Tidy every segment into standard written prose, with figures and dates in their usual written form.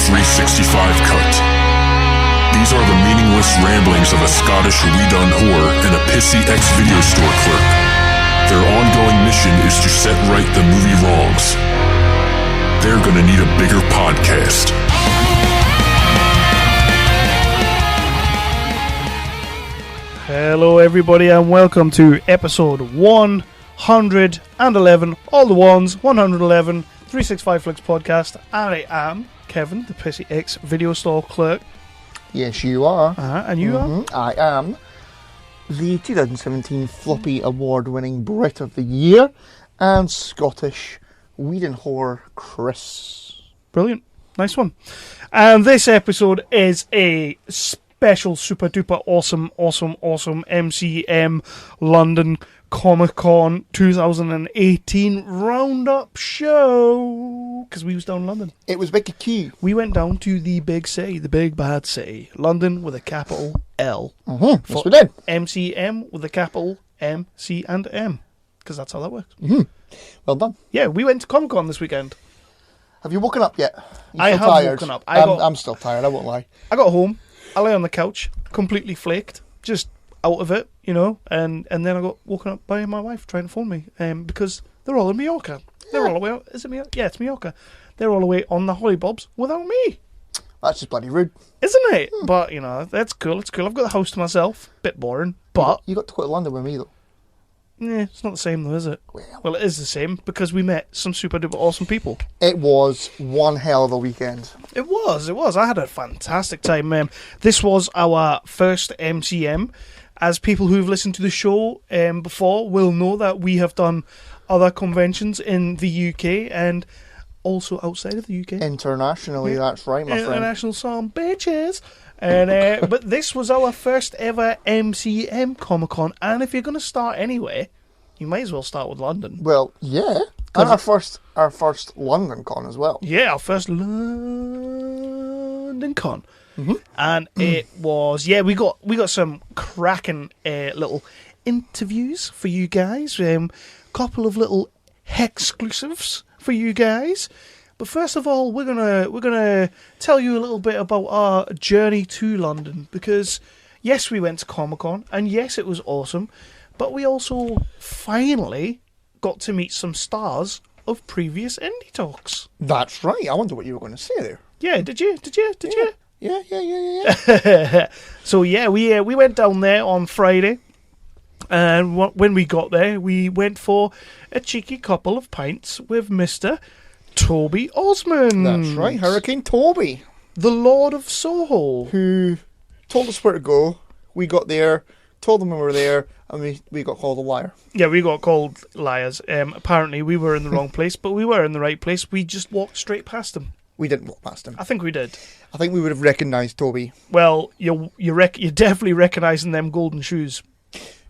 365 cut. These are the meaningless ramblings of a Scottish we-done whore and a pissy ex-video store clerk. Their ongoing mission is to set right the movie wrongs. They're gonna need a bigger podcast. Hello everybody and welcome to episode 111, all the ones, 111, 365 Flicks podcast. I am Kevin, the pissy ex-video store clerk. Yes, you are. And you are? I am the 2017 Floppy Award-winning Brit of the Year and Scottish weed and whore Chris. Brilliant. Nice one. And this episode is a special, super duper awesome MCM London Comic Con 2018 roundup show. Because we was down in London. It was big queue. We went down to the big city, the big bad city, London with a capital L. Yes, we did. MCM with a capital M, C and M. Because that's how that works. Well done. Yeah, we went to Comic Con this weekend. Have you woken up yet? I have tired? woken up. I'm still tired, I won't lie. I got home, I lay on the couch, completely flaked, just out of it, you know, and then I got woken up by my wife trying to phone me, because they're all in Mallorca. They're all away. Is it Mallorca? Yeah, it's Mallorca. They're all away on the Hollybobs without me. That's just bloody rude. Isn't it? But, you know, that's cool. It's cool. I've got the house to myself. Bit boring, but You got to go to London with me, though. yeah, it's not the same though, is it? Well, it is the same because we met some super duper awesome people. It was one hell of a weekend. It was. I had a fantastic time. This was our first MCM. As people who've listened to the show before will know that we have done other conventions in the UK and also outside of the UK. Internationally, that's right, my friend. International song, bitches. And but this was our first ever MCM Comic Con, and if you're going to start anyway, you might as well start with London. Well, yeah. And our first London con as well. Yeah, our first London Con. And it was, we got some cracking little interviews for you guys, couple of little exclusives for you guys. But first of all, we're gonna tell you a little bit about our journey to London, because yes, we went to Comic-Con and yes, it was awesome, but we also finally got to meet some stars of previous indie talks. That's right. I wonder what you were going to say there. Yeah, did you? Yeah. So yeah, we went down there on Friday, and when we got there, we went for a cheeky couple of pints with Mr. Toby Osmond. That's right, Hurricane Toby, the Lord of Soho, who told us where to go. We got there, told them we were there, and we got called a liar. Yeah, we got called liars. Apparently, we were in the wrong place, but we were in the right place. We just walked straight past him. We didn't walk past him. I think we did. I think we would have recognised Toby. Well, you're definitely recognising them golden shoes.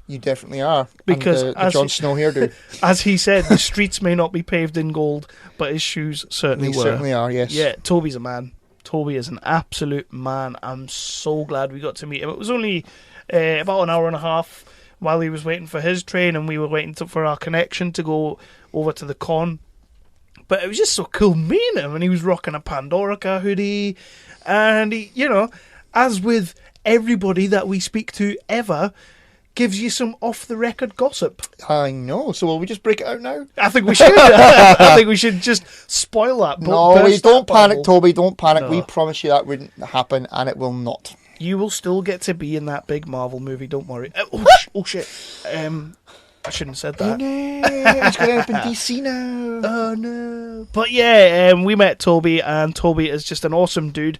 You definitely are. Because and the Jon Snow hairdo. As he said, the streets may not be paved in gold, but his shoes certainly were. They certainly are, yes. Yeah, Toby's a man. Toby is an absolute man. I'm so glad we got to meet him. It was only about an hour and a half while he was waiting for his train, and we were waiting for our connection to go over to the con. But it was just so cool meeting him, and he was rocking a Pandorica hoodie. And he, you know, as with everybody that we speak to ever, gives you some off-the-record gossip. I know. So will we just break it out now? I think we should. I think we should just spoil that. No, don't panic, Toby. Don't panic. No. We promise you that wouldn't happen, and it will not. You will still get to be in that big Marvel movie. Don't worry. Oh shit. I shouldn't have said that. Oh no, he's going to end up in DC now. Oh no. But yeah, we met Toby, and Toby is just an awesome dude.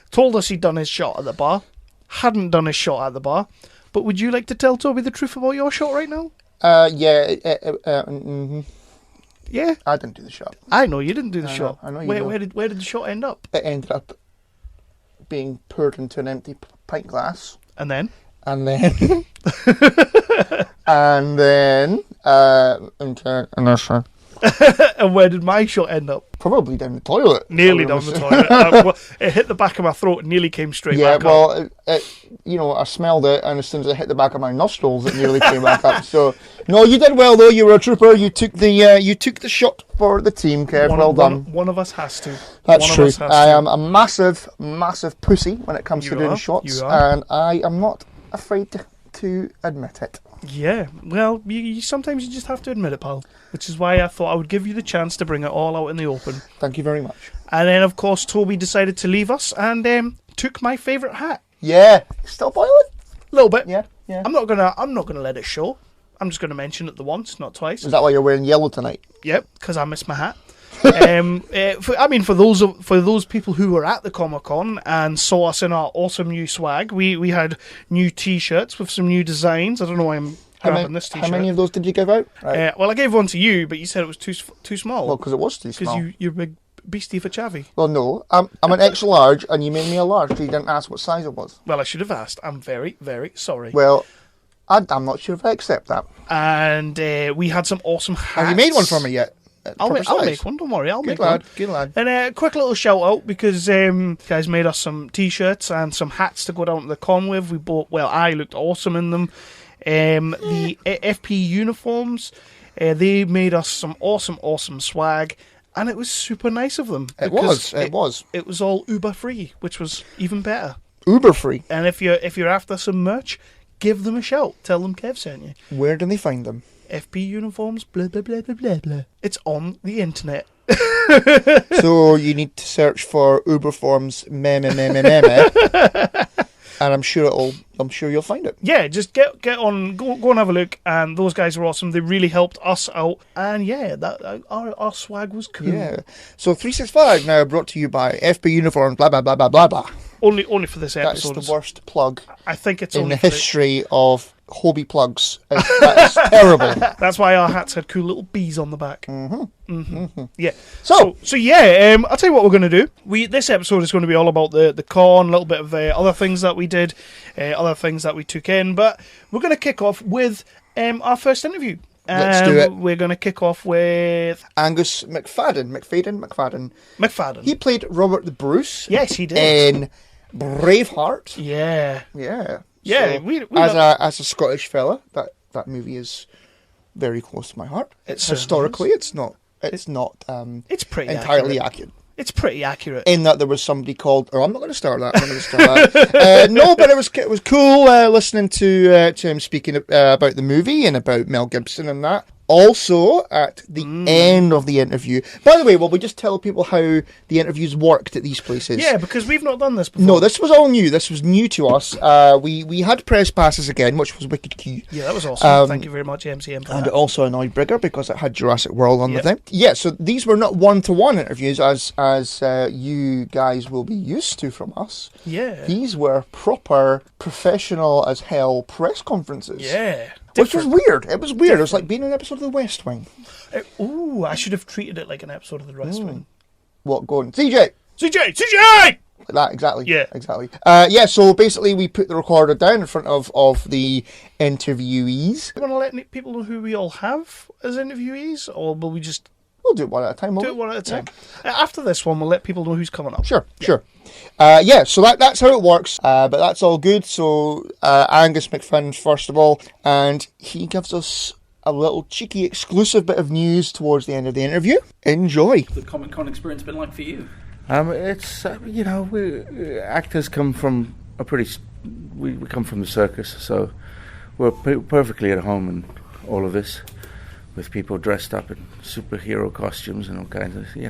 Told us he'd done his shot at the bar. Hadn't done his shot at the bar. But would you like to tell Toby the truth about your shot right now? Yeah. Yeah? I didn't do the shot. I know you didn't do the shot. I know you where did the shot end up? It ended up being poured into an empty pint glass. And then? And then into And where did my shot end up? Probably down the toilet. Nearly down the toilet. Well, it hit the back of my throat and nearly came straight back up. I smelled it, and as soon as it hit the back of my nostrils, it nearly came back up. So, no, you did well though. You were a trooper. You took the shot for the team, Kev. Well done. One of us has to. That's true. I am a massive, massive pussy when it comes to doing shots, and I am not afraid to admit it. Yeah, well, you sometimes you just have to admit it, pal. Which is why I thought I would give you the chance to bring it all out in the open. Thank you very much. And then, of course, Toby decided to leave us and took my favourite hat. Yeah, still boiling? A little bit. Yeah. I'm not gonna let it show. I'm just gonna mention it the once, not twice. Is that why you're wearing yellow tonight? Yep, because I missed my hat. For those people who were at the Comic Con and saw us in our awesome new swag, we had new T-shirts with some new designs. I don't know why I'm grabbing this T-shirt. How many of those did you give out? Right. Well, I gave one to you, but you said it was too small. Well, because it was too small. Because you're a big beastie for Chavi. Well, no, I'm an extra large, and you made me a large. So you didn't ask what size it was. Well, I should have asked. I'm very, very sorry. Well, I'm not sure if I accept that. And we had some awesome hats. Have you made one for me yet? I'll make one, don't worry, I'll make one. Good lad. And a quick little shout out, because guys made us some T-shirts and some hats to go down to the con with. I looked awesome in them. The FP uniforms, they made us some awesome swag, and it was super nice of them. It was. It was all Uber free, which was even better. Uber free. And if you're after some merch, give them a shout. Tell them Kev sent you. Where do they find them? FP uniforms, blah, blah, blah, blah, blah, blah. It's on the internet. So you need to search for Uberforms meme. And I'm sure you'll find it. Yeah, just get on, go and have a look. And those guys are awesome. They really helped us out. And yeah, our swag was cool. Yeah. So 365 now brought to you by FP Uniforms, blah, blah, blah, blah, blah, blah. Only for this episode. That's the worst plug I think it's in only the history of Hobie plugs. That is terrible. That's why our hats had cool little bees on the back. Yeah. So yeah, I'll tell you what we're going to do. This episode is going to be all about the con, a little bit of other things that we did, other things that we took in. But we're going to kick off with our first interview. Let's do it. We're going to kick off with Angus Mafadyen. He played Robert the Bruce. Yes, he did. In Braveheart. Yeah. So, we as a Scottish fella, that movie is very close to my heart. Historically, it's not it's pretty entirely accurate. It's pretty accurate. In that there was somebody called... Oh, I'm not going to start that. No, but it was cool listening to him speaking about the movie and about Mel Gibson and that. Also, at the end of the interview... By the way, will we just tell people how the interviews worked at these places? Yeah, because we've not done this before. No, this was all new. This was new to us. We had press passes again, which was wicked cute. Yeah, that was awesome. Thank you very much, MCM, for and that. it also annoyed Brigger because it had Jurassic World on the thing. Yeah, so these were not one-to-one interviews as you guys will be used to from us. Yeah. These were proper, professional as hell press conferences. Yeah. Which was weird. It was weird. It was like being in an episode of The West Wing. I should have treated it like an episode of The West Wing. What, going, CJ! CJ! Like that, exactly. Yeah. Exactly. So basically we put the recorder down in front of the interviewees. Do you want to let people know who we all have as interviewees, or will we just... We'll do it one at a time. Do it one at a time. Yeah. After this one, we'll let people know who's coming up. Sure. So that's how it works. But that's all good. So Angus Mafadyen, first of all, and he gives us a little cheeky exclusive bit of news towards the end of the interview. Enjoy. What's the Comic Con experience been like for you? It's we actors come from we come from the circus, so we're perfectly at home in all of this, with people dressed up in superhero costumes and all kinds of, we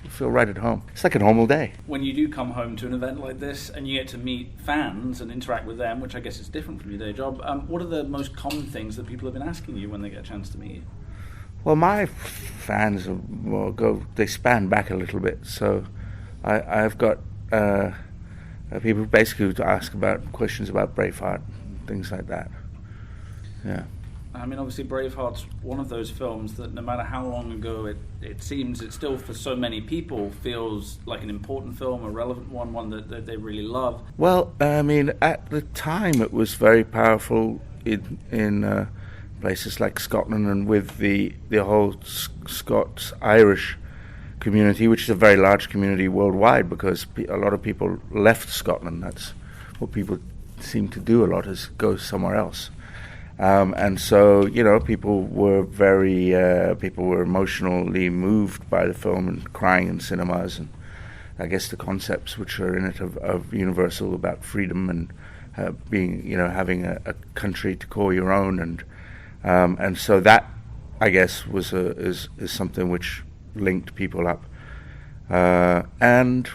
feel right at home. It's like a normal day. When you do come home to an event like this and you get to meet fans and interact with them, which I guess is different from your day job, what are the most common things that people have been asking you when they get a chance to meet you? Well, my fans they span back a little bit, so I've got people basically to ask about questions about Braveheart, things like that. Yeah. I mean, obviously Braveheart's one of those films that no matter how long ago it seems, it still for so many people feels like an important film, a relevant one that they really love. Well, I mean, at the time it was very powerful in places like Scotland, and with the whole Scots-Irish community, which is a very large community worldwide, because a lot of people left Scotland. That's what people seem to do a lot, is go somewhere else. And so, people were emotionally moved by the film and crying in cinemas, and I guess the concepts which are in it of universal, about freedom and being, having a country to call your own, and so that, I guess, is something which linked people up. And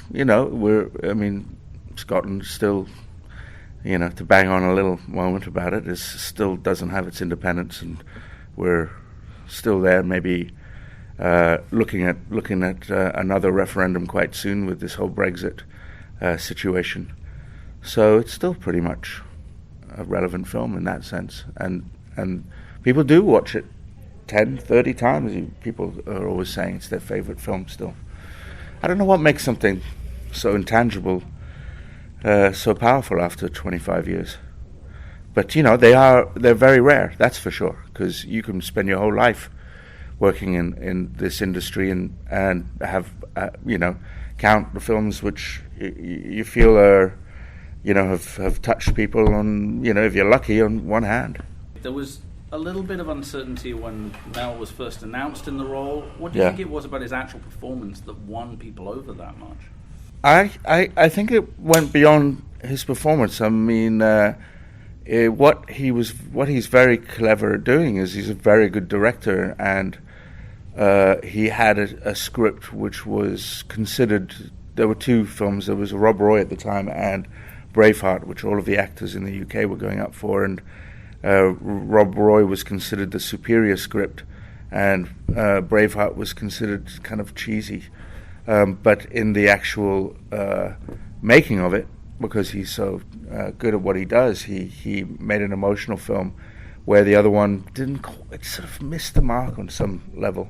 Scotland still, to bang on a little moment about it, still doesn't have its independence, and we're still there, maybe looking at another referendum quite soon with this whole Brexit situation. So it's still pretty much a relevant film in that sense, and people do watch it 10, 30 times. People are always saying it's their favorite film still. I don't know what makes something so intangible so powerful after 25 years. But, they're very rare, that's for sure, because you can spend your whole life working in this industry and have, count the films which you feel are, have touched people on, if you're lucky, on one hand. There was a little bit of uncertainty when Mel was first announced in the role. What do you think it was about his actual performance that won people over that much? I think it went beyond his performance. I mean, what he's very clever at doing is he's a very good director, and he had a script which was considered. There were two films. There was Rob Roy at the time and Braveheart, which all of the actors in the UK were going up for, and Rob Roy was considered the superior script, and Braveheart was considered kind of cheesy. But in the actual making of it, because he's so good at what he does, he made an emotional film where the other one it sort of missed the mark on some level.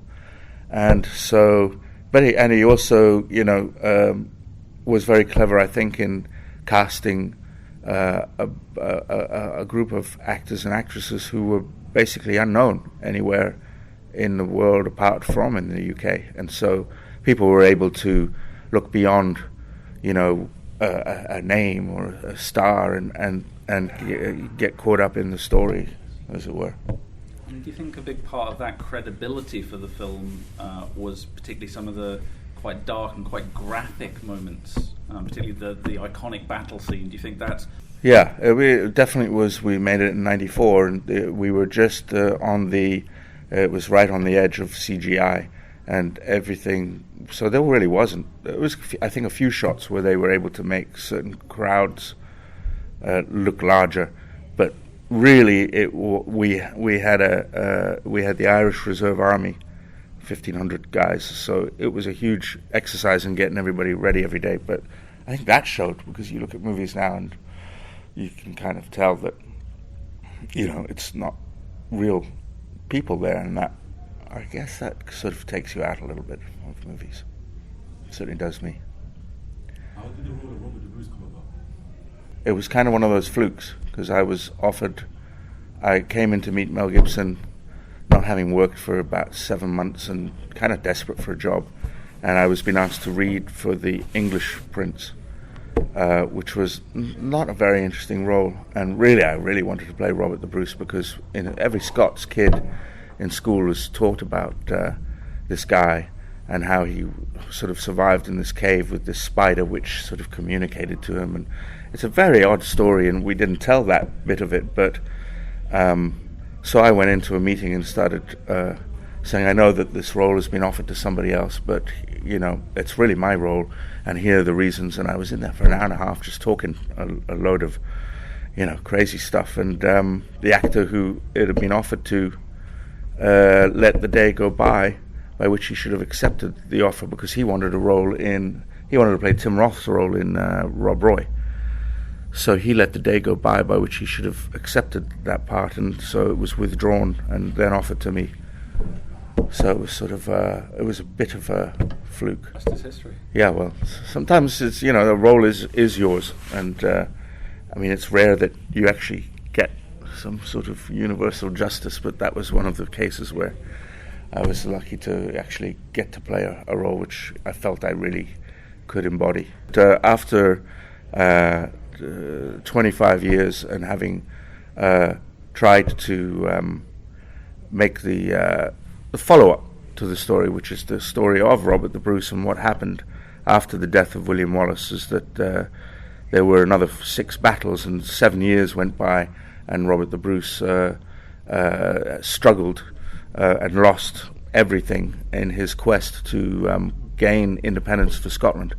And so, he also, was very clever, I think, in casting a group of actors and actresses who were basically unknown anywhere in the world apart from in the UK. And so people were able to look beyond, a name or a star and get caught up in the story, as it were. And do you think a big part of that credibility for the film was particularly some of the quite dark and quite graphic moments, particularly the iconic battle scene? Do you think that's... Yeah, it definitely was. We made it in '94, and we were just on the... it was right on the edge of CGI and everything. So there really wasn't... There was, I think, a few shots where they were able to make certain crowds look larger, but really, we had the Irish Reserve Army, 1,500 guys. So it was a huge exercise in getting everybody ready every day. But I think that showed, because you look at movies now and you can kind of tell that, it's not real people there, and that, I guess, that sort of takes you out a little bit of movies. It certainly does me. How did the role of Robert the Bruce come about? It was kind of one of those flukes, because I came in to meet Mel Gibson, not having worked for about 7 months and kind of desperate for a job, and I was being asked to read for the English prints, which was not a very interesting role, and I really wanted to play Robert the Bruce, because every Scots kid in school was taught about this guy and how he sort of survived in this cave with this spider which sort of communicated to him, and it's a very odd story, and we didn't tell that bit of it, but so I went into a meeting and started saying, I know that this role has been offered to somebody else, but it's really my role, and here are the reasons. And I was in there for an hour and a half just talking a load of crazy stuff, and the actor who it had been offered to let the day go by which he should have accepted the offer, because he wanted to play Tim Roth's role in Rob Roy. So he let the day go by which he should have accepted that part, and so it was withdrawn and then offered to me. So it was sort of it was a bit of a fluke. That's his history. Yeah, well, sometimes it's the role is yours, and I mean, it's rare that you actually get some sort of universal justice, but that was one of the cases where I was lucky to actually get to play a role which I felt I really could embody. After 25 years and having tried to make the follow-up to the story, which is the story of Robert the Bruce and what happened after the death of William Wallace, is that there were another 6 battles and 7 years went by, and Robert the Bruce struggled and lost everything in his quest to gain independence for Scotland.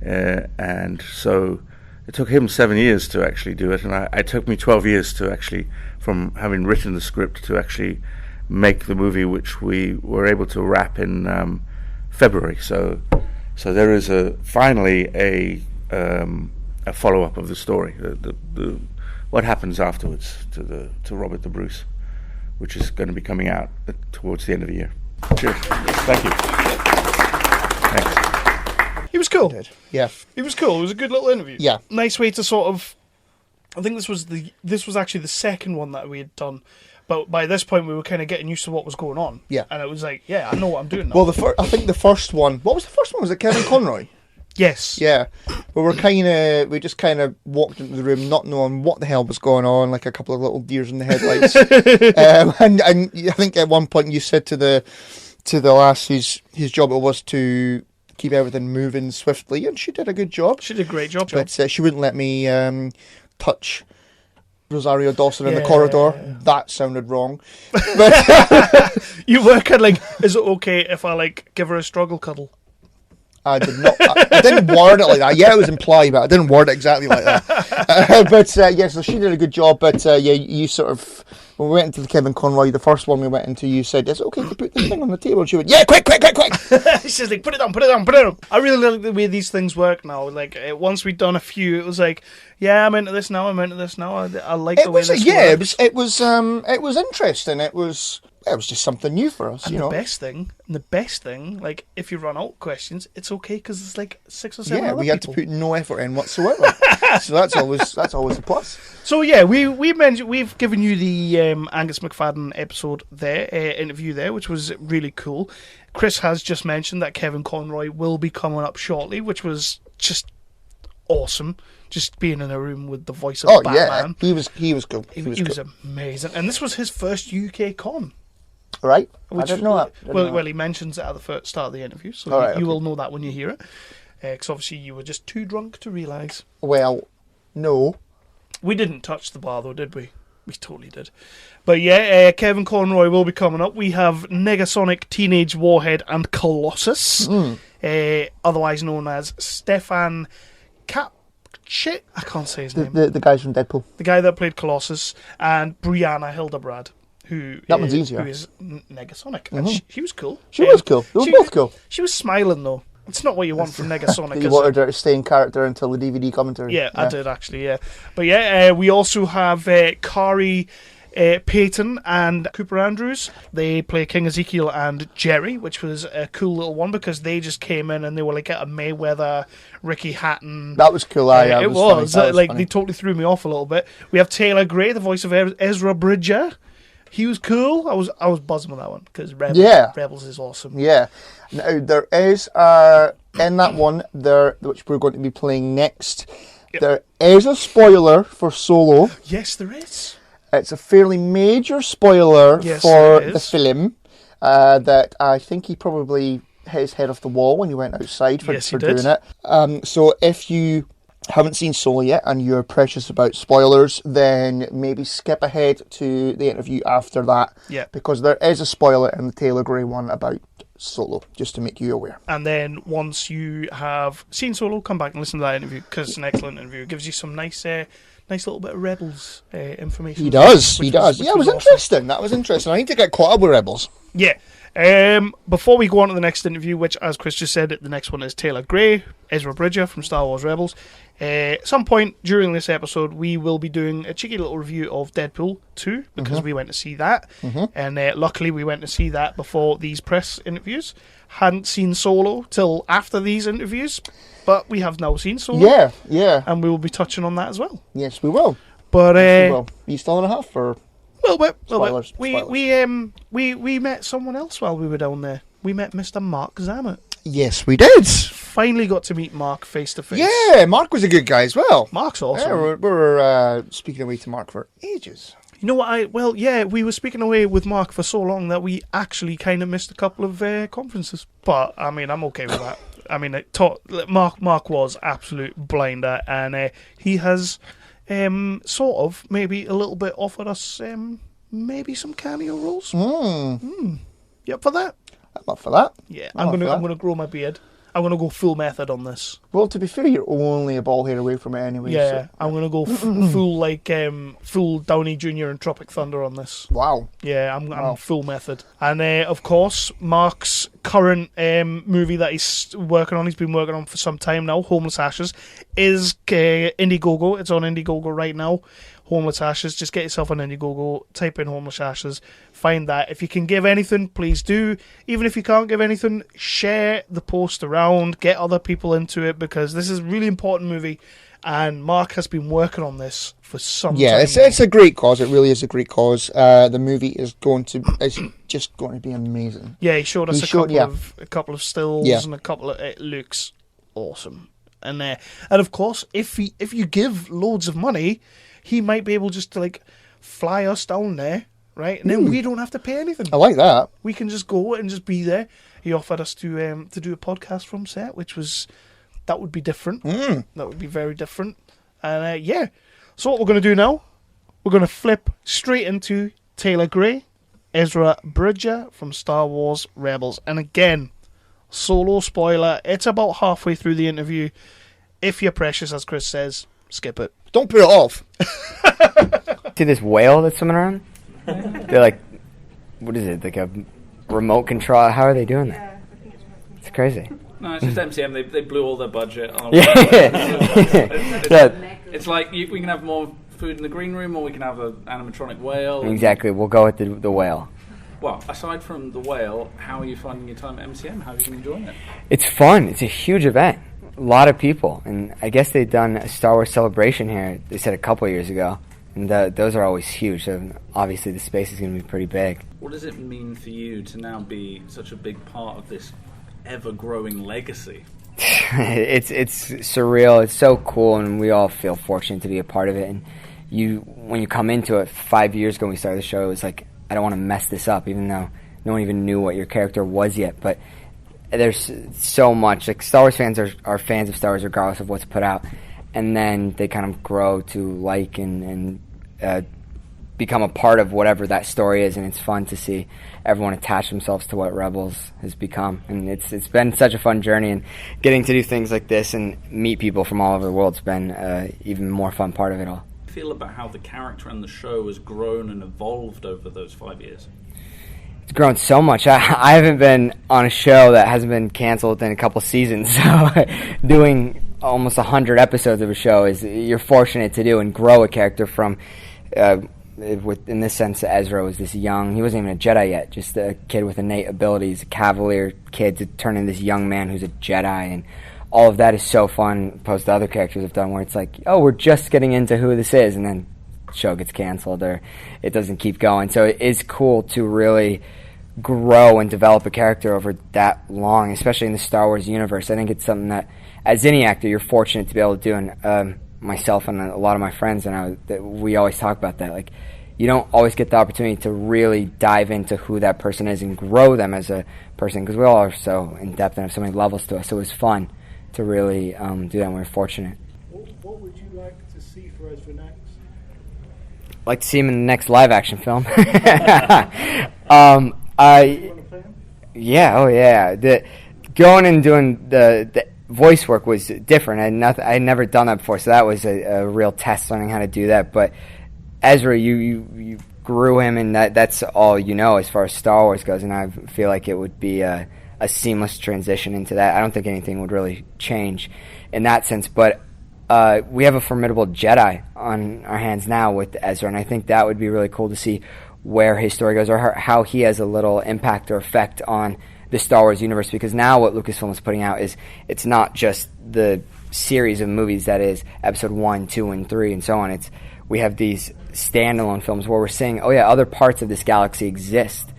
And so it took him 7 years to actually do it, and it took me 12 years to actually, from having written the script, to actually make the movie, which we were able to wrap in February. So there is finally a follow-up of the story, the what happens afterwards to Robert the Bruce, which is going to be coming out towards the end of the year. Cheers. Thank you. Thanks. He was cool. Yeah. He was cool. It was a good little interview. Yeah. Nice way to sort of... I think this was actually the second one that we had done. But by this point, we were kind of getting used to what was going on. Yeah. And it was like, yeah, I know what I'm doing now. Well, I think the first one... What was the first one? Was it Kevin Conroy? Yes. Yeah. Well, we just kind of walked into the room not knowing what the hell was going on, like a couple of little deers in the headlights. And I think at one point you said to the lass his job it was to keep everything moving swiftly, and she did a good job. She did a great job. But she wouldn't let me touch Rosario Dawson in the corridor. That sounded wrong. But you were kind of like, is it okay if I give her a struggle cuddle? I did not. I didn't word it like that. Yeah, it was implied, but I didn't word it exactly like that. But so she did a good job. But you sort of, when we went into the Kevin Conroy, the first one we went into, you said, "Is it okay to put this thing on the table?" And she went, "Yeah, quick!" She's like, "Put it on." I really like the way these things work now. Once we'd done a few, it was like, "Yeah, I'm into this now. I like the way this works." It was interesting. It was just something new for us, and the best thing, if you run out of questions, it's okay because it's 6 or 7 other we had people. to put no effort in whatsoever. So that's always a plus. So yeah, we've given you the Angus Mafadyen episode there, interview there, which was really cool. Chris has just mentioned that Kevin Conroy will be coming up shortly, which was just awesome. Just being in a room with the voice of Batman. Yeah, he was cool. He was amazing, and this was his first UK con. Right, I didn't know that. Well, he mentions it at the start of the interview, so you will know that when you hear it. Because obviously you were just too drunk to realise. Well, no. We didn't touch the bar though, did we? We totally did. But yeah, Kevin Conroy will be coming up. We have Negasonic, Teenage Warhead and Colossus, otherwise known as Stefan Kapcic. I can't say his name. The guys from Deadpool. The guy that played Colossus, and Brianna Hildebrand. That one's easier. Who is Negasonic. And she was cool. She was cool. They were both cool. She was smiling, though. It's not what you want from Negasonic. You wanted her to stay in character until the DVD commentary. Yeah, I did, actually, yeah. But yeah, we also have Khary Payton and Cooper Andrews. They play King Ezekiel and Jerry, which was a cool little one because they just came in and they were at a Mayweather, Ricky Hatton. That was cool. It was they totally threw me off a little bit. We have Taylor Gray, the voice of Ezra Bridger. He was cool. I was buzzing with that one because Rebels is awesome. Yeah. Now there is in that one there, which we're going to be playing next. Yep. There is a spoiler for Solo. Yes, there is. It's a fairly major spoiler for the film that I think he probably hit his head off the wall when he went outside for doing it. So if you haven't seen Solo yet and you're precious about spoilers, then maybe skip ahead to the interview after that. Yeah. Because there is a spoiler in the Taylor Gray one about Solo, just to make you aware. And then once you have seen Solo, come back and listen to that interview because it's an excellent interview. It gives you some nice little bit of Rebels information. He does. Yeah, it was interesting. That was interesting. I need to get caught up with Rebels. Yeah. Before we go on to the next interview, which, as Chris just said, the next one is Taylor Gray, Ezra Bridger from Star Wars Rebels. At some point during this episode, we will be doing a cheeky little review of Deadpool 2 because we went to see that. And luckily, we went to see that before these press interviews. Hadn't seen Solo till after these interviews, but we have now seen Solo. Yeah. And we will be touching on that as well. Yes, we will. But well, you still and a half or little bit. Spoilers. We met someone else while we were down there. We met Mr. Marc Zammit. Yes, we did. Finally got to meet Marc face to face. Yeah, Marc was a good guy as well. Marc's awesome. Yeah, we were speaking away to Marc for ages. You know what? We were speaking away with Marc for so long that we actually kind of missed a couple of conferences. But I mean, I'm okay with that. I mean, Marc was absolute blinder, and he has sort of maybe a little bit offered us maybe some cameo roles. You up for that? I'm up for that. Yeah, I'm gonna grow my beard. I'm gonna go full method on this. Well, to be fair, you're only a ball hair away from it anyway. Yeah, so. I'm gonna go full Downey Jr. and Tropic Thunder on this. Wow. Yeah, I'm full method. And of course, Marc's current movie that he's working on, he's been working on for some time now, Homeless Ashes, is Indiegogo. It's on Indiegogo right now. Homeless Ashes. Just get yourself on Indiegogo, type in Homeless Ashes, find that. If you can give anything, please do. Even if you can't give anything, share the post around, get other people into it, because this is a really important movie, and Marc has been working on this for some time. Yeah, it's a great cause. It really is a great cause. The movie is just going to be amazing. Yeah, he showed us a couple of stills and a couple of. It looks awesome, and of course, if you give loads of money, he might be able just to like fly us down there, right? And then we don't have to pay anything. I like that. We can just go and just be there. He offered us to do a podcast from set, that would be different. That would be very different. And so what we're going to do now, we're going to flip straight into Taylor Gray, Ezra Bridger from Star Wars Rebels. And again, solo spoiler, it's about halfway through the interview. If you're precious, as Chris says, skip it. Don't put it off. See this whale that's swimming around? They're like, what is it, like a remote control? How are they doing that? It's crazy. No, it's just MCM. They blew all their budget. It's like we can have more food in the green room, or we can have an animatronic whale. Exactly. We'll go with the whale. Well, aside from the whale, how are you finding your time at MCM? How have you been enjoying it? It's fun. It's a huge event. A lot of people, and I guess they've done a Star Wars celebration here. They said a couple of years ago, and those are always huge. So obviously, the space is going to be pretty big. What does it mean for you to now be such a big part of this ever-growing legacy? It's surreal. It's so cool, and we all feel fortunate to be a part of it. And when you come into it 5 years ago when we started the show, it was like, I don't want to mess this up, even though no one even knew what your character was yet. But there's so much. Like, Star Wars fans are fans of Star Wars regardless of what's put out, and then they kind of grow to like and become a part of whatever that story is, and it's fun to see everyone attach themselves to what Rebels has become. And it's been such a fun journey, and getting to do things like this and meet people from all over the world has been even more fun part of it all. Feel about how the character and the show has grown and evolved over those 5 years? It's grown so much. I haven't been on a show that hasn't been canceled in a couple seasons, so doing almost 100 episodes of a show you're fortunate to do and grow a character from in this sense, Ezra was this young, he wasn't even a Jedi yet, just a kid with innate abilities, a cavalier kid to turn into this young man who's a Jedi, and all of that is so fun, opposed to other characters have done, where it's like, oh, we're just getting into who this is, and then the show gets canceled, or it doesn't keep going. So it is cool to really grow and develop a character over that long, especially in the Star Wars universe. I think it's something that, as any actor, you're fortunate to be able to do, and myself and a lot of my friends and we always talk about that. Like, you don't always get the opportunity to really dive into who that person is and grow them as a person, because we all are so in depth and have so many levels to us. So it was fun to really do that, and we were fortunate. What would you like to see for Ezra next? I'd like to see him in the next live action film. Going and doing the voice work was different. I had never done that before, so that was a real test, learning how to do that. But Ezra, you grew him, and that's all you know as far as Star Wars goes, and I feel like it would be a seamless transition into that. I don't think anything would really change in that sense, but we have a formidable Jedi on our hands now with Ezra, and I think that would be really cool to see where his story goes, or how he has a little impact or effect on the Star Wars universe, because now what Lucasfilm is putting out is, it's not just the series of movies that is episode 1, 2, and 3, and so on. We have these standalone films where we're saying, oh yeah, other parts of this galaxy exist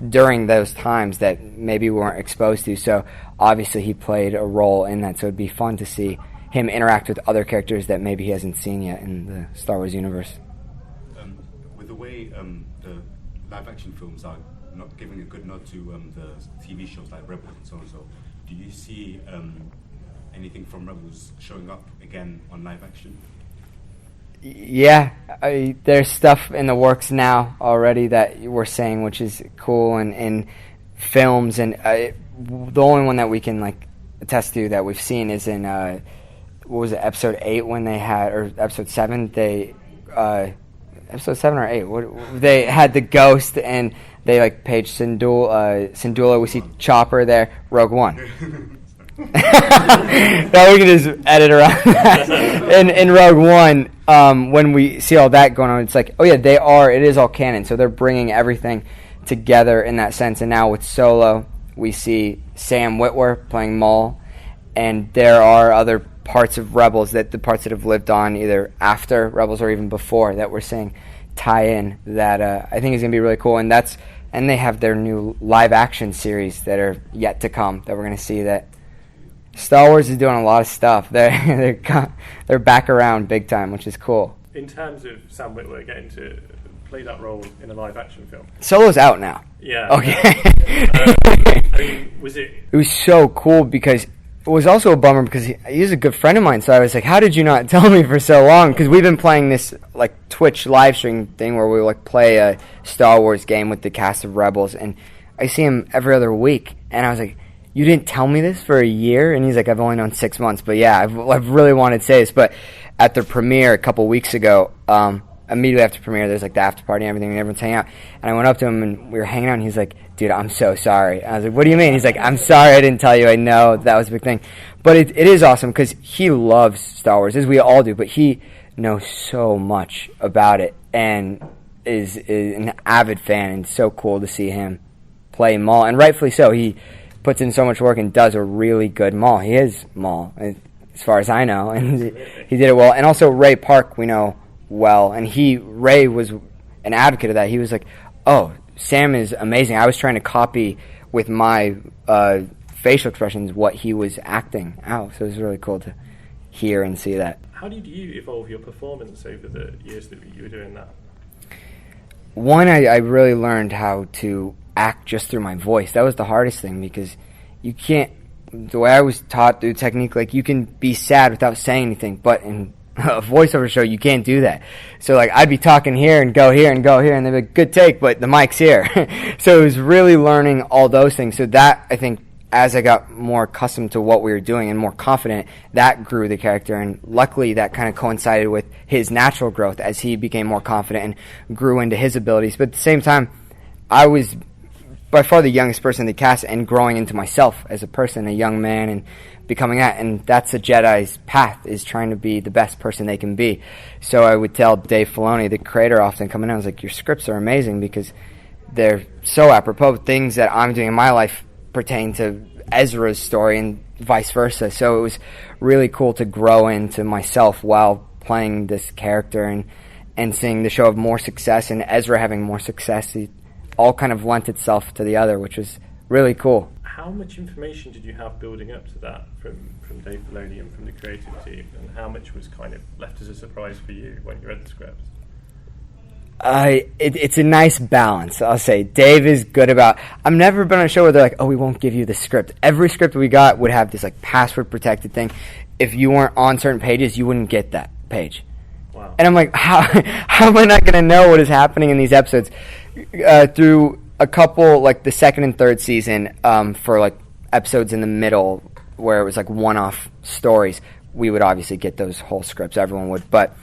during those times that maybe we weren't exposed to. So obviously he played a role in that. So it'd be fun to see him interact with other characters that maybe he hasn't seen yet in the Star Wars universe. With the way the live-action films are not giving a good nod to the TV shows like Rebels and so on, so do you see anything from Rebels showing up again on live-action? Yeah, there's stuff in the works now already that we're saying, which is cool, and in films, and the only one that we can like attest to that we've seen is in what was it, episode 8 when they had, or episode 7, they episode 7 or 8, they had the ghost and they like paged Syndulla. We see Chopper there. Rogue One. Now we can just edit around that. In Rogue One, when we see all that going on, it's like, oh yeah, it is all canon, so they're bringing everything together in that sense. And now with Solo, we see Sam Witwer playing Maul, and there are other parts of Rebels, that the parts that have lived on either after Rebels or even before, that we're seeing tie in, that I think is going to be really cool. And they have their new live action series that are yet to come, that we're going to see. That Star Wars is doing a lot of stuff. They're back around big time, which is cool. In terms of Sam Witwer getting to play that role in a live action film, Solo's out now. Yeah. Okay. I mean, was it? It was so cool because it was also a bummer because he's a good friend of mine. So I was like, "How did you not tell me for so long?" Because we've been playing this like Twitch live stream thing where we like play a Star Wars game with the cast of Rebels, and I see him every other week, and I was like, "You didn't tell me this for a year?" And he's like, "I've only known 6 months, but yeah, I've really wanted to say this." But at the premiere a couple weeks ago, immediately after premiere, there's like the after party and everything, and everyone's hanging out. And I went up to him and we were hanging out, and he's like, "Dude, I'm so sorry." I was like, "What do you mean?" He's like, "I'm sorry I didn't tell you. I know that was a big thing." But it is awesome because he loves Star Wars, as we all do, but he knows so much about it and is an avid fan, and so cool to see him play Maul. And rightfully so. He puts in so much work and does a really good Maul. He is Maul, as far as I know, and he did it well. And also Ray Park, we know well, and Ray was an advocate of that. He was like, "Oh, Sam is amazing." I was trying to copy with my facial expressions what he was acting out, so it was really cool to hear and see that. How did you evolve your performance over the years that you were doing that? One, I really learned how to act just through my voice. That was the hardest thing, because you can't, the way I was taught through technique, like you can be sad without saying anything, but in a voiceover show you can't do that. So like I'd be talking here and go here and go here, and they'd be like, "Good take, but the mic's here." So it was really learning all those things. So that, I think, as I got more accustomed to what we were doing and more confident, that grew the character. And luckily that kind of coincided with his natural growth as he became more confident and grew into his abilities. But at the same time, I was by far the youngest person in the cast, and growing into myself as a person, a young man, and becoming that. And that's a Jedi's path, is trying to be the best person they can be. So I would tell Dave Filoni, the creator, often coming in, I was like, "Your scripts are amazing because they're so apropos. Things that I'm doing in my life pertain to Ezra's story and vice versa." So it was really cool to grow into myself while playing this character, and seeing the show have more success and Ezra having more success. It all kind of lent itself to the other, which was really cool. How much information did you have building up to that from Dave Filoni and from the creative team, and how much was kind of left as a surprise for you when you read the script? It's a nice balance, I'll say. Dave is good about... I've never been on a show where they're like, "Oh, we won't give you the script." Every script we got would have this like password-protected thing. If you weren't on certain pages, you wouldn't get that page. Wow. And I'm like, how am I not going to know what is happening in these episodes? Through a couple, like the second and third season, for like episodes in the middle where it was like one-off stories, we would obviously get those whole scripts. Everyone would. But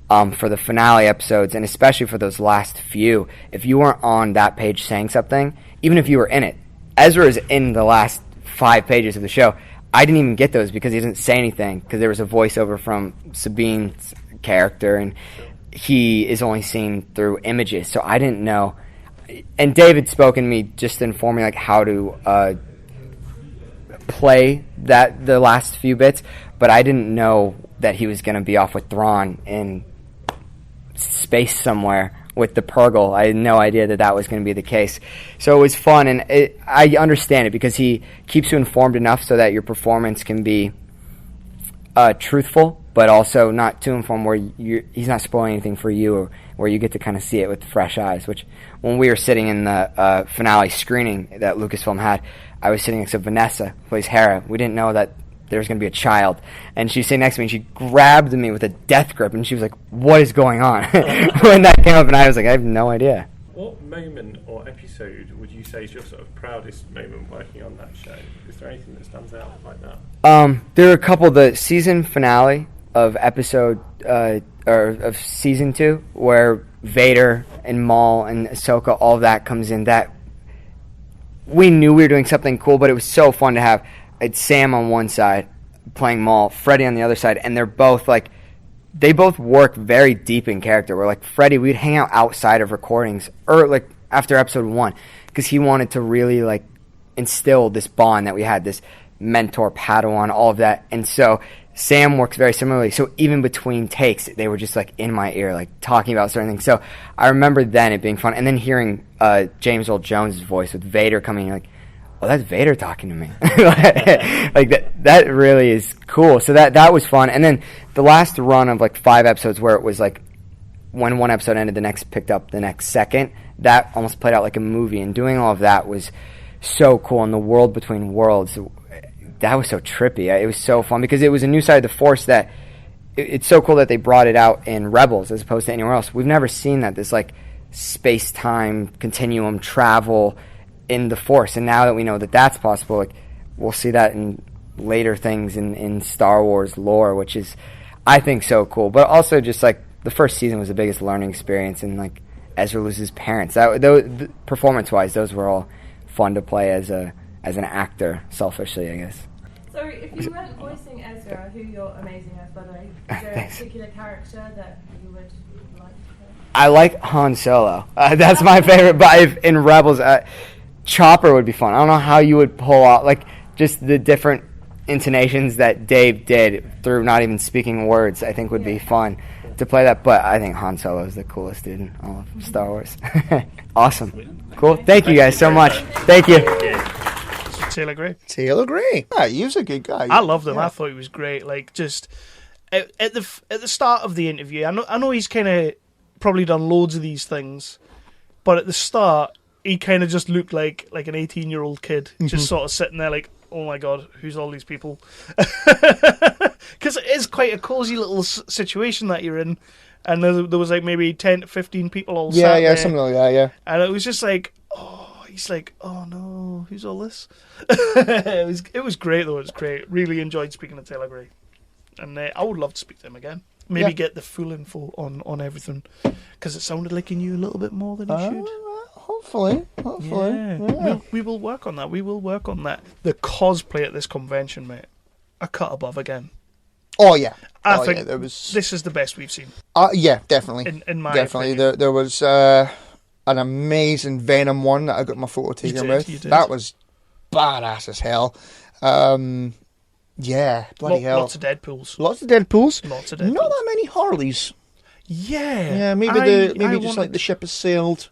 for the finale episodes, and especially for those last few, if you weren't on that page saying something, even if you were in it, Ezra is in the last 5 pages of the show. I didn't even get those because he didn't say anything, because there was a voiceover from Sabine's character, and he is only seen through images, so I didn't know. And David spoke in me just to inform me like how to play the last few bits, but I didn't know that he was going to be off with Thrawn in space somewhere with the Purgle. I had no idea that was going to be the case. So it was fun, and I understand it because he keeps you informed enough so that your performance can be truthful, but also not too informed where he's not spoiling anything for you, or where you get to kind of see it with fresh eyes. Which, when we were sitting in the finale screening that Lucasfilm had, I was sitting next to Vanessa, who plays Hera. We didn't know that there was going to be a child, and she's sitting next to me, and she grabbed me with a death grip, and she was like, "What is going on?" when that came up, and I was like, "I have no idea." What moment or episode would you say is your sort of proudest moment working on that show? Is there anything that stands out like that? There are a couple. The season finale of episode or of season 2, where Vader and Maul and Ahsoka, all of that comes in. That we knew we were doing something cool, but it was so fun to have. It's Sam on one side playing Maul, Freddy on the other side, and they're both like, they both work very deep in character. Where like Freddy, we'd hang out outside of recordings, or like after episode 1, because he wanted to really like instill this bond that we had, this mentor, Padawan, all of that. And so Sam works very similarly. So even between takes, they were just like in my ear, like talking about certain things. So I remember then it being fun, and then hearing James Earl Jones' voice with Vader coming in, like, oh, that's Vader talking to me. Like that really is cool. So that was fun. And then the last run of like 5 episodes, where it was like when one episode ended, the next picked up the next second, that almost played out like a movie. And doing all of that was so cool. And the world between worlds, that was so trippy. It was so fun because it was a new side of the Force that it's so cool that they brought it out in Rebels as opposed to anywhere else. We've never seen that, this like space-time continuum travel in the Force. And now that we know that that's possible, like we'll see that in later things in Star Wars lore, which is, I think, so cool. But also just like the first season was the biggest learning experience, and like Ezra loses parents. Those, performance-wise, those were all fun to play as an actor, selfishly, I guess. So if you weren't voicing Ezra, who you're amazing as, by the way, is there a particular character that you would like to play? I like Han Solo. That's my favorite. But if in Rebels, Chopper would be fun. I don't know how you would pull out like just the different intonations that Dave did through not even speaking words. I think would be fun to play that. But I think Han Solo is the coolest dude in all of Star Wars. Awesome. Cool. Thank you guys so much. Thank you. Taylor Gray. Taylor Gray. Yeah, he was a good guy. I loved him. Yeah. I thought he was great. Like just at the start of the interview, I know he's kind of probably done loads of these things, but at the start he kind of just looked like an 18-year-old kid, just sort of sitting there like, oh my god, who's all these people? Because it is quite a cozy little situation that you're in, and there was like maybe 10 to 15 people all sat there, something like that, yeah. and it was just like, he's like, oh no, who's all this? It was great though. It was great. Really enjoyed speaking to Taylor Gray, and I would love to speak to him again. Maybe get the full info on everything, because it sounded like he knew a little bit more than he should. Hopefully. Yeah. We will work on that. The cosplay at this convention, mate, a cut above again. Oh yeah, I think there was. This is the best we've seen. Yeah, definitely. In my definitely, opinion. there was an amazing Venom one that I got my photo taken with. You did. That was badass as hell. Yeah, bloody hell. Lots of Deadpools. Lots of Deadpools. Not that many Harleys. Yeah. Yeah, maybe just like the ship has sailed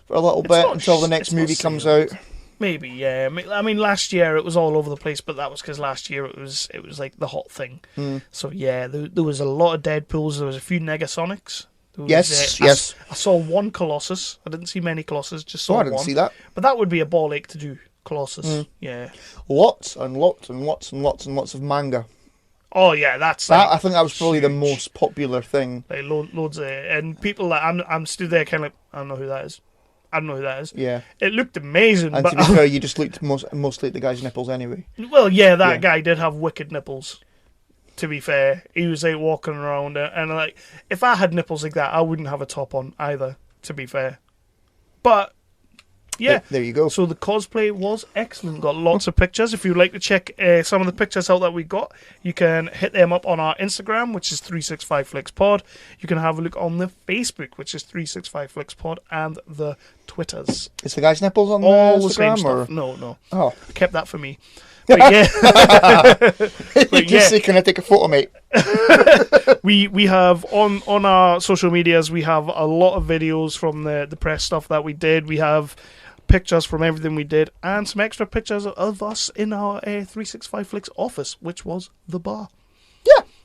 for a little bit until the next movie comes out. Maybe, yeah. I mean, last year it was all over the place, but that was because last year it was like the hot thing. So yeah, there was a lot of Deadpools. There was a few Negasonics. Yes. I saw one Colossus. I didn't see many Colossus. Just saw I one. didn't see that. But that would be a ball ache to do. Colossus. Yeah. Lots and lots and lots and lots and lots of manga. Oh yeah, that's that. Like, I think that was probably huge. the most popular thing. Like loads of it. And people that I'm stood there kind of like, I don't know who that is. Yeah. It looked amazing. And but to be fair, you just looked mostly at the guy's nipples anyway. Well, yeah, that guy did have wicked nipples. To be fair, he was like walking around, and like if I had nipples like that, I wouldn't have a top on either. To be fair, but yeah, there you go. So the cosplay was excellent. Got lots of pictures. If you'd like to check some of the pictures out that we got, you can hit them up on our Instagram, which is 365FlixPod. You can have a look on the Facebook, which is 365FlixPod, and the Twitters. Is the guy's nipples on all the the same Instagram? stuff? No. Oh, I kept that for me. But yeah, You just say, "Can I take a photo, mate?" we have on our social medias, we have a lot of videos from the press stuff that we did. We have pictures from everything we did, and some extra pictures of us in our 365 Flicks office, which was the bar.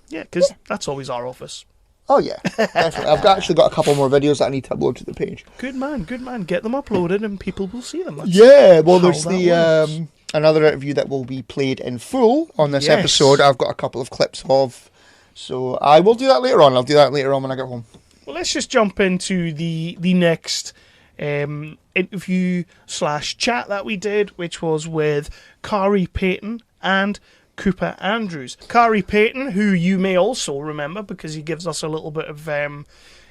Yeah, because that's always our office. Oh yeah, definitely. I've actually got a couple more videos that I need to upload to the page. Good man. Get them uploaded and people will see them. That's Well, there's how the that works. another interview that will be played in full on this episode. I've got a couple of clips of, so I will do that later on. I'll do that later on when I get home. Well, let's just jump into the next interview/chat that we did, which was with Khary Payton and Cooper Andrews. Khary Payton, who you may also remember because he gives us a little bit of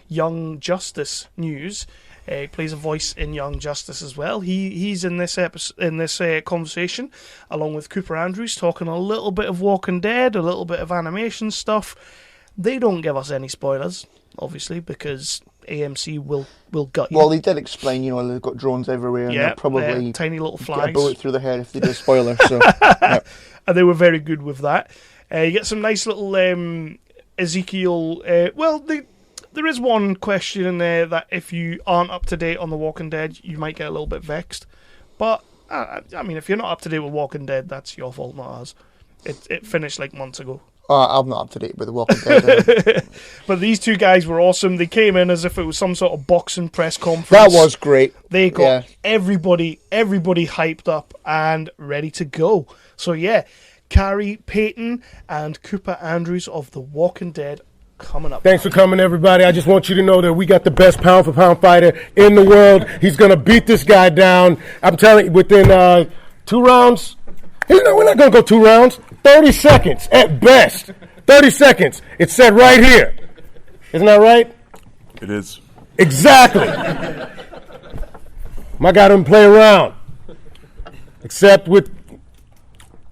Young Justice news. He plays a voice in Young Justice as well. He's in this conversation along with Cooper Andrews, talking a little bit of Walking Dead, a little bit of animation stuff. They don't give us any spoilers, obviously, because AMC will gut you. Well, they did explain, they've got drones everywhere, and they'll probably tiny little get flies. a bullet through the head if they do a spoiler. So, yep. And they were very good with that. You get some nice little Ezekiel. There is one question in there that if you aren't up to date on The Walking Dead, you might get a little bit vexed. But I mean, if you're not up to date with Walking Dead, that's your fault, not ours. It finished like months ago. I'm not up to date with The Walking Dead. But these two guys were awesome. They came in as if it was some sort of boxing press conference. That was great. They got everybody hyped up and ready to go. So yeah, Khary Payton and Cooper Andrews of The Walking Dead coming up. Thanks for coming, everybody. I just want you to know that we got the best pound-for-pound fighter in the world. He's going to beat this guy down. I'm telling you, within 2 rounds. We're not going to go 2 rounds. 30 seconds at best. 30 seconds. It's said right here. Isn't that right? It is. Exactly. My guy doesn't play around. Except with,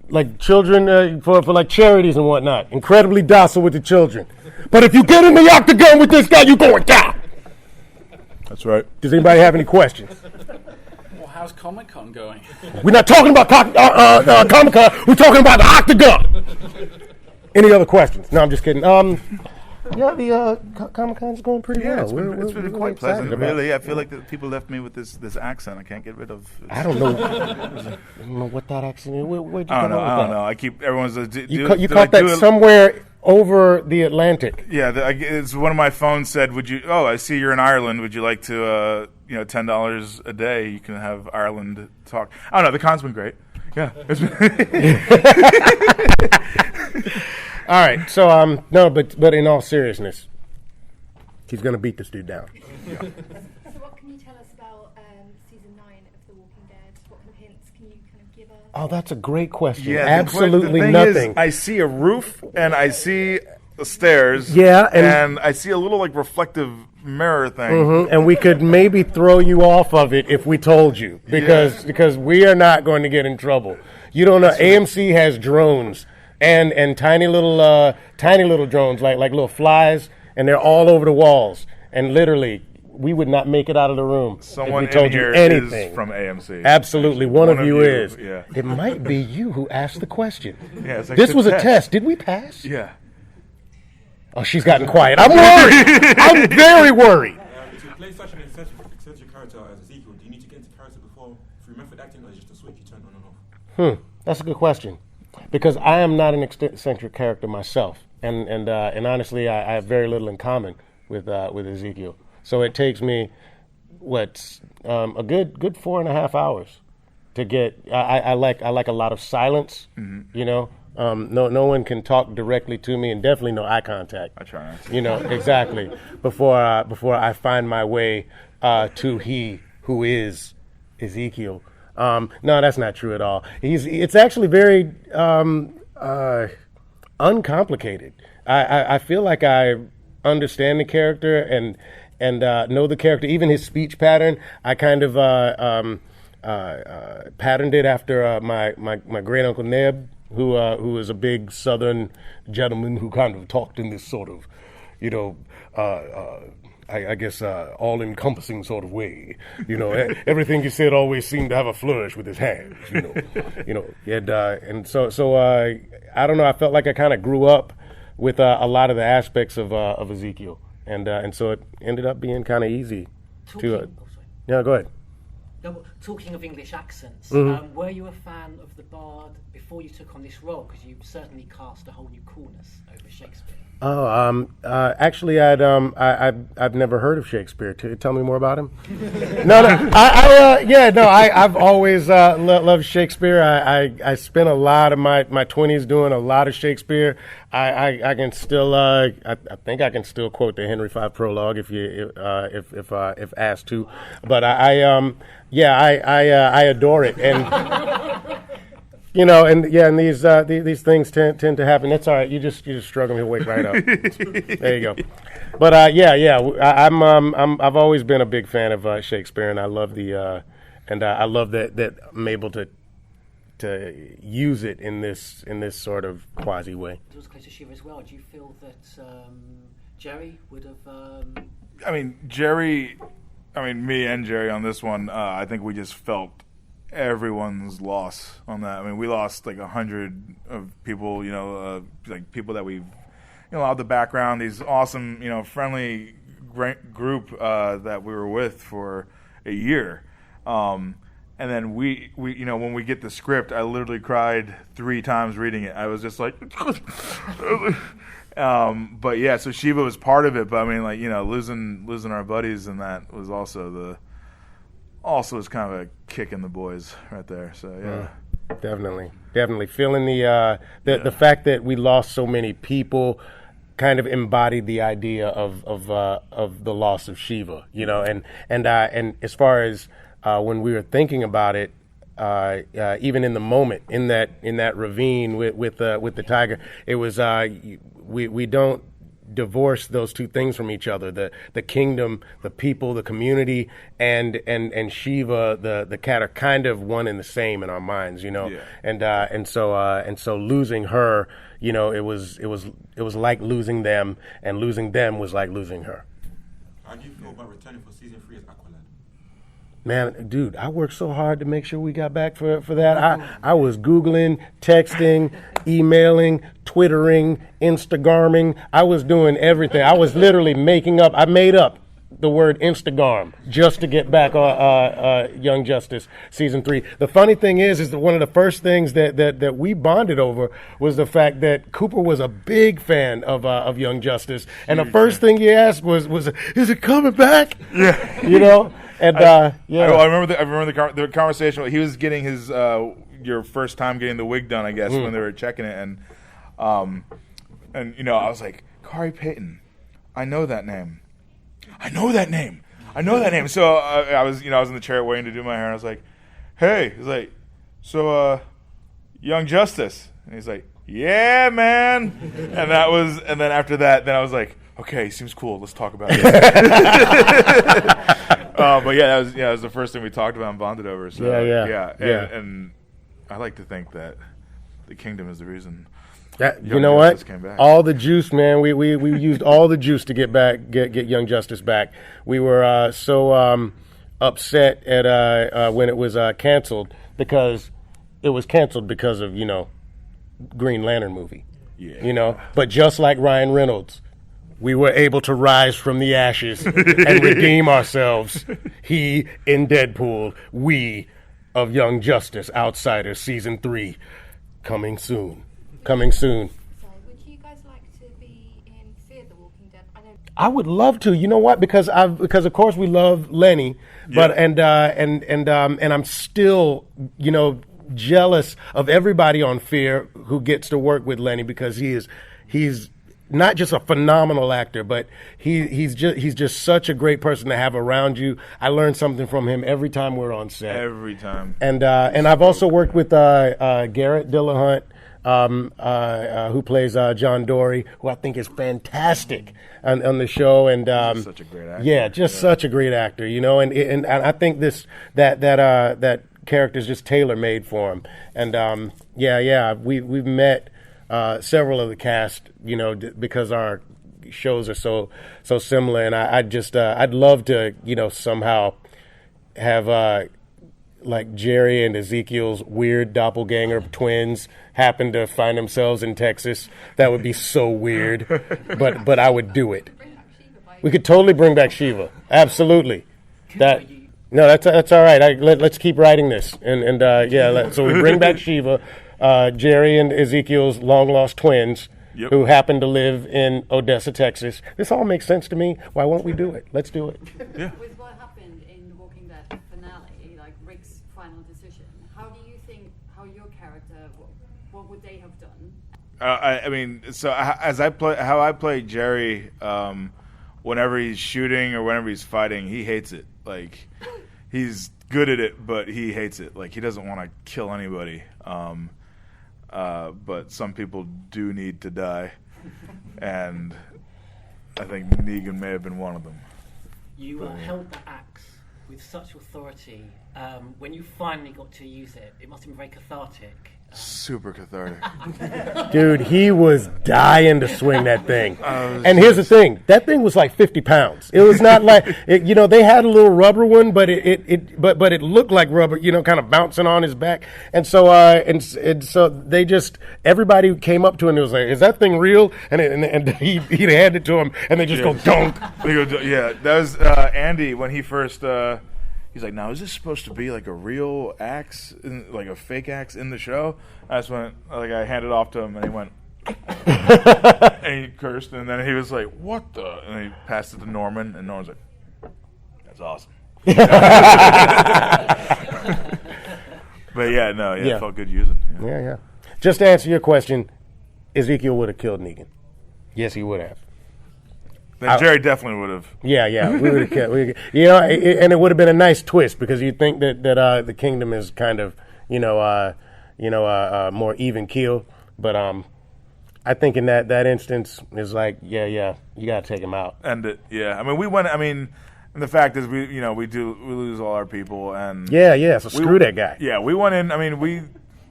like, children for like charities and whatnot. Incredibly docile with the children. But if you get in the octagon with this guy, you're going down. That's right. Does anybody have any questions? How's Comic Con going? We're not talking about Comic Con. We're talking about the octagon. Any other questions? No, I'm just kidding. The Comic Con's going pretty well. It's been quite pleasant. Really, I feel like that people left me with this accent. I can't get rid of. I don't know what that accent is. Where'd you I don't go with that? know. I keep everyone's. You caught that somewhere over the Atlantic. Yeah, it's one of my phones said, "Would you? Oh, I see you're in Ireland. Would you like to? $10 a day. You can have Ireland talk." I don't know. The con's been great. Yeah. It's been All right. So no, but in all seriousness, he's gonna beat this dude down. So what can you tell us about season 9 of The Walking Dead? What kind of hints can you kind of give us? Oh, that's a great question. Yeah, absolutely the thing nothing. Is, I see a roof and I see the stairs. Yeah, and I see a little like reflective mirror thing. Mm-hmm. And we could maybe throw you off of it if we told you, because we are not going to get in trouble. You don't know. AMC has drones and tiny little drones like little flies, and they're all over the walls. And literally, we would not make it out of the room Someone if we told in here you anything. is from AMC. Absolutely, one of you is. Yeah. It might be you who asked the question. Yeah, it's like this the was test. a test. Did we pass? Yeah. Oh, she's gotten quiet. I'm worried. I'm very worried. To play such an eccentric character as Ezekiel, do you need to get into character through method acting, or is it just a switch you turn on and off? That's a good question, because I am not an eccentric character myself, and honestly, I have very little in common with Ezekiel. So it takes me a good 4.5 hours to get. I like a lot of silence. Mm-hmm. No one can talk directly to me, and definitely no eye contact. I try not to. Exactly before I find my way to he who is Ezekiel. No, that's not true at all. It's actually very uncomplicated. I feel like I understand the character and know the character, even his speech pattern. I kind of patterned it after my great uncle Neb, who is a big Southern gentleman who kind of talked in this sort of, I guess, all-encompassing sort of way. Everything he said always seemed to have a flourish with his hands. And so I don't know. I felt like I kind of grew up with a lot of the aspects of Ezekiel, and so it ended up being kind of easy. Yeah, go ahead. Talking of English accents, were you a fan of the Bard before you took on this role? Because you certainly cast a whole new coolness over Shakespeare. Actually, I've never heard of Shakespeare. Tell me more about him. I've always loved Shakespeare. I spent a lot of my 20s doing a lot of Shakespeare. I can still I think I can still quote the Henry V prologue if asked to, but I adore it, and and these things tend to happen. That's all right. You just struggle me to wake right up. There you go. But I've always been a big fan of Shakespeare, and I love I love that I'm able to use it in this sort of quasi way. It was close to Shiva as well. Do you feel that Jerry would have? Me and Jerry on this one. I think we just felt everyone's loss on that. I mean, we lost like 100 of people, like people that we've, out the background, these awesome, friendly great group that we were with for a year. And then we when we get the script, I literally cried 3 times reading it. I was just like, but yeah, so Shiva was part of it. But I mean, losing our buddies, and that was also was kind of a kick in the boys right there. So yeah, definitely feeling the fact that we lost so many people kind of embodied the idea of the loss of Shiva, and as far as when we were thinking about it, even in the moment in that ravine with the tiger, it was we don't divorce those two things from each other, the kingdom, the people, the community, and Shiva, the cat, are kind of one and the same in our minds, and so losing her, it was like losing them, and losing them was like losing her. How do you feel about returning for season 3 as Aqualad? Man, dude, I worked so hard to make sure we got back for that. I was Googling, texting, emailing, Twittering, Instagramming. I was doing everything. I was literally I made up the word Instagram just to get back Young Justice season 3. The funny thing is that one of the first things that we bonded over was the fact that Cooper was a big fan of Young Justice, and the first thing he asked was, "Is it coming back?" Yeah, And I remember the conversation. He was getting his your first time getting the wig done, I guess, when they were checking it, and I was like, Khary Payton, I know that name. So I was in the chair waiting to do my hair, and I was like, hey, he's like, so Young Justice, and he's like, yeah, man, and then after that, then I was like, okay, seems cool. Let's talk about it. But yeah, that was the first thing we talked about and bonded over. So and I like to think that the kingdom is the reason. You know what? All the juice, man. We used all the juice to get Young Justice back. We were so upset at when it was canceled, because it was canceled because of Green Lantern movie. Yeah. But just like Ryan Reynolds, we were able to rise from the ashes and redeem ourselves. He in Deadpool, we of Young Justice Outsiders season 3, coming soon. So, would you guys like to be in Fear the Walking Dead? I would love to. You know what? Because of course we love Lenny, but and I'm still jealous of everybody on Fear who gets to work with Lenny, because he's not just a phenomenal actor, but he's just such a great person to have around you. I learn something from him every time we're on set. Every time. And I've also worked with Garrett Dillahunt, who plays John Dory, who I think is fantastic on the show, and such a great actor. Yeah, such a great actor, and I think that character is just tailor made for him. And we've met several of the cast, because our shows are so similar, and I'd love to somehow have like Jerry and Ezekiel's weird doppelganger twins happen to find themselves in Texas. That would be so weird, but I would do it. We could totally bring back Shiva. Absolutely. That's all right. Let's keep writing this, so we bring back Shiva, Jerry and Ezekiel's long lost twins, who happen to live in Odessa, Texas. This all makes sense to me. Why won't we do it? Let's do it. Yeah. With what happened in The Walking Dead finale, like Rick's final decision, how do you think your character, what would they have done? How I play Jerry, whenever he's shooting or whenever he's fighting, he hates it. Like, he's good at it, but he hates it. Like, he doesn't want to kill anybody. But some people do need to die, and I think Negan may have been one of them. You held the axe with such authority. When you finally got to use it, it must have been very cathartic. Super cathartic. Dude, he was dying to swing that thing. And here's the thing. That thing was like 50 pounds. It was not like, they had a little rubber one, but it looked like rubber, kind of bouncing on his back. And so so they just, everybody came up to him and was like, is that thing real? And he'd hand it to him, and they just go, donk. Yeah, that was Andy when he first... He's like, now, is this supposed to be like a real axe, like a fake axe in the show? I just went, I handed it off to him, and he went, and he cursed, and then he was like, what the? And he passed it to Norman, and Norman's like, that's awesome. But it felt good using. Yeah. Just to answer your question, Ezekiel would have killed Negan. Yes, he would have. Then Jerry definitely would have. Yeah, we would have kept. And it would have been a nice twist, because you'd think that the kingdom is kind of more even keel, but I think in that instance is like you gotta take him out. And we went. And the fact is we lose all our people, and so screw that guy. Yeah, we went in.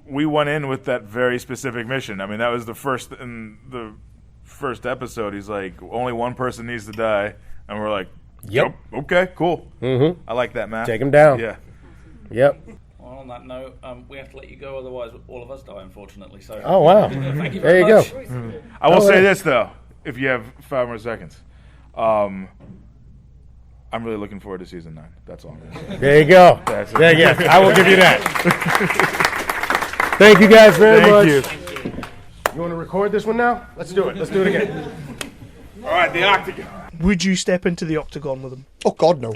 We went in with that very specific mission. That was the first in the first episode. He's like, only one person needs to die, and we're like, yep, okay, cool. Mm-hmm. I like that, Matt. Take him down. Yeah. Yep. Well, on that note, we have to let you go, otherwise all of us die, unfortunately. So. Oh wow! Thank you there very you much. go. Mm-hmm. I will say this though, if you have 5 more seconds, I'm really looking forward to season 9. That's all I'm going to say. There you go. That's it. Yes, I will give you that. Thank you guys very much. Thank you. You want to record this one now? Let's do it. Let's do it again. All right, the Octagon. Would you step into the octagon with them? Oh, God, no.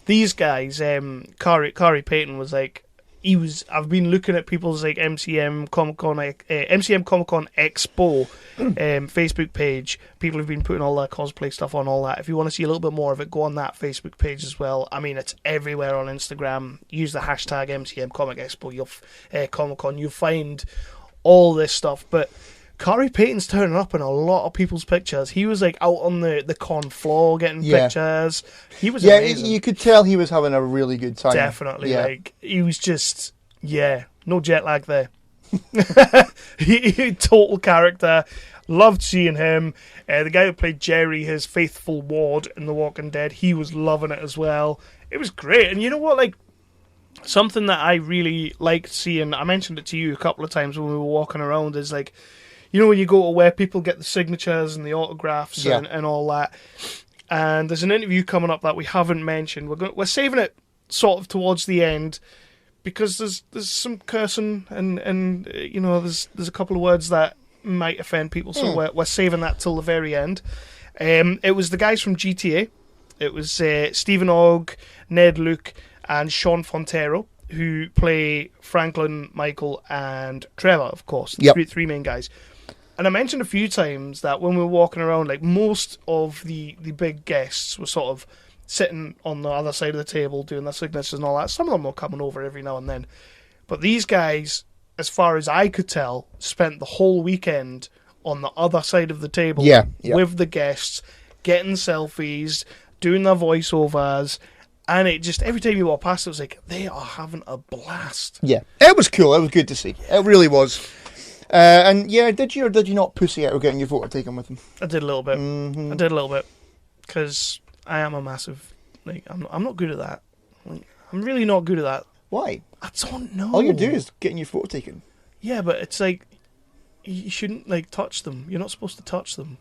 These guys, Khary Payton was like, I've been looking at people's like MCM Comic Con Expo Facebook page. People have been putting all their cosplay stuff on, all that. If you want to see a little bit more of it, go on that Facebook page as well. It's everywhere on Instagram. Use the hashtag MCM Comic Expo, Comic Con. You'll find all this stuff. But Khary Payton's turning up in a lot of people's pictures. He was like out on the con floor getting pictures. He was amazing. You could tell he was having a really good time. Definitely, he was just no jet lag there. he total character. Loved seeing him. The guy who played Jerry, his faithful ward in The Walking Dead, he was loving it as well. It was great. And you know what, something that I really liked seeing, I mentioned it to you a couple of times when we were walking around, is when you go to where people get the signatures and the autographs and all that. And there's an interview coming up that we haven't mentioned. We're saving it sort of towards the end, because there's some cursing and there's a couple of words that might offend people, so we're saving that till the very end. It was the guys from GTA. It was Steven Ogg, Ned Luke, and Shawn Fontero, who play Franklin, Michael, and Trevor, of course. The three main guys. And I mentioned a few times that when we were walking around, most of the big guests were sort of sitting on the other side of the table doing their signatures and all that. Some of them were coming over every now and then. But these guys, as far as I could tell, spent the whole weekend on the other side of the table with the guests, getting selfies, doing their voiceovers, and it just, every time you walk past, it was like, they are having a blast. Yeah, it was cool. It was good to see. It really was. And yeah, did you or did you not pussy out getting your photo taken with him? I did a little bit. Mm-hmm. I did a little bit because I am a massive. Like, I'm not good at that. Like, I'm really not good at that. Why? I don't know. All you do is getting your photo taken. Yeah, but it's like you shouldn't like touch them. You're not supposed to touch them.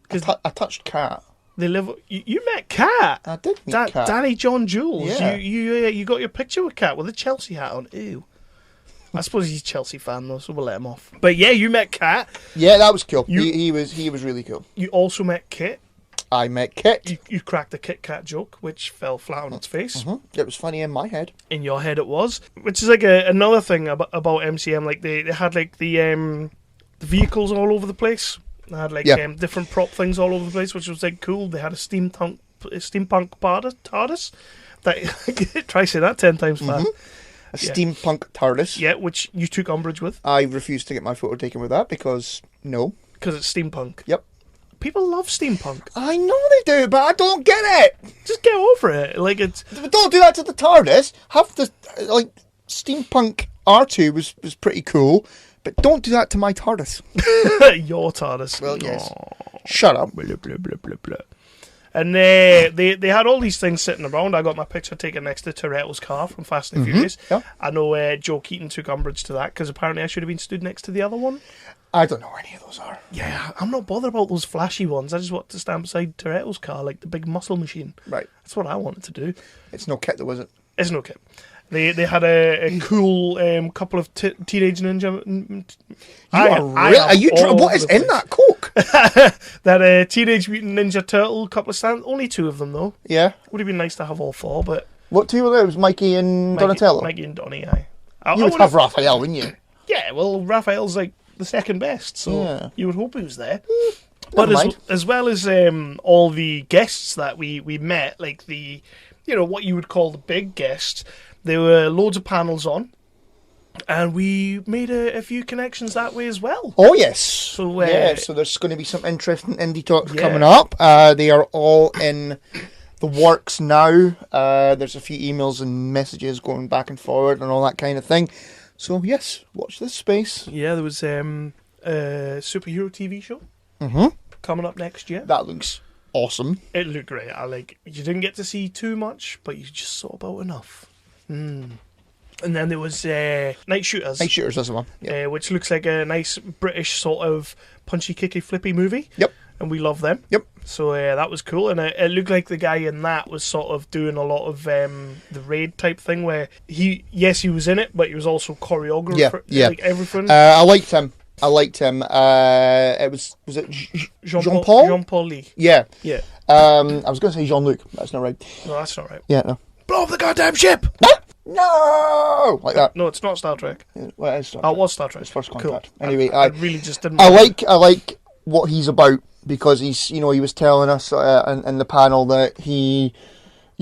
I touched Kat. They live. You met Kat. I did meet Kat. Danny John Jules. Yeah. You got your picture with Kat with a Chelsea hat on. Ew. I suppose he's a Chelsea fan though, so we'll let him off. But yeah, you met Kat. Yeah, that was cool. He was really cool. You also met Kit. I met Kit. You cracked a Kit Kat joke, which fell flat on its face. Mm-hmm. It was funny in my head. In your head, it was. Which is like another thing about MCM. Like they had like the vehicles all over the place. They had like different prop things all over the place, which was like cool. They had a steampunk TARDIS. That try say that 10 times fast. Mm-hmm. A steampunk TARDIS. Yeah, which you took umbrage with. I refused to get my photo taken with that because because it's steampunk. Yep. People love steampunk. I know they do, but I don't get it. Just get over it. Like it's. Don't do that to the TARDIS. Have the steampunk R2 was pretty cool, but don't do that to my TARDIS. Your TARDIS. Well, yes. Shut up. Blah, blah, blah, blah, blah. And they had all these things sitting around. I got my picture taken next to Toretto's car from Fast and Furious. Yeah. I know Joe Keaton took umbrage to that because apparently I should have been stood next to the other one. I don't know where any of those are. Yeah, I'm not bothered about those flashy ones. I just want to stand beside Toretto's car, like the big muscle machine. Right. That's what I wanted to do. It's no Kit, though, is it? It's no Kit. They had a cool couple of Teenage Ninja. What is in that Coke? That Teenage Mutant Ninja Turtle couple of stands. Only 2 of them though. Yeah. Would have been nice to have all 4, but what 2 were there? It was Mikey and Donatello. Mikey and Donnie. Aye. You would have Raphael, wouldn't you? Yeah. Well, Raphael's like the second best, so you would hope he was there. But as well as all the guests that we met, like the what you would call the big guests. There were loads of panels on, and we made a few connections that way as well. Oh, yes. So there's going to be some interesting indie talks coming up. They are all in the works now. There's a few emails and messages going back and forward and all that kind of thing. So, yes, watch this space. Yeah, there was a superhero TV show coming up next year. That looks awesome. It looked great. You didn't get to see too much, but you just saw about enough. And then there was Night Shooters. Night Shooters, that's the one. Yep. Which looks like a nice British sort of punchy, kicky, flippy movie. Yep. And we love them. Yep. So that was cool. And it looked like the guy in that was sort of doing a lot of the raid type thing where he was in it, but he was also choreographer. Yeah. Like everything. I liked him. It was it Jean-Paul? Jean-Paul Lee. Yeah. Yeah. I was going to say Jean-Luc. That's not right. No, that's not right. Yeah, no. Blow up the goddamn ship! No! Like that. No, it's not Star Trek. Well, it is Star Trek. It was Star Trek. It's First Cool. Contact. Anyway, I really just didn't. I like what he's about because he's, he was telling us in the panel that he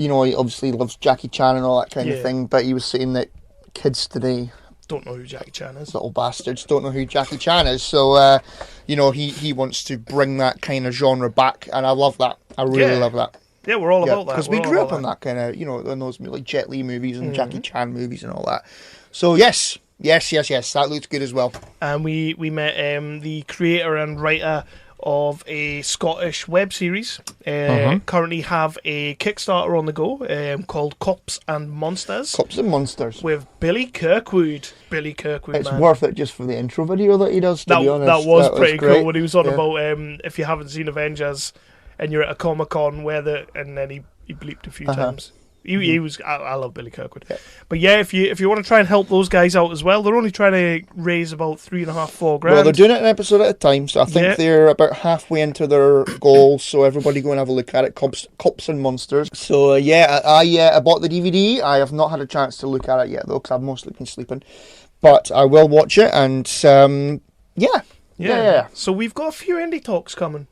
obviously loves Jackie Chan and all that kind of thing, but he was saying that kids today don't know who Jackie Chan is. Little bastards don't know who Jackie Chan is. So, he wants to bring that kind of genre back, and I love that. I really love that. Yeah, we're all about that. Because we grew up on that kind of, in those like Jet Li movies and Jackie Chan movies and all that. So, yes, that looks good as well. And we met the creator and writer of a Scottish web series. Currently have a Kickstarter on the go called Cops and Monsters. Cops and Monsters. With Billy Kirkwood. It's worth it just for the intro video that he does, to be honest. That was pretty cool when he was on about, if you haven't seen Avengers and you're at a Comic Con and then he bleeped a few times. He was. I love Billy Kirkwood, but if you want to try and help those guys out as well, they're only trying to raise about $3.5-4 grand. Well, they're doing it an episode at a time, so I think they're about halfway into their goals. So everybody go and have a look at it. Cops and Monsters. So I bought the DVD. I have not had a chance to look at it yet though, because I've mostly been sleeping. But I will watch it, and yeah. So we've got a few indie talks coming.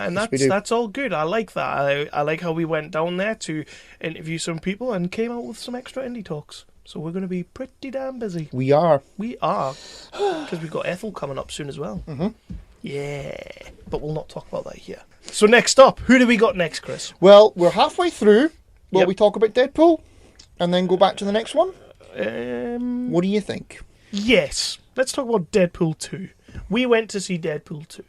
And that's all good. I like that. I like how we went down there to interview some people and came out with some extra indie talks. So we're going to be pretty damn busy. We are. Because we've got Ethel coming up soon as well. Yeah. But we'll not talk about that here. So next up, who do we got next, Chris? Well, we're halfway through. Will we talk about Deadpool? And then go back to the next one? What do you think? Yes. Let's talk about Deadpool 2. We went to see Deadpool 2.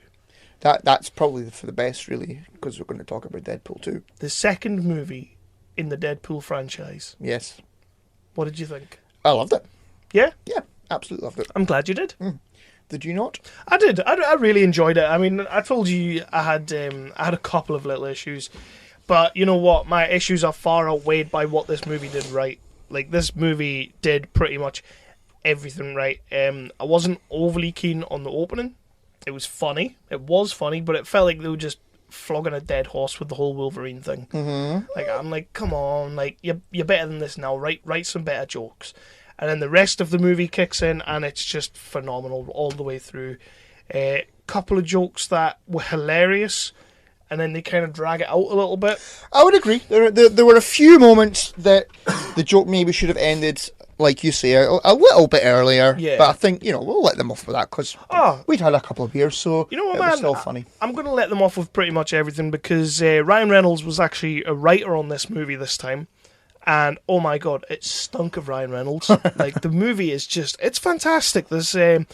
That's probably for the best, really, because we're going to talk about Deadpool 2. The second movie in the Deadpool franchise. Yes. What did you think? I loved it. Yeah? Yeah, absolutely loved it. I'm glad you did. Did you not? I did. I really enjoyed it. I mean, I told you I had a couple of little issues, but you know what? My issues are far outweighed by what this movie did right. Like, this movie did pretty much everything right. I wasn't overly keen on the opening. It was funny. It was funny, but it felt like they were just flogging a dead horse with the whole Wolverine thing. Mm-hmm. Like, I'm like, come on, like you're better than this now. Write some better jokes. And then the rest of the movie kicks in, and it's just phenomenal all the way through. A couple of jokes that were hilarious, and then they kind of drag it out a little bit. I would agree. There were a few moments that the joke maybe should have ended, like you say, a little bit earlier. Yeah. But I think, we'll let them off with that, because we'd had a couple of beers, so you know what, it man? was still funny. I'm going to let them off with pretty much everything, because Ryan Reynolds was actually a writer on this movie this time. And, oh my god, it stunk of Ryan Reynolds. Like, the movie is just, it's fantastic. There's a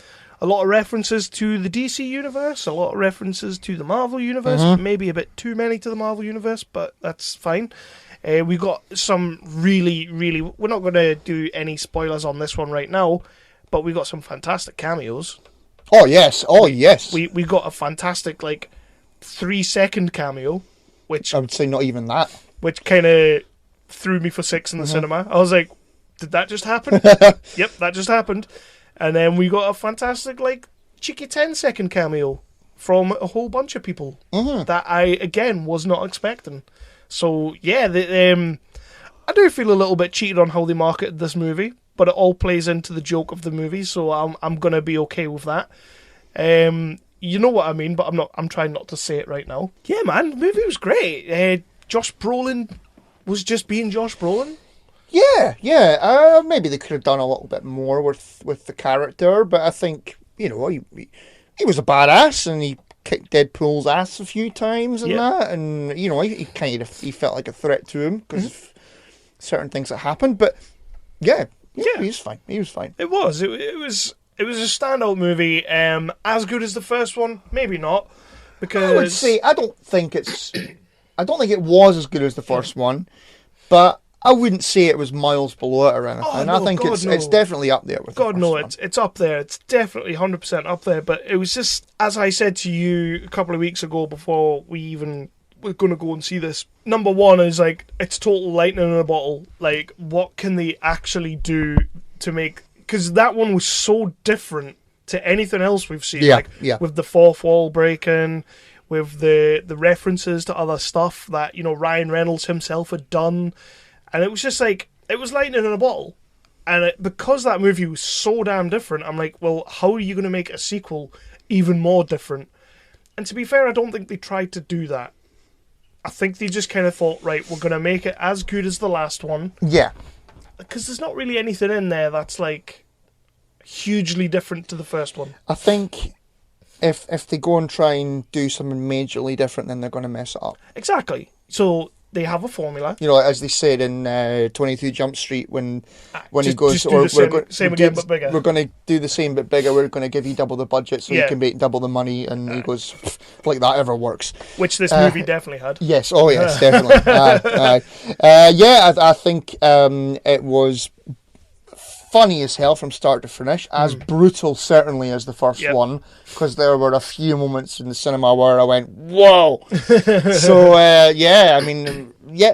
lot of references to the DC universe, a lot of references to the Marvel universe, maybe a bit too many to the Marvel universe, but that's fine. We got some really, really, we're not going to do any spoilers on this one right now, but we got some fantastic cameos. Oh, yes. We got a fantastic, 3-second cameo, which... I would say not even that. Which kind of threw me for 6 in the cinema. I was like, did that just happen? Yep, that just happened. And then we got a fantastic, cheeky 10-second cameo from a whole bunch of people that I, again, was not expecting. So, yeah, I do feel a little bit cheated on how they marketed this movie, but it all plays into the joke of the movie, so I'm going to be okay with that. You know what I mean, but I'm trying not to say it right now. Yeah, man, the movie was great. Josh Brolin was just being Josh Brolin. Yeah. Maybe they could have done a little bit more with the character, but I think, he was a badass, and he kicked Deadpool's ass a few times and that, and, he felt like a threat to him because of certain things that happened, but he was fine. He was fine. It was. It was a standout movie. As good as the first one, maybe not, because I would say I don't think it was as good as the first one, but I wouldn't say it was miles below it or anything. Oh, no, I think it's definitely up there with the first one. It's up there. It's definitely 100% up there. But it was just, as I said to you a couple of weeks ago before we even were going to go and see this, number one is it's total lightning in a bottle. Like, what can they actually do to make... Because that one was so different to anything else we've seen. With the fourth wall breaking, with the references to other stuff that, Ryan Reynolds himself had done. And it was just it was lightning in a bottle. And because that movie was so damn different, I'm like, well, how are you going to make a sequel even more different? And to be fair, I don't think they tried to do that. I think they just kind of thought, right, we're going to make it as good as the last one. Yeah. Because there's not really anything in there that's, hugely different to the first one. I think if they go and try and do something majorly different, then they're going to mess it up. Exactly. So... they have a formula. As they said in 23 Jump Street when he goes, same again but bigger. We're going to do the same but bigger. We're going to give you double the budget so you can make double the money. And he goes, like that ever works. Which this movie definitely had. Yes, oh yes, definitely. I think it was funny as hell from start to finish, as brutal certainly as the first one, because there were a few moments in the cinema where I went, whoa! So,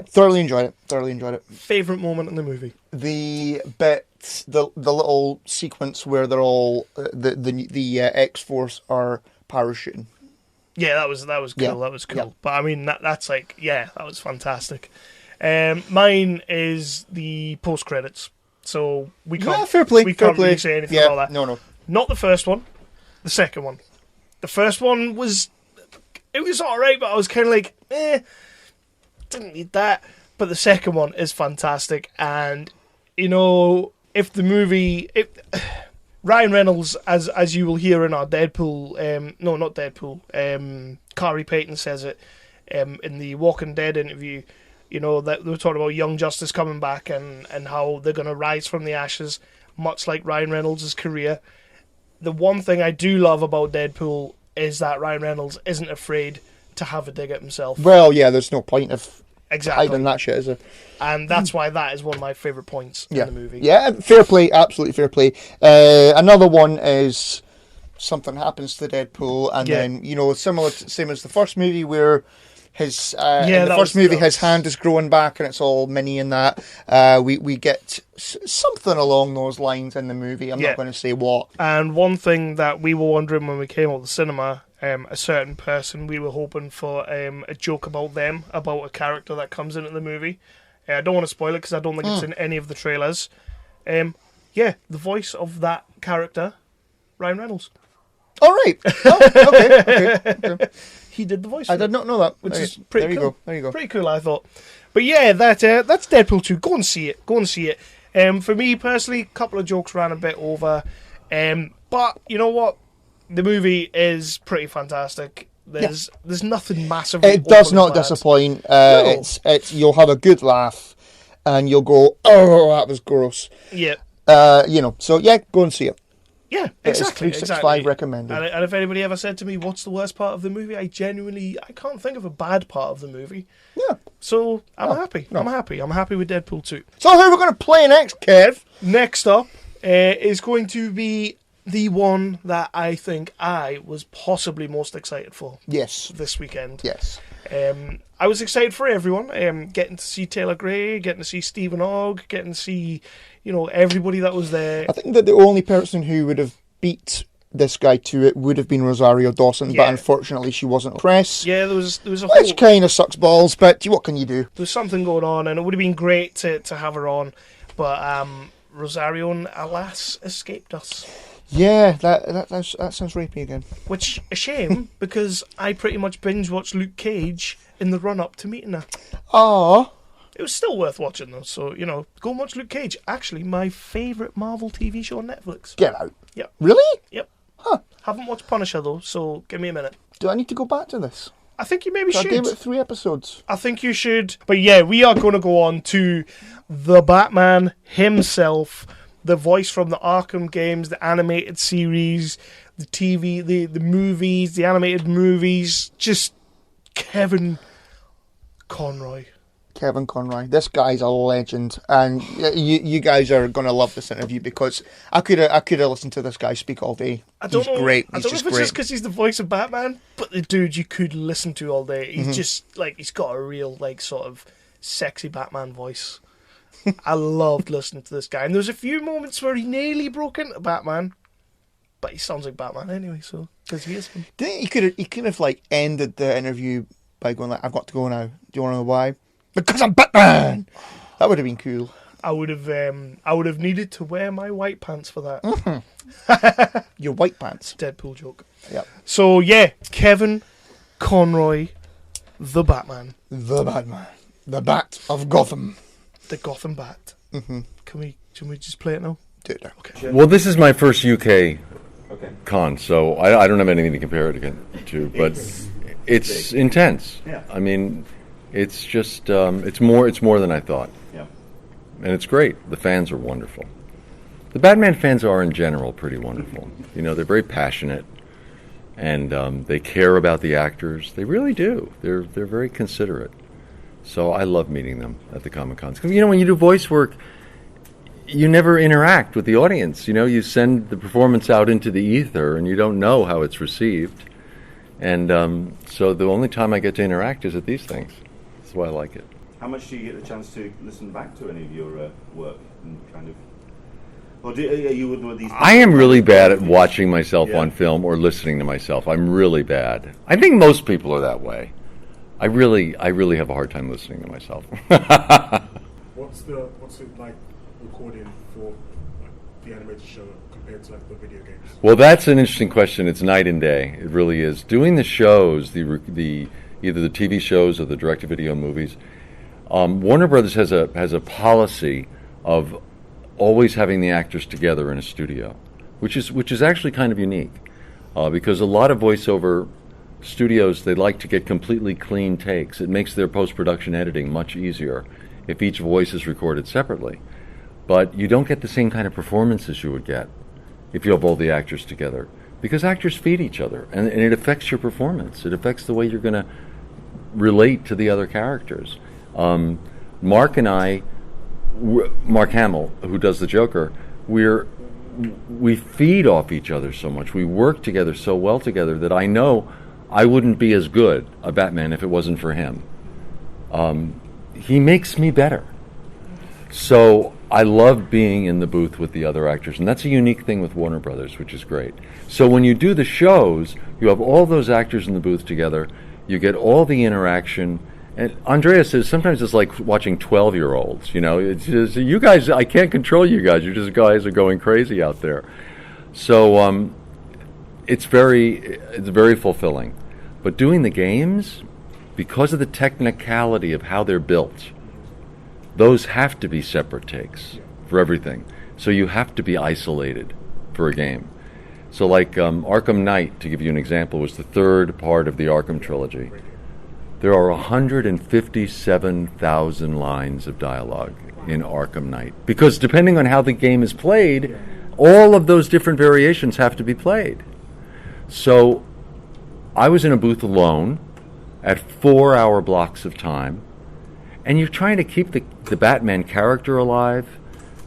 thoroughly enjoyed it. Favourite moment in the movie? The little sequence where they're all, the X-Force are parachuting. Yeah, that was cool, Yeah. that was cool. Yeah. But I mean, that was fantastic. Mine is the post-credits. So we can't, fair play. We can't really say anything about that. No. Not the first one. The second one. The first one was alright, but I was kind of didn't need that. But the second one is fantastic, and if the movie, Ryan Reynolds, as you will hear in our Deadpool, no, not Deadpool, Khary Payton says it in the Walking Dead interview. You know, that they were talking about Young Justice coming back and how they're going to rise from the ashes, much like Ryan Reynolds' career. The one thing I do love about Deadpool is that Ryan Reynolds isn't afraid to have a dig at himself. Well, yeah, there's no point of exactly hiding that shit, is there? And that's why that is one of my favourite points in the movie. Yeah, fair play, absolutely fair play. Another one is something happens to Deadpool, and then, you know, same as the first movie where his in the first movie his hand is growing back and it's all mini and that. We get something along those lines in the movie. I'm not going to say what. And one thing that we were wondering when we came out of the cinema, a certain person, we were hoping for a joke about them, about a character that comes into the movie. I don't want to spoil it because I don't think it's in any of the trailers. The voice of that character, Ryan Reynolds. All right. Oh, okay. He did the voice. I did not know that. Which is pretty cool. There you go. Pretty cool, I thought. But yeah, that's Deadpool 2. Go and see it. For me personally, a couple of jokes ran a bit over. But you know what? The movie is pretty fantastic. There's nothing massive. It does not disappoint. No. It's you'll have a good laugh, and you'll go, "Oh, that was gross." Yeah. So go and see it. Yeah, exactly. 365 recommended. And if anybody ever said to me, "What's the worst part of the movie?" I can't think of a bad part of the movie. Yeah. So I'm happy. No. I'm happy with Deadpool 2. So who are we going to play next, Kev? Next up is going to be the one that I think I was possibly most excited for. Yes. This weekend. Yes. I was excited for everyone. Getting to see Taylor Gray, getting to see Steven Ogg, getting to see, everybody that was there. I think that the only person who would have beat this guy to it would have been Rosario Dawson, but unfortunately she wasn't press. Yeah, there was a which kind of sucks balls, but what can you do? There's something going on, and it would have been great to have her on, but Rosario, alas, escaped us. Yeah, that sounds rapey again. Which, a shame, because I pretty much binge-watched Luke Cage in the run-up to meeting her. Aww. It was still worth watching, though, so, go and watch Luke Cage. Actually, my favourite Marvel TV show on Netflix. Get out. Yep. Really? Yep. Huh. Haven't watched Punisher, though, so give me a minute. Do I need to go back to this? I think you maybe should. I gave it 3 episodes. I think you should. But yeah, we are going to go on to the Batman himself, the voice from the Arkham games, the animated series, the TV, the movies, the animated movies, just Kevin Conroy. Kevin Conroy. This guy's a legend, and you guys are going to love this interview because I could have listened to this guy speak all day. He's great. I don't know if it's just because he's the voice of Batman, but the dude you could listen to all day. He's just he's got a real sort of sexy Batman voice. I loved listening to this guy, and there was a few moments where he nearly broke into Batman, but he sounds like Batman anyway. So because he is him. He could have ended the interview by going "I've got to go now. Do you want to know why? Because I'm Batman." That would have been cool. I would have needed to wear my white pants for that. Your white pants. Deadpool joke. Yeah. So yeah, Kevin Conroy, the Batman. The Batman. The Bat of Gotham. The Gotham Bat. Mm-hmm. Can we just play it now? Do it now. Okay. Well, this is my first UK con, so I don't have anything to compare it to, but it's intense. Yeah. I mean, it's just it's more than I thought. Yeah. And it's great. The fans are wonderful. The Batman fans are in general pretty wonderful. They're very passionate, and they care about the actors. They really do. They're very considerate. So I love meeting them at the Comic Cons. When you do voice work, you never interact with the audience. You send the performance out into the ether, and you don't know how it's received. And so the only time I get to interact is at these things. That's why I like it. How much do you get the chance to listen back to any of your work and kind of? Or are you one of these? I am really bad at watching myself on film or listening to myself. I'm really bad. I think most people are that way. I really have a hard time listening to myself. What's it like recording for the animated show compared to the video games? Well, that's an interesting question. It's night and day. It really is. Doing the shows, the either the TV shows or the direct-to-video movies, Warner Brothers has a policy of always having the actors together in a studio, which is actually kind of unique, because a lot of voiceover studios, they like to get completely clean takes. It makes their post-production editing much easier if each voice is recorded separately. But you don't get the same kind of performances you would get if you have all the actors together, because actors feed each other, and it affects your performance. It affects the way you're going to relate to the other characters. Mark and I, Mark Hamill, who does the Joker, we feed off each other so much. We work together so well together that I know I wouldn't be as good a Batman if it wasn't for him. He makes me better. So I love being in the booth with the other actors, and that's a unique thing with Warner Brothers, which is great. So when you do the shows, you have all those actors in the booth together, you get all the interaction, and Andrea says sometimes it's like watching 12-year-olds, you know, it's just, you guys, I can't control you guys, you just guys are going crazy out there. So it's very fulfilling. But doing the games, because of the technicality of how they're built, those have to be separate takes for everything. So you have to be isolated for a game. So like Arkham Knight, to give you an example, was the third part of the Arkham trilogy. There are 157,000 lines of dialogue in Arkham Knight. Because depending on how the game is played, all of those different variations have to be played. So I was in a booth alone at 4-hour blocks of time, and you're trying to keep the Batman character alive,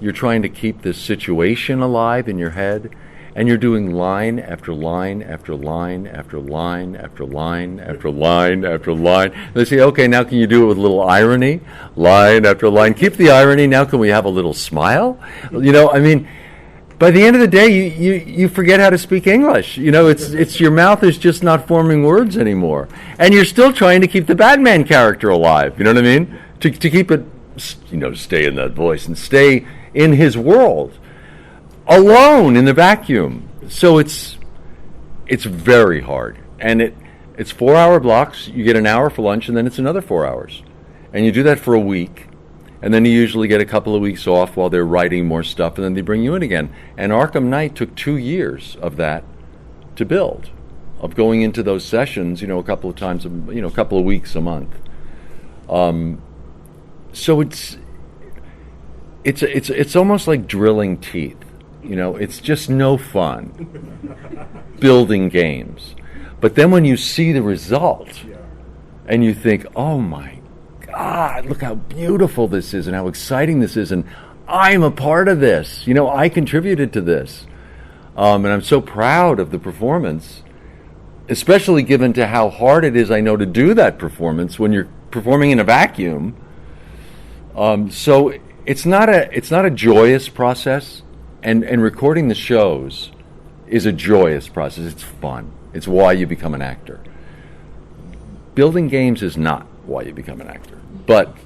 you're trying to keep the situation alive in your head, and you're doing line after line after line after line after line after line after line. And they say, okay, now can you do it with a little irony? Line after line. Keep the irony. Now can we have a little smile? You know, I mean, by the end of the day, you forget how to speak English. You know, it's your mouth is just not forming words anymore. And you're still trying to keep the Batman character alive. You know what I mean? To keep it, you know, stay in that voice and stay in his world. Alone in the vacuum. So it's very hard. And it's 4-hour blocks. You get an hour for lunch, and then it's another 4 hours. And you do that for a week. And then you usually get a couple of weeks off while they're writing more stuff, and then they bring you in again. And Arkham Knight took 2 years of that to build, of going into those sessions, you know, a couple of times, you know, a couple of weeks a month. So it's almost like drilling teeth. You know, it's just no fun building games. But then when you see the result, and you think, oh my God, look how beautiful this is and how exciting this is, and I'm a part of this. You know, I contributed to this. And I'm so proud of the performance, especially given to how hard it is, I know, to do that performance when you're performing in a vacuum. So it's not a joyous process, and recording the shows is a joyous process. It's fun. It's why you become an actor. Building games is not why you become an actor, but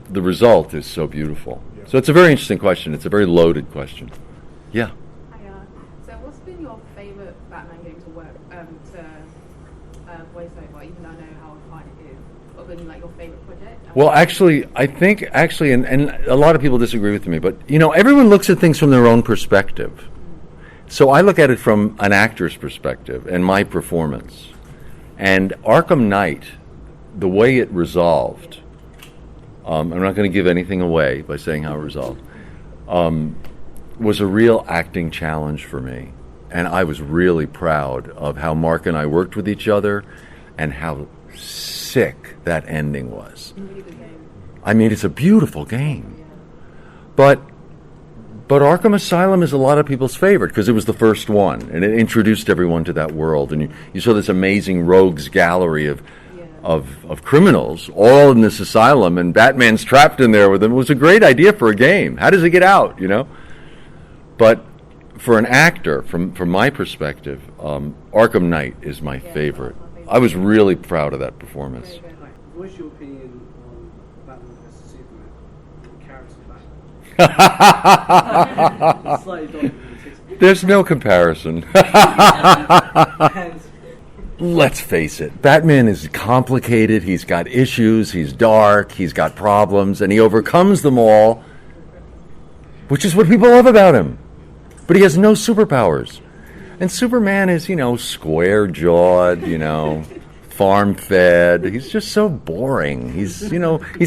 the result is so beautiful. So it's a very interesting question. It's a very loaded question. Yeah. So what's been your favourite Batman game to work to voice over, even though I know how hard it is? What been like your favourite project? Well, actually, I think and a lot of people disagree with me, but you know, everyone looks at things from their own perspective. So I look at it from an actor's perspective and my performance. And Arkham Knight, the way it resolved, I'm not going to give anything away by saying how it resolved, was a real acting challenge for me. And I was really proud of how Mark and I worked with each other and how sick that ending was. I mean, it's a beautiful game. But Arkham Asylum is a lot of people's favorite because it was the first one, and it introduced everyone to that world. And you saw this amazing rogues gallery of criminals all in this asylum, and Batman's trapped in there with them. It was a great idea for a game. How does it get out, you know? But for an actor, from my perspective, Arkham Knight is my favorite. I was really proud of that performance. What's your opinion on Batman vs Superman? The character Batman? There's no comparison. Let's face it, Batman is complicated, he's got issues, he's dark, he's got problems, and he overcomes them all, which is what people love about him. But he has no superpowers. And Superman is, you know, square-jawed, you know, farm-fed. He's just so boring. He's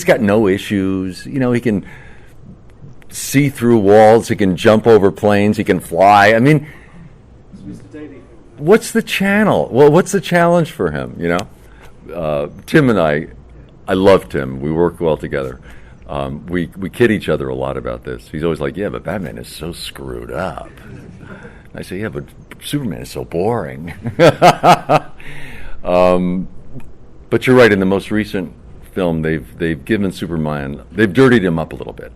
got no issues. He can see through walls. He can jump over planes. He can fly. I mean, what's the channel? Well, what's the challenge for him? Tim and I love Tim. We work well together. We kid each other a lot about this. He's always like, "Yeah, but Batman is so screwed up." And I say, "Yeah, but Superman is so boring." But you're right. In the most recent film, they've given Superman, they've dirtied him up a little bit,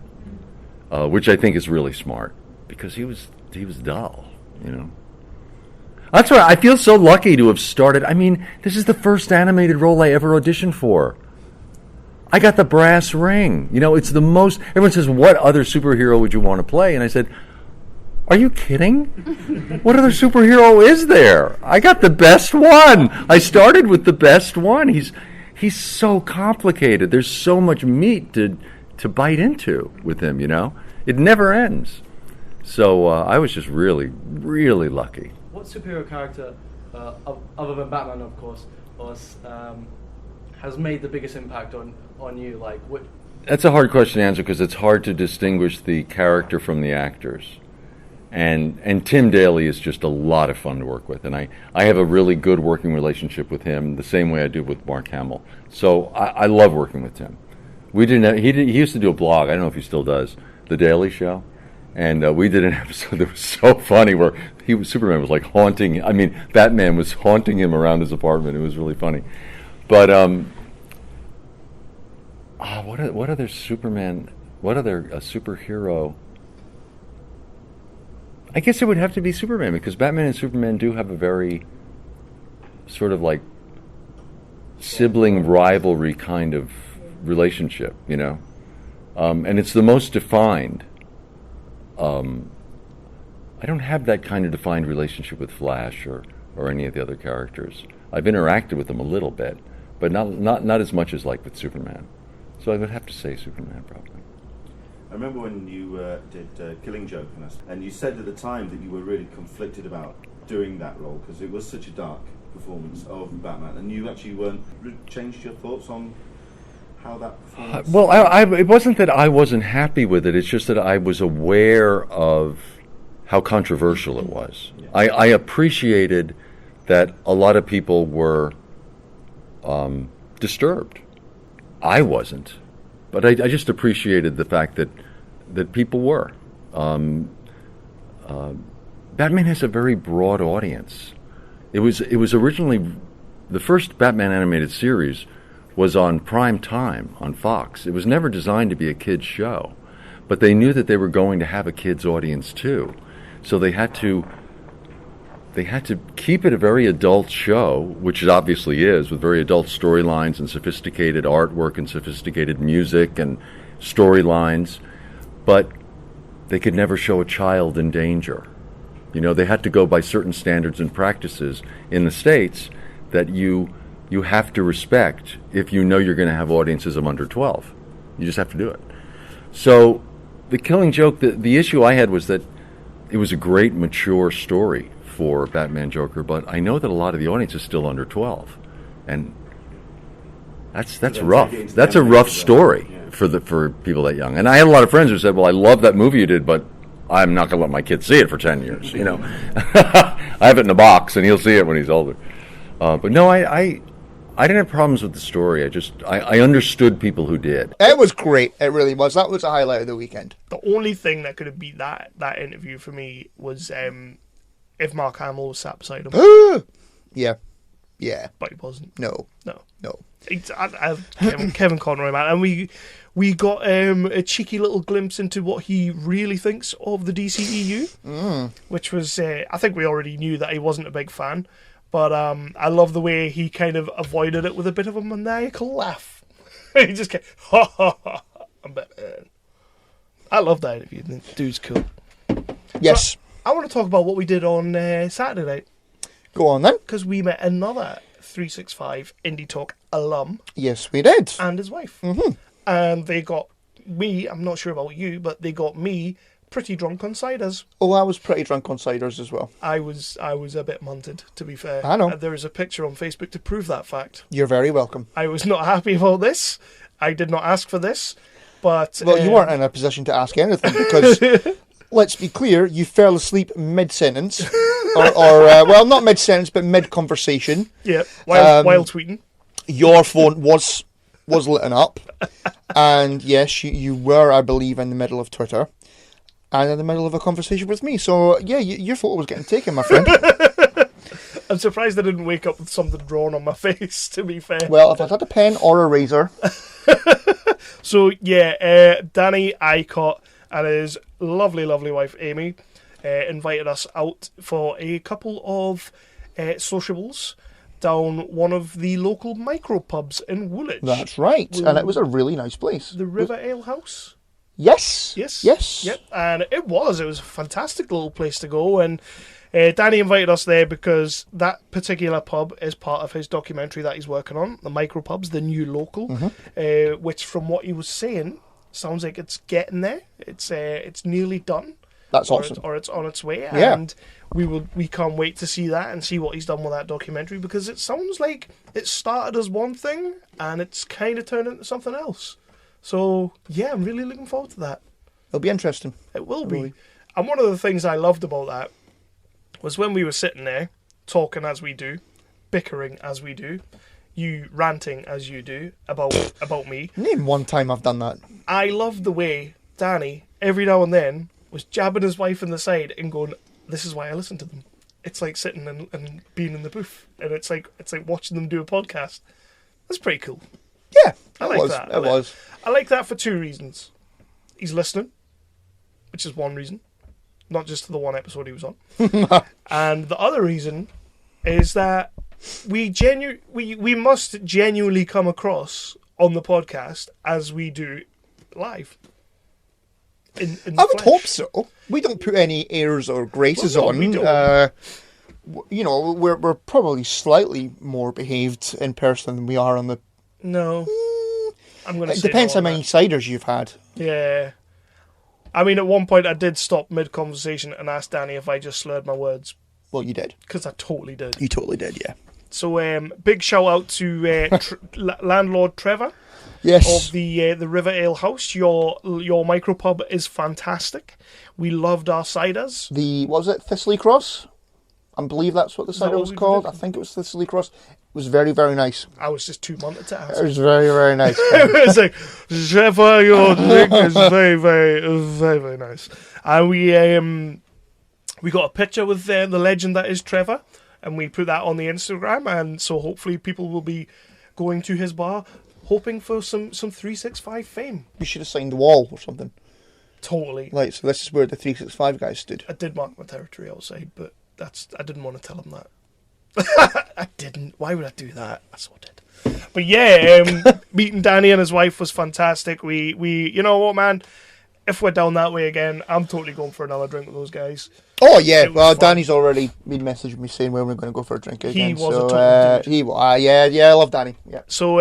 which I think is really smart because he was dull. That's why I feel so lucky to have started. I mean, this is the first animated role I ever auditioned for. I got the brass ring. It's the most. Everyone says, "What other superhero would you want to play?" And I said, "Are you kidding? What other superhero is there? I got the best one. I started with the best one. He's so complicated. There's so much meat to bite into with him. It never ends." So I was just really, really lucky. What superhero character, other than Batman, of course, has made the biggest impact on you? Like, what? That's a hard question to answer because it's hard to distinguish the character from the actors. And Tim Daly is just a lot of fun to work with, and I have a really good working relationship with him, the same way I do with Mark Hamill. So I love working with Tim. He used to do a blog. I don't know if he still does, The Daily Show. And we did an episode that was so funny where Superman was like haunting. I mean, Batman was haunting him around his apartment. It was really funny. But what other Superman? What other superhero? I guess it would have to be Superman because Batman and Superman do have a very sort of like sibling rivalry kind of relationship, and it's the most defined. I don't have that kind of defined relationship with Flash or any of the other characters. I've interacted with them a little bit, but not as much as like with Superman. So I would have to say Superman probably. I remember when you did Killing Joke, and you said at the time that you were really conflicted about doing that role because it was such a dark performance of Batman, and you actually changed your thoughts on how that performance... Well, it wasn't that I wasn't happy with it, it's just that I was aware of how controversial it was. Yeah. I appreciated that a lot of people were disturbed. I wasn't. But I just appreciated the fact that people were. Batman has a very broad audience. It was originally the first Batman animated series was on prime time on Fox. It was never designed to be a kids show, but they knew that they were going to have a kids audience too, so they had to keep it a very adult show, which it obviously is, with very adult storylines and sophisticated artwork and sophisticated music and storylines, but they could never show a child in danger. They had to go by certain standards and practices in the States that you have to respect if you know you're going to have audiences of under 12. You just have to do it. So the Killing Joke, the issue I had was that it was a great mature story for Batman Joker, but I know that a lot of the audience is still under 12, and that's rough. That's a rough story for people that young. And I had a lot of friends who said, "Well, I love that movie you did, but I'm not going to let my kid see it for 10 years." I have it in a box, and he'll see it when he's older. But no, I didn't have problems with the story. I understood people who did. It was great. It really was. That was a highlight of the weekend. The only thing that could have beat that interview for me was if Mark Hamill was sat beside him. Yeah. But he wasn't. No. Kevin Conroy, man. And we got a cheeky little glimpse into what he really thinks of the DCEU, which was, I think we already knew that he wasn't a big fan. But I love the way he kind of avoided it with a bit of a maniacal laugh. He just kept, ha ha ha, I'm Batman. I love that interview. The dude's cool. Yes. So, I want to talk about what we did on Saturday night. Go on then. Because we met another 365 Indie Talk alum. Yes, we did. And his wife. Mm-hmm. And they got me, I'm not sure about you, but they got me pretty drunk on ciders. Oh, I was pretty drunk on ciders as well. I was a bit munted, to be fair. I know. There is a picture on Facebook to prove that fact. You're very welcome. I was not happy about this. I did not ask for this, but... Well, you weren't in a position to ask anything because, let's be clear, you fell asleep mid-sentence. Well, not mid-sentence, but mid-conversation. Yeah, while tweeting. Your phone was lit up. And yes, you were, I believe, in the middle of Twitter. And in the middle of a conversation with me. So, yeah, your photo was getting taken, my friend. I'm surprised I didn't wake up with something drawn on my face, to be fair. Well, if I had a pen or a razor... So, yeah, Danny Eycott and his lovely, lovely wife, Amy, invited us out for a couple of sociables down one of the local micro pubs in Woolwich. That's right, and it was a really nice place. The River Ale House? Yes. Yes. Yep, and it was a fantastic little place to go, and Danny invited us there because that particular pub is part of his documentary that he's working on, the Micropubs, the new local, which, from what he was saying, sounds like it's getting there. It's nearly done. That's awesome. Or it's on its way, Yeah. and we can't wait to see that and see what he's done with that documentary, because it sounds like it started as one thing and it's kind of turned into something else. So, yeah, I'm really looking forward to that. It'll be interesting. It will be. And one of the things I loved about that was when we were sitting there, talking as we do, bickering as we do, you ranting as you do about me. Name one time I've done that. I loved the way Danny, every now and then, was jabbing his wife in the side and going, this is why I listen to them. It's like sitting and being in the booth. And it's like watching them do a podcast. That's pretty cool. Yeah, I like that. It was. I like that for two reasons. He's listening, which is one reason. Not just to the one episode he was on. And the other reason is that we must genuinely come across on the podcast as we do live. In I would hope so. We don't put any airs or graces on. We don't. We're probably slightly more behaved in person than we are on the... No. I'm going to It say depends no how on many that. ciders you've had. Yeah. I mean, at one point I did stop mid-conversation and asked Danny if I just slurred my words. Well, you did. Because I totally did. You totally did, yeah. So, big shout out to landlord Trevor. Yes. Of the River Ale House. Your micropub is fantastic. We loved our ciders. Was it Thistly Cross? I believe that's what the cider was called. I think it was Thistly Cross. It was very, very nice. I was just too munted to ask. It was very, very nice. It's like, Trevor, your drink is very, very, very, very nice. And we got a picture with the legend that is Trevor, and we put that on the Instagram, and so hopefully people will be going to his bar hoping for some 365 fame. You should have signed the wall or something. Totally. Like, so this is where the 365 guys stood. I did mark my territory outside, but I didn't want to tell him that. I didn't. Why would I do that? I so did. But yeah, meeting Danny and his wife was fantastic. We you know what, man? If we're down that way again, I'm totally going for another drink with those guys. Oh yeah, well Danny's already been messaging me saying when we're going to go for a drink again. He was a total dude. Yeah, I love Danny. Yeah. So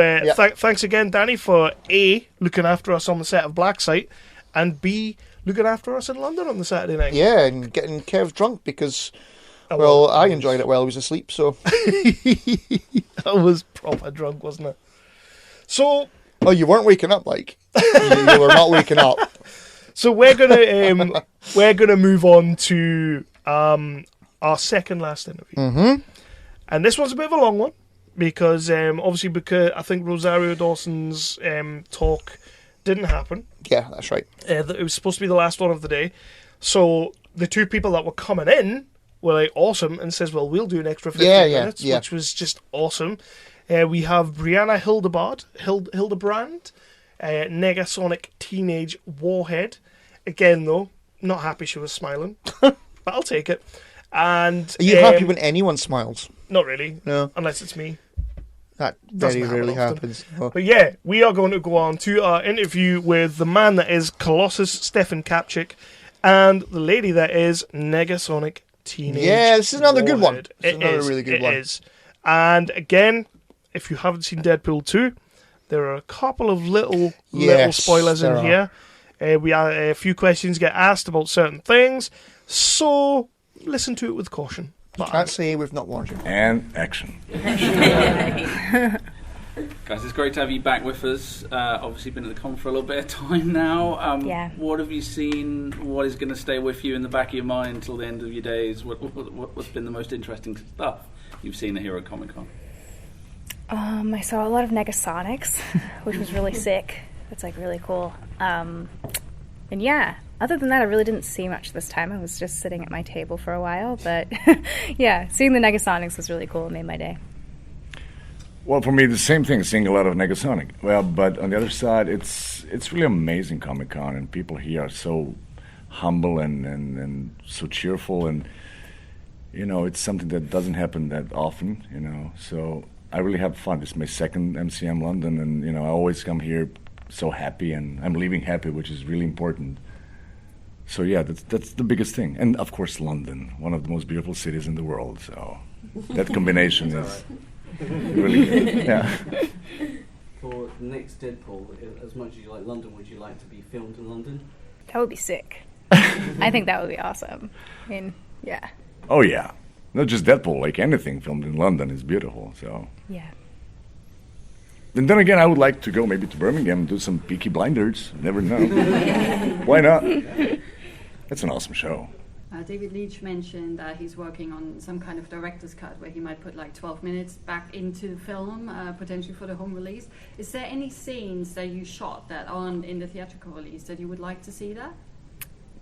thanks again, Danny, for A, looking after us on the set of Blacksite, and B, looking after us in London on the Saturday night. Yeah, and getting Kev drunk because, well, I enjoyed it while he was asleep, so. I was proper drunk, wasn't I? So. Oh, you weren't waking up, like. you were not waking up. So we're gonna move on to our second last interview, and this one's a bit of a long one because obviously because I think Rosario Dawson's talk didn't happen. Yeah, that's right. It was supposed to be the last one of the day, so the two people that were coming in were like awesome and says, "Well, we'll do an extra 15 minutes," which was just awesome. We have Brianna Hildebrand. Negasonic Teenage Warhead. Again, though, not happy she was smiling, but I'll take it. And are you happy when anyone smiles? Not really. No. Unless it's me. That very rarely happens. Oh. But yeah, we are going to go on to our interview with the man that is Colossus Stefan Kapcic and the lady that is Negasonic Teenage Yeah, this is another good one. Warhead. It's another really good one. It is. And again, if you haven't seen Deadpool 2, there are a couple of little spoilers in here. We a few questions get asked about certain things, so listen to it with caution. You can't say we've not warned you. And action. Guys, it's great to have you back with us. Obviously been at the con for a little bit of time now. What have you seen? What is going to stay with you in the back of your mind until the end of your days? What's been the most interesting stuff you've seen here at Comic Con? I saw a lot of Negasonics, which was really sick. That's like really cool. And yeah, other than that, I really didn't see much this time. I was just sitting at my table for a while, but yeah, seeing the Negasonics was really cool. It made my day. Well, for me, the same thing, seeing a lot of Negasonic. Well, but on the other side, it's really amazing Comic-Con, and people here are so humble and so cheerful, and, you know, it's something that doesn't happen that often, you know, so I really have fun. This is my second MCMLondon, and, you know, I always come here so happy, and I'm leaving happy, which is really important. So, yeah, that's the biggest thing. And, of course, London, one of the most beautiful cities in the world, so that combination is... really good. Yeah. For the next Deadpool, as much as you like London, would you like to be filmed in London? That would be sick. I think that would be awesome. I mean, yeah. Oh, yeah. Not just Deadpool, like anything filmed in London is beautiful, so... Yeah. And then again, I would like to go maybe to Birmingham and do some Peaky Blinders. Never know. Why not? That's an awesome show. David Leitch mentioned that he's working on some kind of director's cut where he might put like 12 minutes back into the film, potentially for the home release. Is there any scenes that you shot that aren't in the theatrical release that you would like to see there?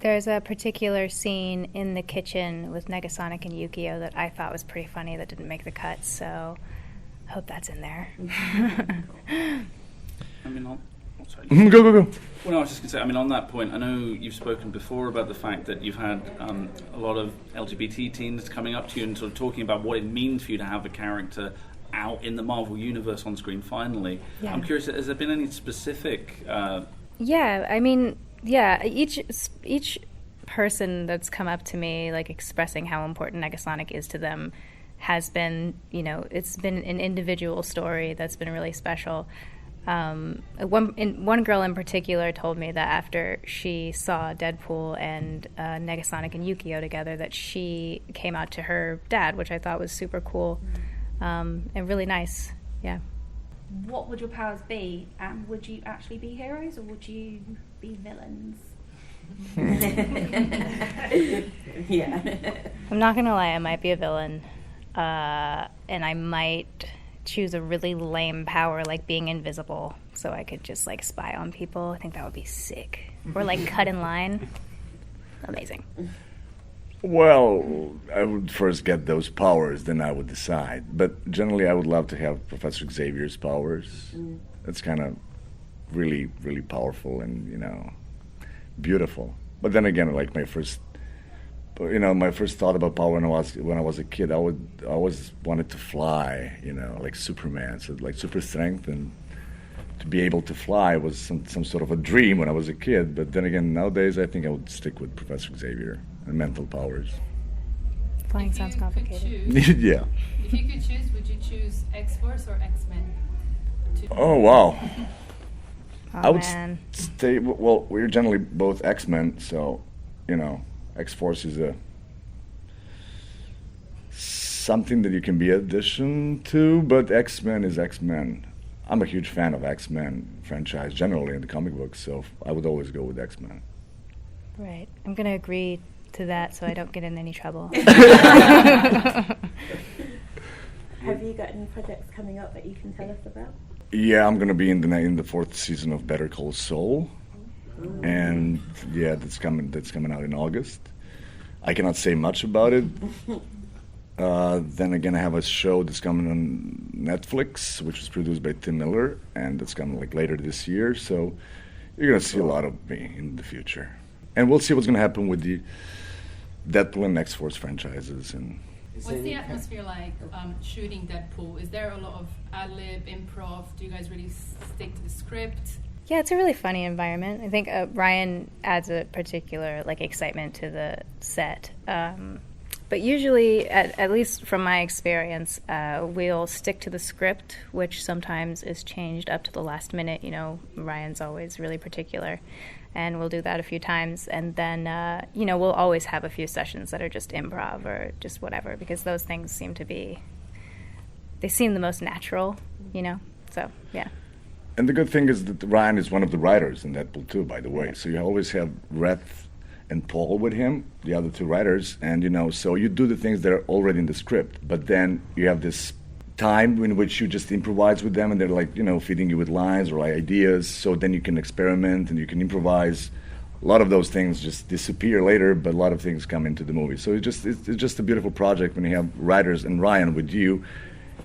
There's a particular scene in the kitchen with Negasonic and Yukio that I thought was pretty funny that didn't make the cut, so I hope that's in there. I mean, sorry. Go. Well, no, I was just going to say, I mean, on that point, I know you've spoken before about the fact that you've had a lot of LGBT teens coming up to you and sort of talking about what it means for you to have a character out in the Marvel Universe on screen finally. Yeah. I'm curious, has there been any specific... Yeah, I mean, yeah, each person that's come up to me, like, expressing how important Negasonic is to them has been, you know, it's been an individual story that's been really special. One girl in particular told me that after she saw Deadpool and Negasonic and Yukio together, that she came out to her dad, which I thought was super cool and really nice. Yeah. What would your powers be, and would you actually be heroes or would you be villains? Yeah. I'm not gonna lie, I might be a villain, and I might choose a really lame power like being invisible so I could just like spy on people. I think that would be sick. Or like cut in line. Amazing. Well, I would first get those powers, then I would decide. But generally I would love to have Professor Xavier's powers. That's kind of really, really powerful and, you know, beautiful. But then again, like my first thought about power when I was a kid, I always wanted to fly, you know, like Superman, so like super strength, and to be able to fly was some sort of a dream when I was a kid. But then again, nowadays I think I would stick with Professor Xavier and mental powers. Flying sounds complicated. Yeah. If you could choose, would you choose X-Force or X-Men? Oh wow. I would stay. Well, we're generally both X-Men, so you know. X-Force is something that you can be addition to, but X-Men is X-Men. I'm a huge fan of X-Men franchise generally in the comic books, so I would always go with X-Men. Right. I'm going to agree to that so I don't get in any trouble. Have you got any projects coming up that you can tell us about? Yeah, I'm going to be in the fourth season of Better Call Saul. And yeah, that's coming out in August. I cannot say much about it. Then again, I have a show that's coming on Netflix, which was produced by Tim Miller, and that's coming like later this year. So you're gonna see a lot of me in the future, and we'll see what's gonna happen with the Deadpool and X-Force franchises. And what's the atmosphere like shooting Deadpool? Is there a lot of ad-lib, improv? Do you guys really stick to the script? Yeah, it's a really funny environment. I think Ryan adds a particular like excitement to the set. But usually, at least from my experience, we'll stick to the script, which sometimes is changed up to the last minute. You know, Ryan's always really particular, and we'll do that a few times. And then, you know, we'll always have a few sessions that are just improv or just whatever, because those things seem the most natural, you know? So, yeah. And the good thing is that Ryan is one of the writers in Deadpool 2, by the way. So you always have Rhett and Paul with him, the other two writers, and, you know, so you do the things that are already in the script, but then you have this time in which you just improvise with them, and they're like, you know, feeding you with lines or like ideas, so then you can experiment and you can improvise. A lot of those things just disappear later, but a lot of things come into the movie. So it's just a beautiful project when you have writers and Ryan with you,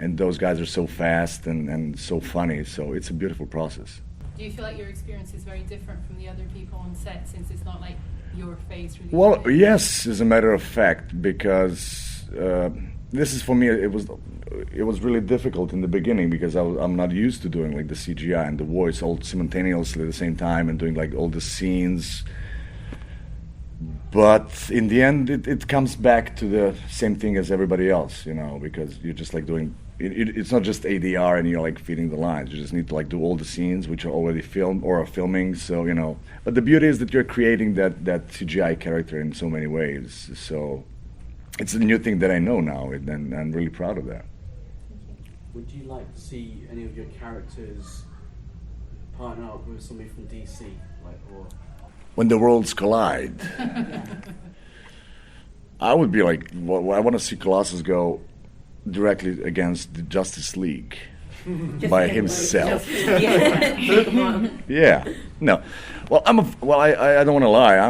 and those guys are so fast and so funny, so it's a beautiful process. Do you feel like your experience is very different from the other people on set, since it's not like your face really? Well, yes, as a matter of fact, because this is, for me, it was really difficult in the beginning, because I'm not used to doing like the CGI and the voice all simultaneously at the same time and doing like all the scenes. But in the end, it comes back to the same thing as everybody else, you know, because you're just like doing. It's not just ADR and you're like feeding the lines. You just need to like do all the scenes which are already filmed or are filming. So, you know, but the beauty is that you're creating that CGI character in so many ways. So it's a new thing that I know now, and I'm really proud of that. Would you like to see any of your characters partner up with somebody from DC, like, or? When the worlds collide, I would be like, well, I want to see Colossus go directly against the Justice League by himself. Yeah. No. Well, I don't want to lie.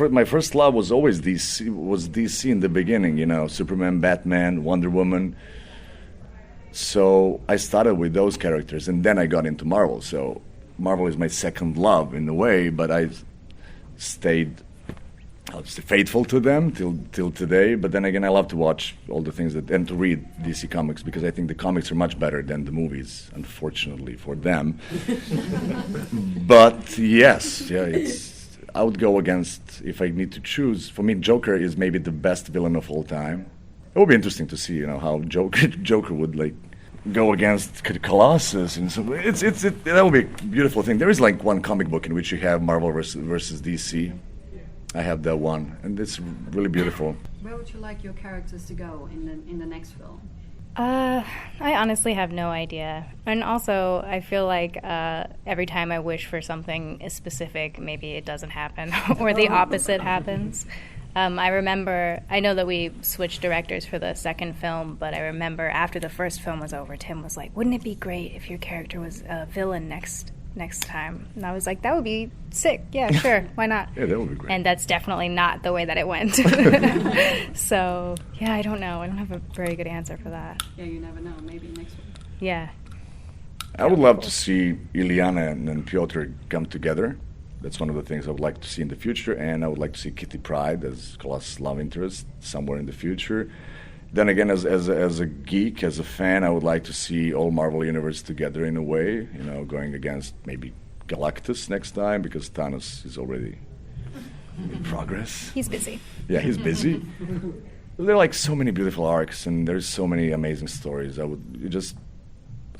My first love was always DC in the beginning. You know, Superman, Batman, Wonder Woman. So I started with those characters, and then I got into Marvel. So Marvel is my second love in a way, but I stayed faithful to them till today. But then again, I love to watch all the things and to read DC Comics, because I think the comics are much better than the movies, unfortunately for them. But yes, I would go against, if I need to choose. For me, Joker is maybe the best villain of all time. It would be interesting to see, you know, how Joker would like go against Colossus, and so that would be a beautiful thing. There is like one comic book in which you have Marvel versus DC. I have that one, and it's really beautiful. Where would you like your characters to go in the next film? I honestly have no idea. And also, I feel like every time I wish for something specific, maybe it doesn't happen, or the opposite happens. I know that we switched directors for the second film, but I remember after the first film was over, Tim was like, wouldn't it be great if your character was a villain next time? And I was like, that would be sick. Yeah, sure. Why not? Yeah, that would be great. And that's definitely not the way that it went. So, yeah, I don't know. I don't have a very good answer for that. Yeah, you never know. Maybe next one. Yeah. I would love to see Ilyana and Piotr come together. That's one of the things I would like to see in the future, and I would like to see Kitty Pryde as Colossus' love interest somewhere in the future. Then again, as a geek, as a fan, I would like to see all Marvel Universe together in a way, you know, going against maybe Galactus next time, because Thanos is already in progress. He's busy. Yeah, he's busy. There are like so many beautiful arcs, and there's so many amazing stories. I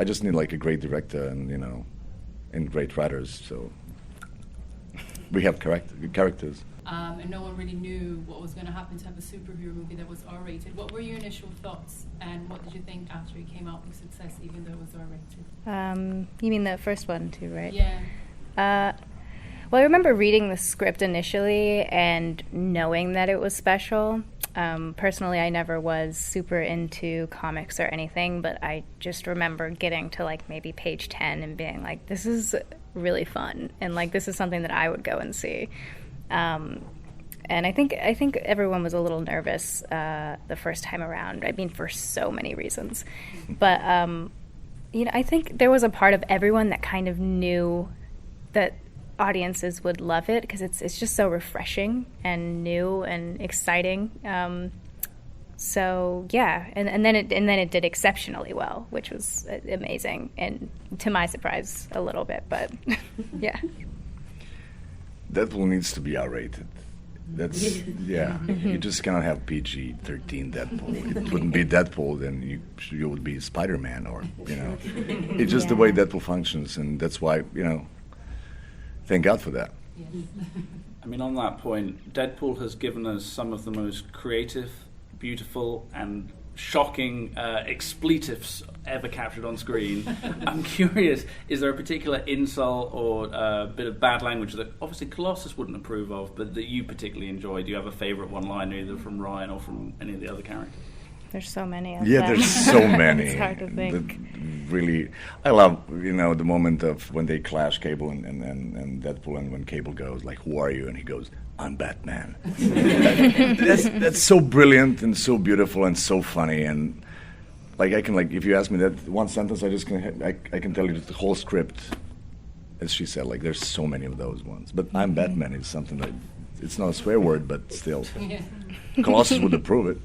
just need like a great director and, you know, and great writers, so we have characters. And no one really knew what was going to happen to have a superhero movie that was R-rated. What were your initial thoughts, and what did you think after it came out with success, even though it was R-rated? You mean the first one too, right? Yeah. Well, I remember reading the script initially and knowing that it was special. Personally, I never was super into comics or anything, but I just remember getting to like maybe page 10 and being like, this is really fun, and like this is something that I would go and see. And I think everyone was a little nervous the first time around. I mean, for so many reasons, but you know, I think there was a part of everyone that kind of knew that audiences would love it, because it's just so refreshing and new and exciting. So yeah, and then it did exceptionally well, which was amazing, and to my surprise a little bit, but yeah. Deadpool needs to be R-rated. That's yeah. You just cannot have PG-13 Deadpool. It wouldn't be Deadpool, then you would be Spider-Man, or it's just the way Deadpool functions, and that's why thank God for that. I mean, on that point, Deadpool has given us some of the most creative, beautiful, and shocking expletives ever captured on screen. I'm curious, is there a particular insult or bit of bad language that obviously Colossus wouldn't approve of, but that you particularly enjoy? Do you have a favourite one-liner either from Ryan or from any of the other characters? There's so many of them. Yeah, there's so many. It's hard to think. Really, I love the moment of when they clash, Cable and Deadpool, and when Cable goes like, "Who are you?" and he goes, "I'm Batman." that's so brilliant and so beautiful and so funny, and I can if you ask me that one sentence, I can tell you the whole script. As she said, there's so many of those ones. But "I'm Batman" is something that it's not a swear word, but still, Colossus would approve it.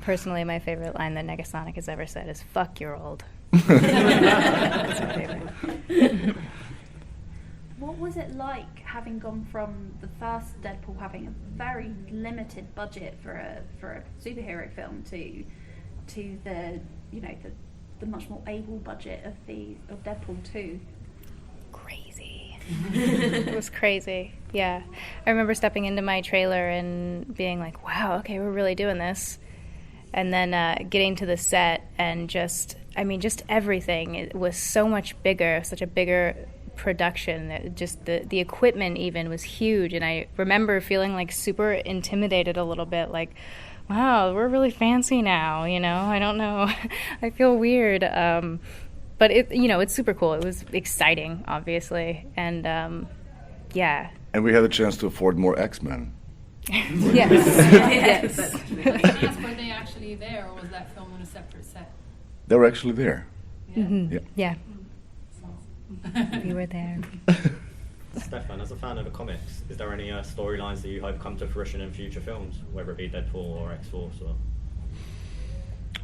Personally, my favorite line that Negasonic has ever said is "fuck, you're old." That's my favorite. What was it like having gone from the first Deadpool having a very limited budget for a superhero film to the the much more able budget of Deadpool 2? Crazy. It was crazy. Yeah. I remember stepping into my trailer and being like, wow, okay, we're really doing this. And then getting to the set and just everything. It was so much bigger, such a bigger production. That just the equipment even was huge. And I remember feeling super intimidated a little bit, wow, we're really fancy now, I don't know. I feel weird. But it's super cool. It was exciting, obviously, and yeah. And we had a chance to afford more X-Men. Yes. Were they actually there, or was that filmed on a separate set? They were actually there. Yeah. Mm-hmm. Yeah. We were there. Stefan, as a fan of the comics, is there any storylines that you hope come to fruition in future films, whether it be Deadpool or X-Force? Or?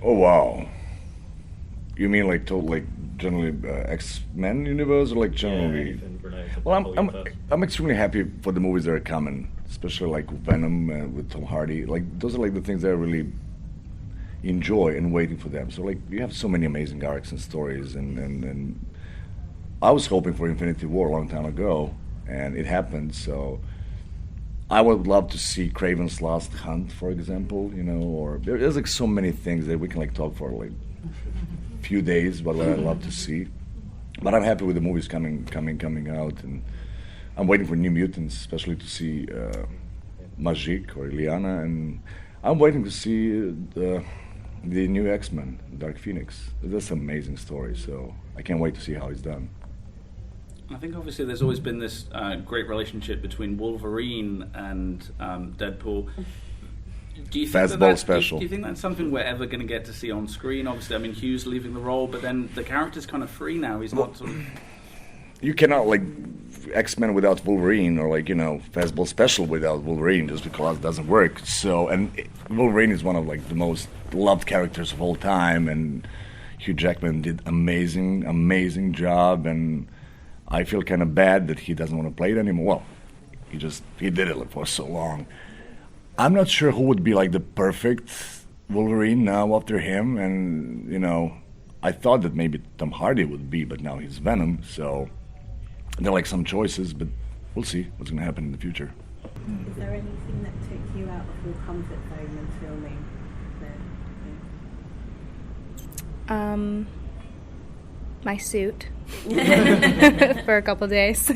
Oh wow. You mean generally X-Men universe, or generally? Yeah, well, I'm extremely happy for the movies that are coming, especially Venom with Tom Hardy. Those are the things that I really enjoy and waiting for them. So you have so many amazing arcs and stories, and I was hoping for Infinity War a long time ago, and it happened. So I would love to see Kraven's Last Hunt, for example. Or there's so many things that we can talk for few days, but what I'd love to see. But I'm happy with the movies coming out, and I'm waiting for New Mutants, especially to see Magic or Ileana, and I'm waiting to see the new X-Men, Dark Phoenix. That's an amazing story, so I can't wait to see how it's done. I think obviously there's always been this great relationship between Wolverine and Deadpool. Do you think Fastball special. Do you think that's something we're ever going to get to see on screen? Obviously, Hugh's leaving the role, but then the character's kind of free now. He's not sort of... You cannot X-Men without Wolverine, or Fastball special without Wolverine, just because it doesn't work. So, and Wolverine is one of the most loved characters of all time, and Hugh Jackman did amazing job, and I feel kind of bad that he doesn't want to play it anymore. Well, he did it for so long. I'm not sure who would be the perfect Wolverine now after him, and I thought that maybe Tom Hardy would be, but now he's Venom, so there are some choices, but we'll see what's going to happen in the future. Is there anything that took you out of your comfort zone when filming? My suit for a couple days,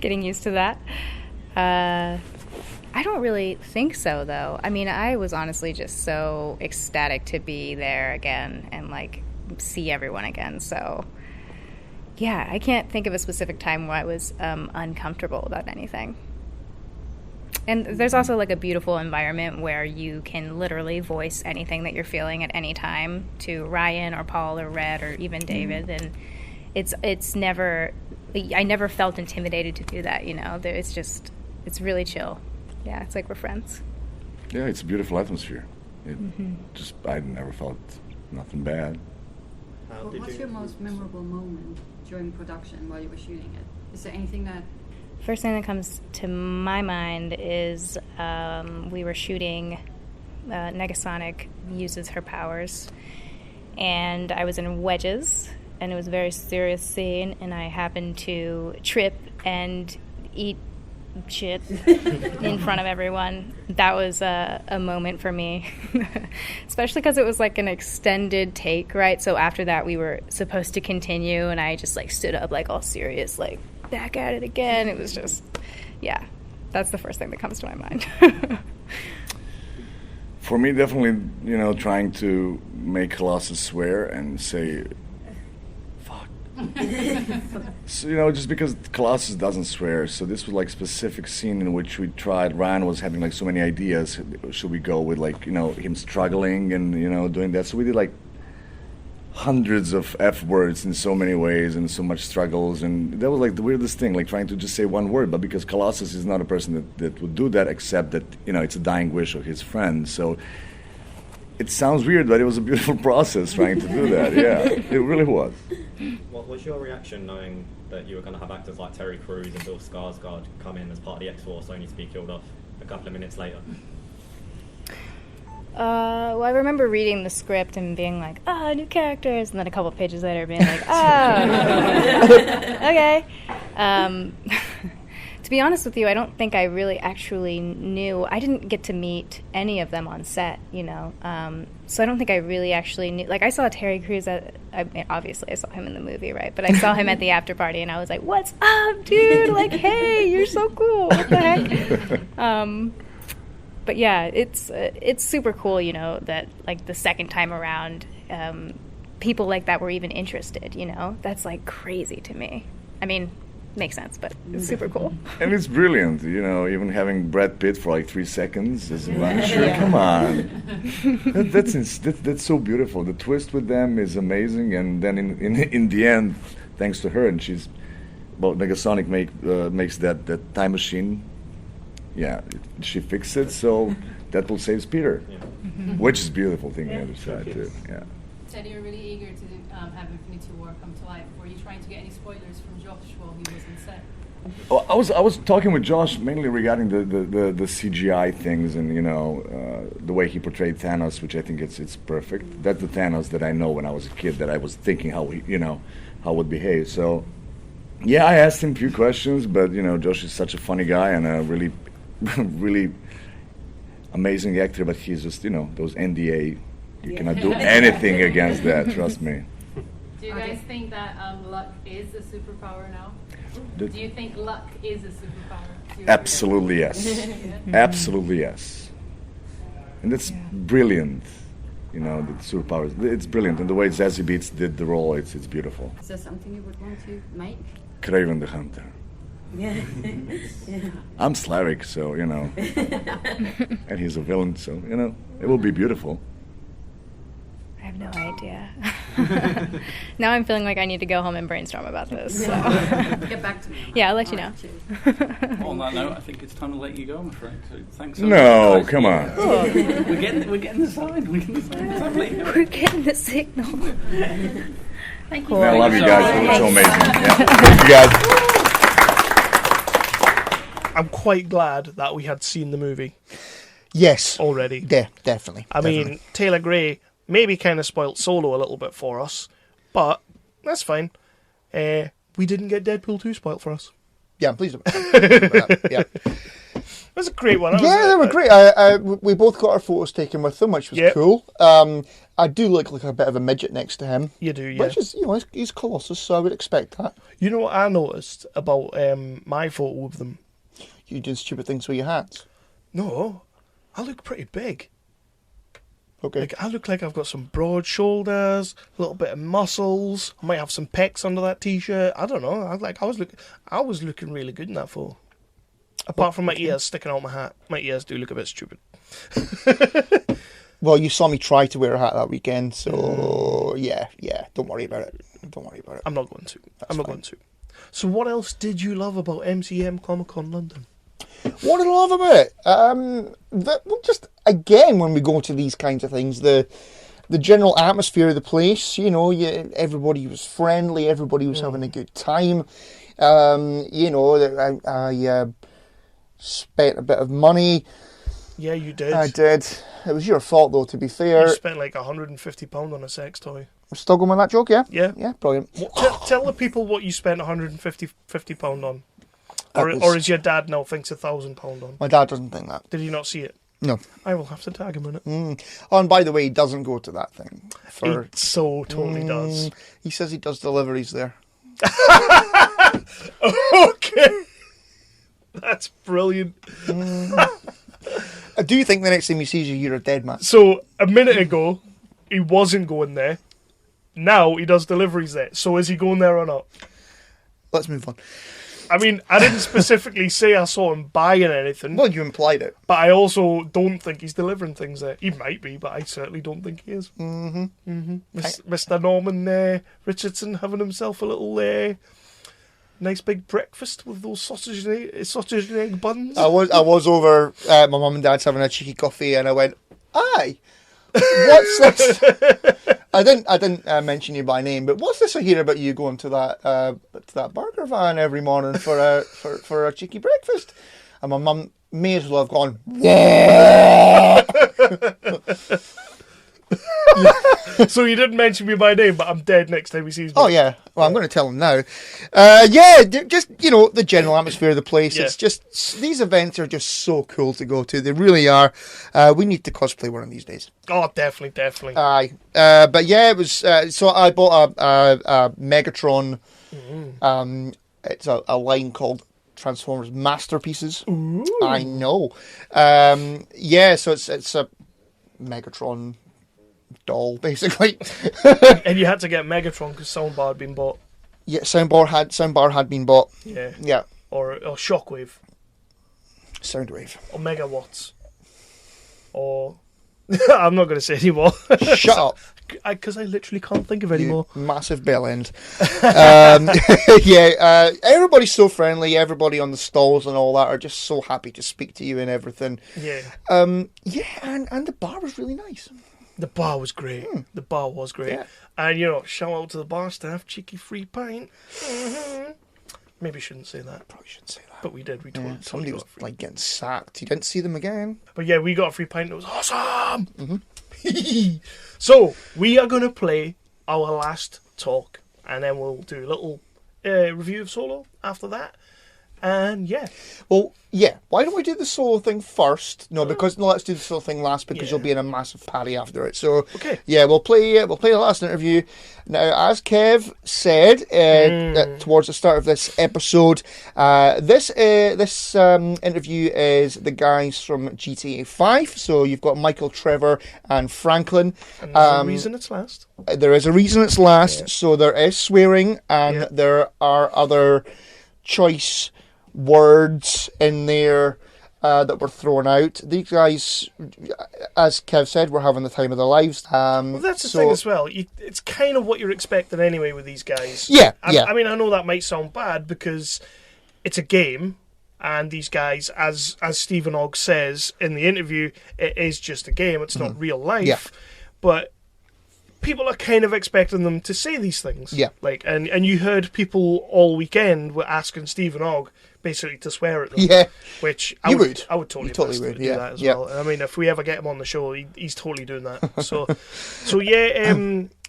getting used to that. I don't really think so, though. I was honestly just so ecstatic to be there again and see everyone again. So yeah, I can't think of a specific time where I was uncomfortable about anything. And there's also a beautiful environment where you can literally voice anything that you're feeling at any time to Ryan or Paul or Red or even David, and it's never, I never felt intimidated to do that. It's really chill. Yeah, it's we're friends. Yeah, it's a beautiful atmosphere. I never felt nothing bad. What's your most memorable moment during production while you were shooting it? Is there anything that First thing that comes to my mind is we were shooting Negasonic uses her powers, and I was in wedges, and it was a very serious scene, and I happened to trip and eat shit in front of everyone. That was a moment for me, especially because it was like an extended take, right? So after that we were supposed to continue, and I just like stood up like all serious, like back at it again. It was just, yeah, that's the first thing that comes to my mind. For me, definitely, trying to make Colossus swear and say so, just because Colossus doesn't swear, so this was like specific scene in which we tried. Ryan was having like so many ideas. Should we go with like him struggling and doing that? So we did like hundreds of F words in so many ways and so much struggles, and that was like the weirdest thing, like trying to just say one word. But because Colossus is not a person that would do that, except that it's a dying wish of his friend. So it sounds weird, but it was a beautiful process trying to do that. Yeah, it really was. What was your reaction knowing that you were going to have actors like Terry Crews and Bill Skarsgård come in as part of the X-Force only to be killed off a couple of minutes later? Well, I remember reading the script and being like, new characters, and then a couple of pages later being like, okay. To be honest with you, I don't think I really actually knew. I didn't get to meet any of them on set, so I don't think I really actually knew. Like, I saw Terry Crews obviously I saw him in the movie, right? But I saw him at the after party, and I was like, what's up, dude? Like, hey, you're so cool. What the heck? But yeah, it's super cool, that like the second time around, people like that were even interested, That's like crazy to me. I mean, makes sense, but it's super cool. And it's brilliant, even having Brad Pitt for like 3 seconds as a Vanisher. Yeah. Come on, that's so beautiful. The twist with them is amazing, and then in the end, thanks to her, and Negasonic makes that time machine. Yeah, she fixed it, so Deadpool saves Peter, which is a beautiful thing on the other side too. Yeah. Said you were really eager to have Infinity War come to life. Were you trying to get any spoilers from Josh while he was on set? Well, I was talking with Josh mainly regarding the CGI things and the way he portrayed Thanos, which I think it's perfect. That's the Thanos that I know when I was a kid, that I was thinking how how would behave. So yeah, I asked him a few questions, but Josh is such a funny guy and a really really amazing actor, but he's just those NDA. You cannot do anything against that. Trust me. Do you guys think that luck is a superpower now? Do you think luck is a superpower? Absolutely yes. Absolutely yes. And that's brilliant. The superpowers. It's brilliant, and the way Zazie Beetz did the role, it's beautiful. Is there something you would want to make? Kraven the Hunter. Yeah. I'm Slavic, so and he's a villain, so it will be beautiful. I have no idea. Now I'm feeling like I need to go home and brainstorm about this. So. Get back to me. Yeah, I'll let you know. On that note, I think it's time to let you go, I'm afraid. So thanks so much. No, come on. We're getting the sign. We're getting the signal. Thank you. I love you guys. It's so amazing. Yeah. Thank you guys. I'm quite glad that we had seen the movie. Yes. Already. Yeah, definitely. I mean, Taylor Gray maybe kind of spoilt Solo a little bit for us, but that's fine. We didn't get Deadpool2 spoilt for us. Yeah, I'm pleased about that. Yeah. It was a great one. Yeah, they were great. We both got our photos taken with them, which was cool. I do look like a bit of a midget next to him. You do, yeah. Which is, he's Colossus, so I would expect that. You know what I noticed about my photo of them? You do stupid things with your hats. No, I look pretty big. Okay. Like, I look like I've got some broad shoulders, a little bit of muscles. I might have some pecs under that t-shirt. I don't know. I was looking really good in that photo. Apart from my ears sticking out my hat. My ears do look a bit stupid. Well, you saw me try to wear a hat that weekend, so yeah. Don't worry about it. I'm not going to. Going to. So what else did you love about MCM Comic Con London? What did I love about it? Just again, when we go to these kinds of things, the general atmosphere of the place. Everybody was friendly. Everybody was having a good time. You know, I spent a bit of money. Yeah, you did. I did. It was your fault, though, to be fair. You spent like £150 on a sex toy. I'm still going with that joke, yeah? Yeah. Yeah, brilliant. Tell the people what you spent £150 on. Or is your dad now thinks £1,000 on? My dad doesn't think that. Did he not see it? No. I will have to tag him in it. Oh, and by the way, he doesn't go to that thing. He so totally does. He says he does deliveries there. Okay. That's brilliant. I do think the next time he sees you, you're a dead man. So, a minute ago, he wasn't going there. Now, he does deliveries there. So, is he going there or not? Let's move on. I mean, I didn't specifically say I saw him buying anything. Well, you implied it. But I also don't think he's delivering things there. He might be, but I certainly don't think he is. Mr. Norman Richardson having himself a little nice big breakfast with those sausage and egg buns. I was over my mum and dad's having a cheeky coffee, and I went, "Aye, what's this?" I didn't mention you by name, but what's this I hear about you going to that burger van every morning for a cheeky breakfast? And my mum may as well have gone, So he didn't mention me by name, but I'm dead next time he sees me. Oh yeah, well I'm going to tell him now. Just the general atmosphere of the place. Yeah. It's just these events are just so cool to go to. They really are. We need to cosplay one of these days. Oh, definitely. Aye, but yeah, it was. So I bought a Megatron. It's a line called Transformers Masterpieces. Ooh. I know. So it's a Megatron doll, basically. And you had to get Megatron because Soundbar had been bought. Yeah, Soundbar had been bought. Yeah. Or Shockwave. Soundwave. Or Megawatts. Or... I'm not going to say anymore. Shut up. Because I literally can't think of any more. Massive bell end. Everybody's so friendly. Everybody on the stalls and all that are just so happy to speak to you and everything. Yeah. And the bar was really nice. The bar was great. The bar was great. Yeah. And, shout out to the bar staff, cheeky free pint. Maybe shouldn't say that. Probably shouldn't say that. But we did. We totally somebody was like getting sacked. You didn't see them again. But yeah, we got a free pint. It was awesome. So, we are going to play our last talk. And then we'll do a little review of Solo after that. And yeah. Well, yeah. Why don't we do the solo thing first? Let's do the solo thing last because you'll be in a massive party after it. So, okay. Yeah, we'll play the last interview. Now, as Kev said towards the start of this episode, this interview is the guys from GTA 5. So you've got Michael, Trevor, and Franklin. And there's a reason it's last. There is a reason it's last. So there is swearing, and there are other choice words in there that were thrown out. These guys, as Kev said, were having the time of their lives. Well, that's the thing as well. It's kind of what you're expecting anyway with these guys. Yeah. I mean, I know that might sound bad because it's a game, and these guys, as Steven Ogg says in the interview, it is just a game. It's not real life. Yeah. But people are kind of expecting them to say these things. Yeah. And you heard people all weekend were asking Steven Ogg basically to swear at them. Yeah. Which I would totally would, do that as well. I mean, if we ever get him on the show, he's totally doing that. So yeah.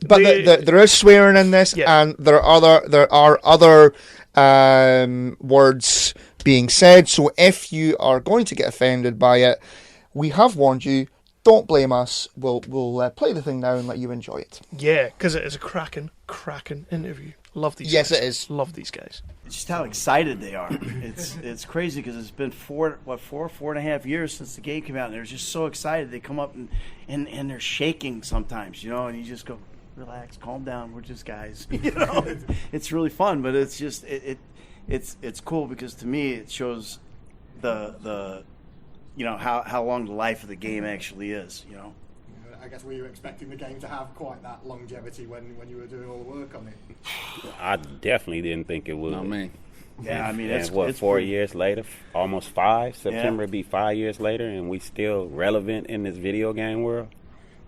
But there is swearing in this, and there are other words being said. So if you are going to get offended by it, we have warned you. Don't blame us. We'll play the thing now and let you enjoy it. Yeah, because it is a cracking interview. Love these guys. Yes, it is. Love these guys. Just how excited they are. It's crazy because it's been 4.5 years since the game came out, and they're just so excited. They come up and they're shaking sometimes, and you just go, relax, calm down. We're just guys. It's really fun, but it's just it's cool because to me it shows the how long the life of the game actually is. I guess were you expecting the game to have quite that longevity when you were doing all the work on it? I definitely didn't think it would. Not me. Yeah, I mean, it's 4 years later, almost 5. September will be 5 years later, and we still relevant in this video game world.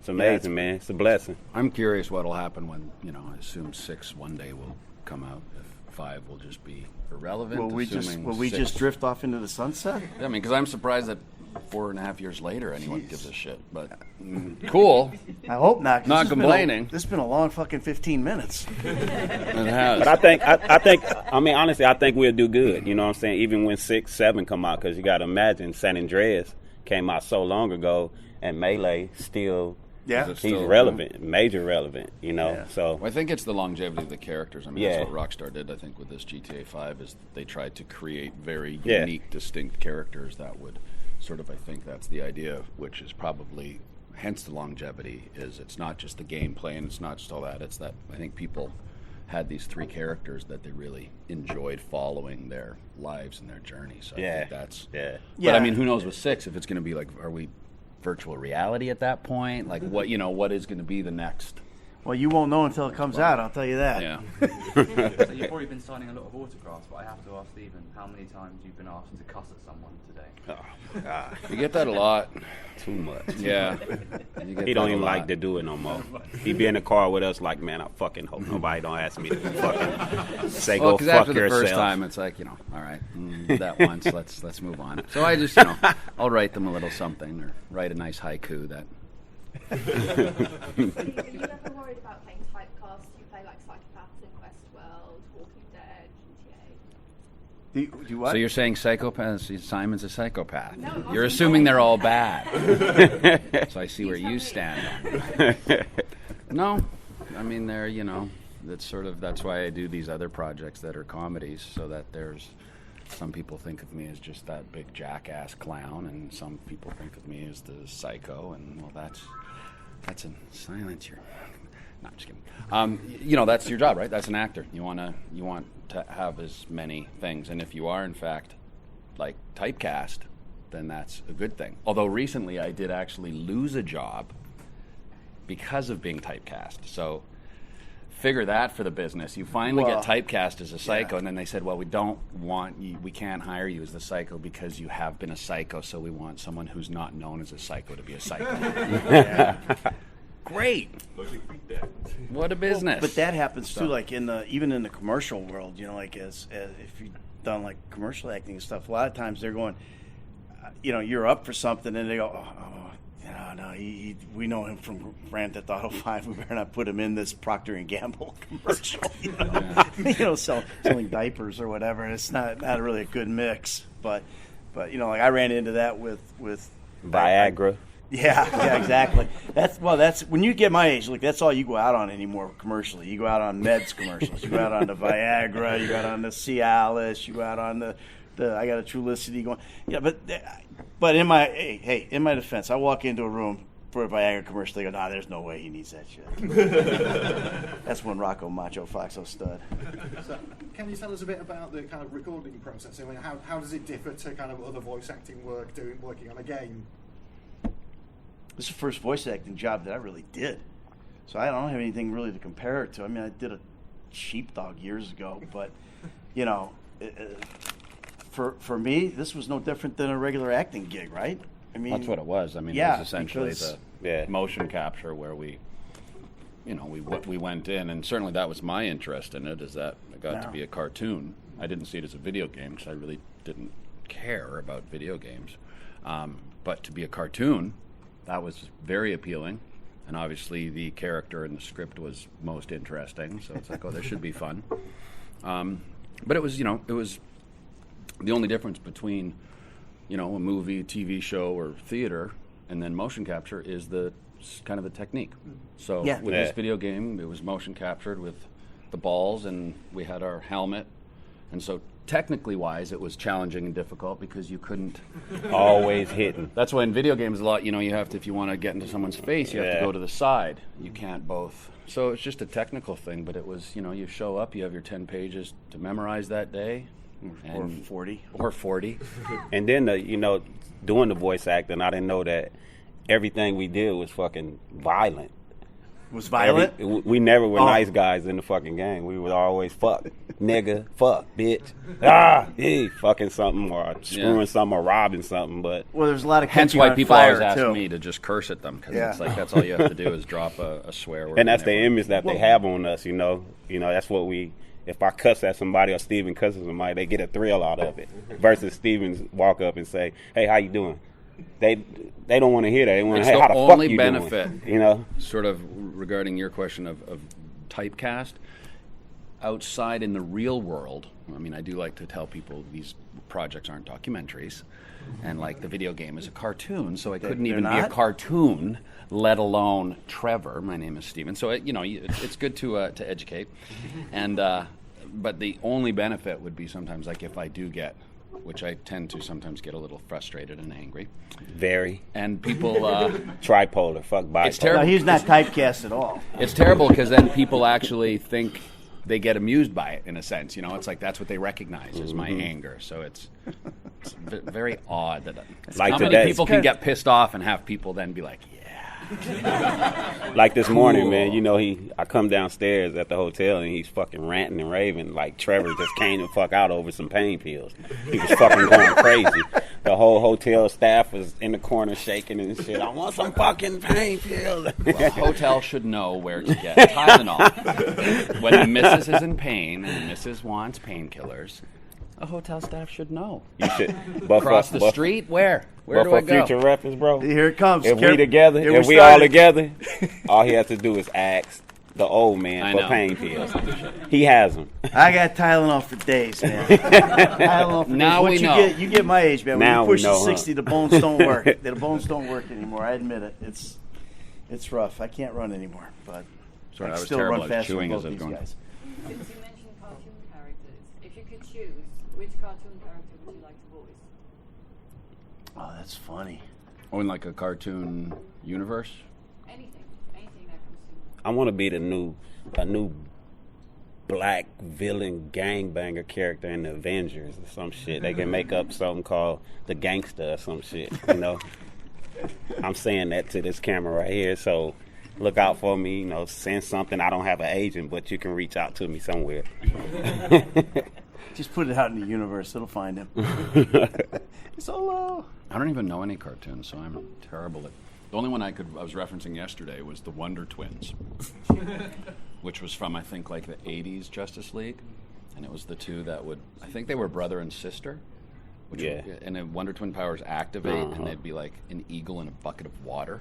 It's amazing, man. It's a blessing. I'm curious what'll happen when I assume 6 one day will come out. 5 will just be irrelevant. Will we just drift off into the sunset? I mean, because I'm surprised that 4.5 years later anyone gives a shit. But cool. I hope not. 'Cause Not complaining. This has been a long fucking 15 minutes. It has. But I mean, honestly, I think we'll do good. You know what I'm saying? Even when 6, 7 come out, because you got to imagine San Andreas came out so long ago, and Melee still, he's relevant, major relevant. You know, so I think it's the longevity of the characters. I mean, Yeah. that's what Rockstar did. I think with this GTA 5 is they tried to create very Yeah. unique, distinct characters that would sort of. I think that's the idea, which is probably hence the longevity. Is it's not just the gameplay and it's not just all that. It's that I think people had these 3 characters that they really enjoyed following their lives and their journey. So I think that's But I mean, who knows with 6 if it's going to be like, are we virtual reality at that point? Like what what is going to be the next? Well, you won't know until it comes out. I'll tell you that. Yeah. So you've probably been signing a lot of autographs, but I have to ask Stephen, how many times you've been asked to cuss at someone today? Oh, God. You get that a lot. Too much. Yeah. He don't even like to do it no more. He be in the car with us like, man, I fucking hope nobody don't ask me to fucking say go fuck after yourself. The first time, it's like, all right, that once, let's move on. So I just, I'll write them a little something or write a nice haiku that. Are you ever worried about playing typecast? You play like psychopaths in Westworld, Walking Dead, GTA. Do what? So you're saying psychopaths? Simon's a psychopath. No, You're assuming they're all bad. So I see where you stand. No, I mean they're that's why I do these other projects that are comedies, so that there's. Some people think of me as just that big jackass clown, and some people think of me as the psycho, and well, that's a silence. You're not just kidding. That's your job, right? That's an actor. You want to have as many things, and if you are in fact like typecast, then that's a good thing. Although recently I did actually lose a job because of being typecast. So. Figure that for the business. You finally get typecast as a psycho, and then they said, well, we don't want you, we can't hire you as the psycho because you have been a psycho, so we want someone who's not known as a psycho to be a psycho. Great. What a business. Well, but that happens too, like even in the commercial world, like as if you've done like commercial acting and stuff, a lot of times they're going, you're up for something, and they go, no, we know him from Grand Theft Auto 5. We better not put him in this Procter & Gamble commercial. Selling diapers or whatever. It's not really a good mix. But like I ran into that with Viagra. Yeah, exactly. That's when you get my age. Look, that's all you go out on anymore commercially. You go out on meds commercials. You go out on the Viagra. You go out on the Cialis. You go out on the I got a Trulicity going. Yeah, but in my in my defense, I walk into a room for a Viagra commercial. They go, nah, there's no way he needs that shit. That's when Rocco Macho Foxo stood. So, can you tell us a bit about the kind of recording process? I mean, how does it differ to kind of other voice acting working on a game? This is the first voice acting job that I really did, so I don't have anything really to compare it to. I mean, I did a Sheepdog years ago, but for me, this was no different than a regular acting gig, right? I mean, that's what it was. I mean, it was essentially the motion capture where we went in, and certainly that was my interest in it. Is that it got to be a cartoon. I didn't see it as a video game because I really didn't care about video games, but to be a cartoon. That was very appealing, and obviously the character in the script was most interesting. So it's like, oh, this should be fun. But it was, it was the only difference between, a movie, TV show, or theater, and then motion capture is the kind of the technique. So with this video game, it was motion captured with the balls, and we had our helmet, and so. Technically wise, it was challenging and difficult because you couldn't always hit. That's why in video games a lot, you have to, if you want to get into someone's face, you have to go to the side. You can't both. So it's just a technical thing, but it was, you show up, you have your 10 pages to memorize that day. Or 40. Or 40. And then, doing the voice acting, I didn't know that everything we did was fucking violent. Was violent? We never were nice guys in the fucking game. We would always fuck, nigga, fuck, bitch, fucking something or screwing something or robbing something. But there's a lot of hence why people always ask me to just curse at them because it's like that's all you have to do is drop a swear word. And that's the image that they have on us. That's what we if I cuss at somebody or Steven cusses somebody, they get a thrill out of it. Versus Steven walk up and say, "Hey, how you doing?" They don't want to hear that. They want to, "Hey, how the fuck you benefit, doing?" You know, sort of regarding your question of typecast. Outside in the real world, I mean, I do like to tell people these projects aren't documentaries, and like the video game is a cartoon, so I couldn't even be a cartoon, let alone Trevor. My name is Steven, so it's good to educate, and but the only benefit would be sometimes like if I do get, which I tend to sometimes get a little frustrated and angry, very, and people tripolar, fuck bipolar. It's terrible. No, he's not typecast at all. It's terrible because then people actually think. They get amused by it in a sense, it's like that's what they recognize as my anger. So it's very odd that like how today, many people can get pissed off and have people then be like, like this morning, man. I come downstairs at the hotel and he's fucking ranting and raving like Trevor just came the fuck out over some pain pills. He was fucking going crazy. The whole hotel staff was in the corner shaking and shit. I want some fucking pain pills. Well, a hotel should know where to get Tylenol. When the missus is in pain and the missus wants painkillers, a hotel staff should know. You should. Across the street? Where? Where do I go? For future reference, bro. Here it comes. If we together, if we all together, all he has to do is ask the old man for pain pills. He has them. I got Tylenol for days, man. Tylenol for now days. we know. You get my age, man. When now you push we know, the 60, the bones don't work. The bones don't work anymore. I admit it. It's rough. I can't run anymore, but Sorry, I was still terrible run at faster chewing than as both I was these going. guys. Since you mentioned cartoon characters, if you could choose, which cartoon character would you like to voice? Oh, that's funny. Oh, in like a cartoon universe? Anything that comes to I want to be a new black villain gangbanger character in the Avengers or some shit. They can make up something called the Gangster or some shit, I'm saying that to this camera right here, so look out for me, send something. I don't have an agent, but you can reach out to me somewhere. Just put it out in the universe. It'll find him. Solo. I don't even know any cartoons, so I'm terrible at... The only one I was referencing yesterday was the Wonder Twins, which was from, I think, like the 80s Justice League. And it was the two that I think they were brother and sister. And then Wonder Twin powers activate, and they'd be like an eagle in a bucket of water,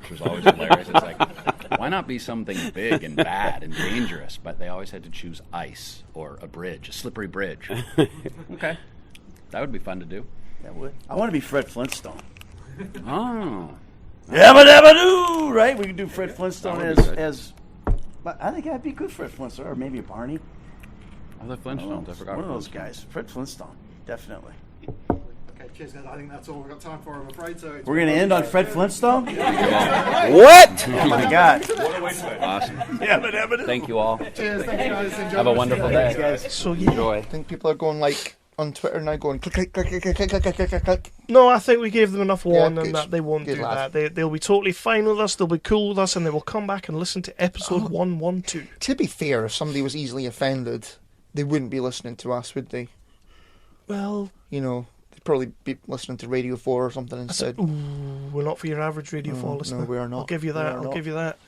which was always hilarious. It's like, why not be something big and bad and dangerous? But they always had to choose ice or a bridge, a slippery bridge. Okay. That would be fun to do. That would. I want to be Fred Flintstone. Oh. Yabba dabba doo! Right? We could do Fred Flintstone as. But I think I'd be good Fred Flintstone, or maybe a Barney. I love Flintstones. I forgot. One of those guys. Fred Flintstone, definitely. Okay, cheers, guys. I think that's all we've got time for, I'm afraid. So We're going to end on Fred Flintstone? What? Oh, my God. Awesome. Yabba dabba doo! Thank you all. Cheers, thank you guys. Enjoy Have a wonderful day. Guys. So Enjoy. I think people are going like on Twitter now, going click, click, click, click, click, click, click, click, click, click. No, I think we gave them enough warning good. that they won't Good do lad. that. They'll be totally fine with us. They'll be cool with us, and they will come back and listen to episode 112. To be fair, if somebody was easily offended, they wouldn't be listening to us, would they? Well, they'd probably be listening to Radio 4 or something instead. We're not for your average Radio 4 listener. No, we are not. I'll give you We that. are I'll not. give you that.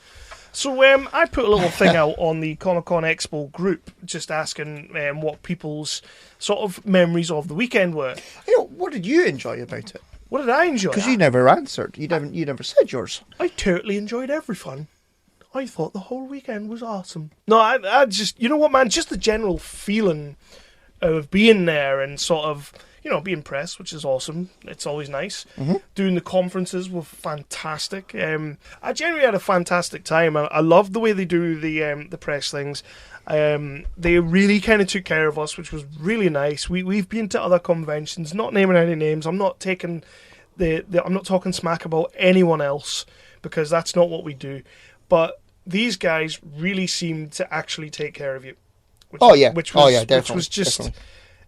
So I put a little thing out on the Comic Con Expo group, just asking what people's sort of memories of the weekend were. What did you enjoy about it? What did I enjoy? Because you never answered. You never said yours. I totally enjoyed every fun. I thought the whole weekend was awesome. No, I just, you know what, man? Just the general feeling of being there and sort of, being press, which is awesome. It's always nice. Mm-hmm. Doing the conferences were fantastic. I generally had a fantastic time. I loved the way they do the press things. They really kind of took care of us, which was really nice. We've been to other conventions, not naming any names. I'm not taking I'm not talking smack about anyone else, because that's not what we do. But these guys really seemed to actually take care of you. Which was just, definitely.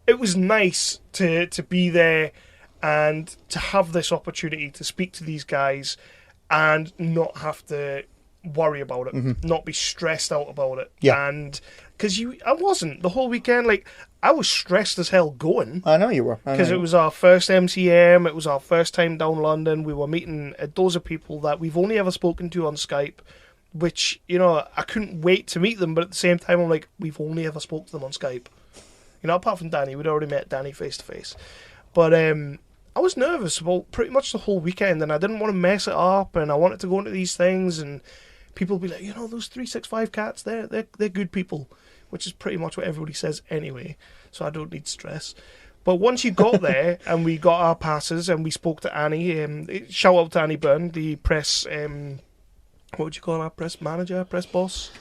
It was nice to be there and to have this opportunity to speak to these guys and not have to worry about it, not be stressed out about it. Yeah. And because I wasn't the whole weekend, I was stressed as hell going. I know you were. Because it was our first MCM, it was our first time down London. We were meeting a dozen people that we've only ever spoken to on Skype. which, you know, I couldn't wait to meet them, but at the same time, I'm like, we've only ever spoke to them on Skype. You know, apart from Danny, we'd already met Danny face to face. But I was nervous about pretty much the whole weekend, and I didn't want to mess it up, and I wanted to go into these things, and people would be like, you know, those 365 cats, they're good people, which is pretty much what everybody says anyway, so I don't need stress. But once you got there, and we got our passes, and we spoke to Annie, shout out to Annie Byrne, the press, what would you call her, press manager, press boss?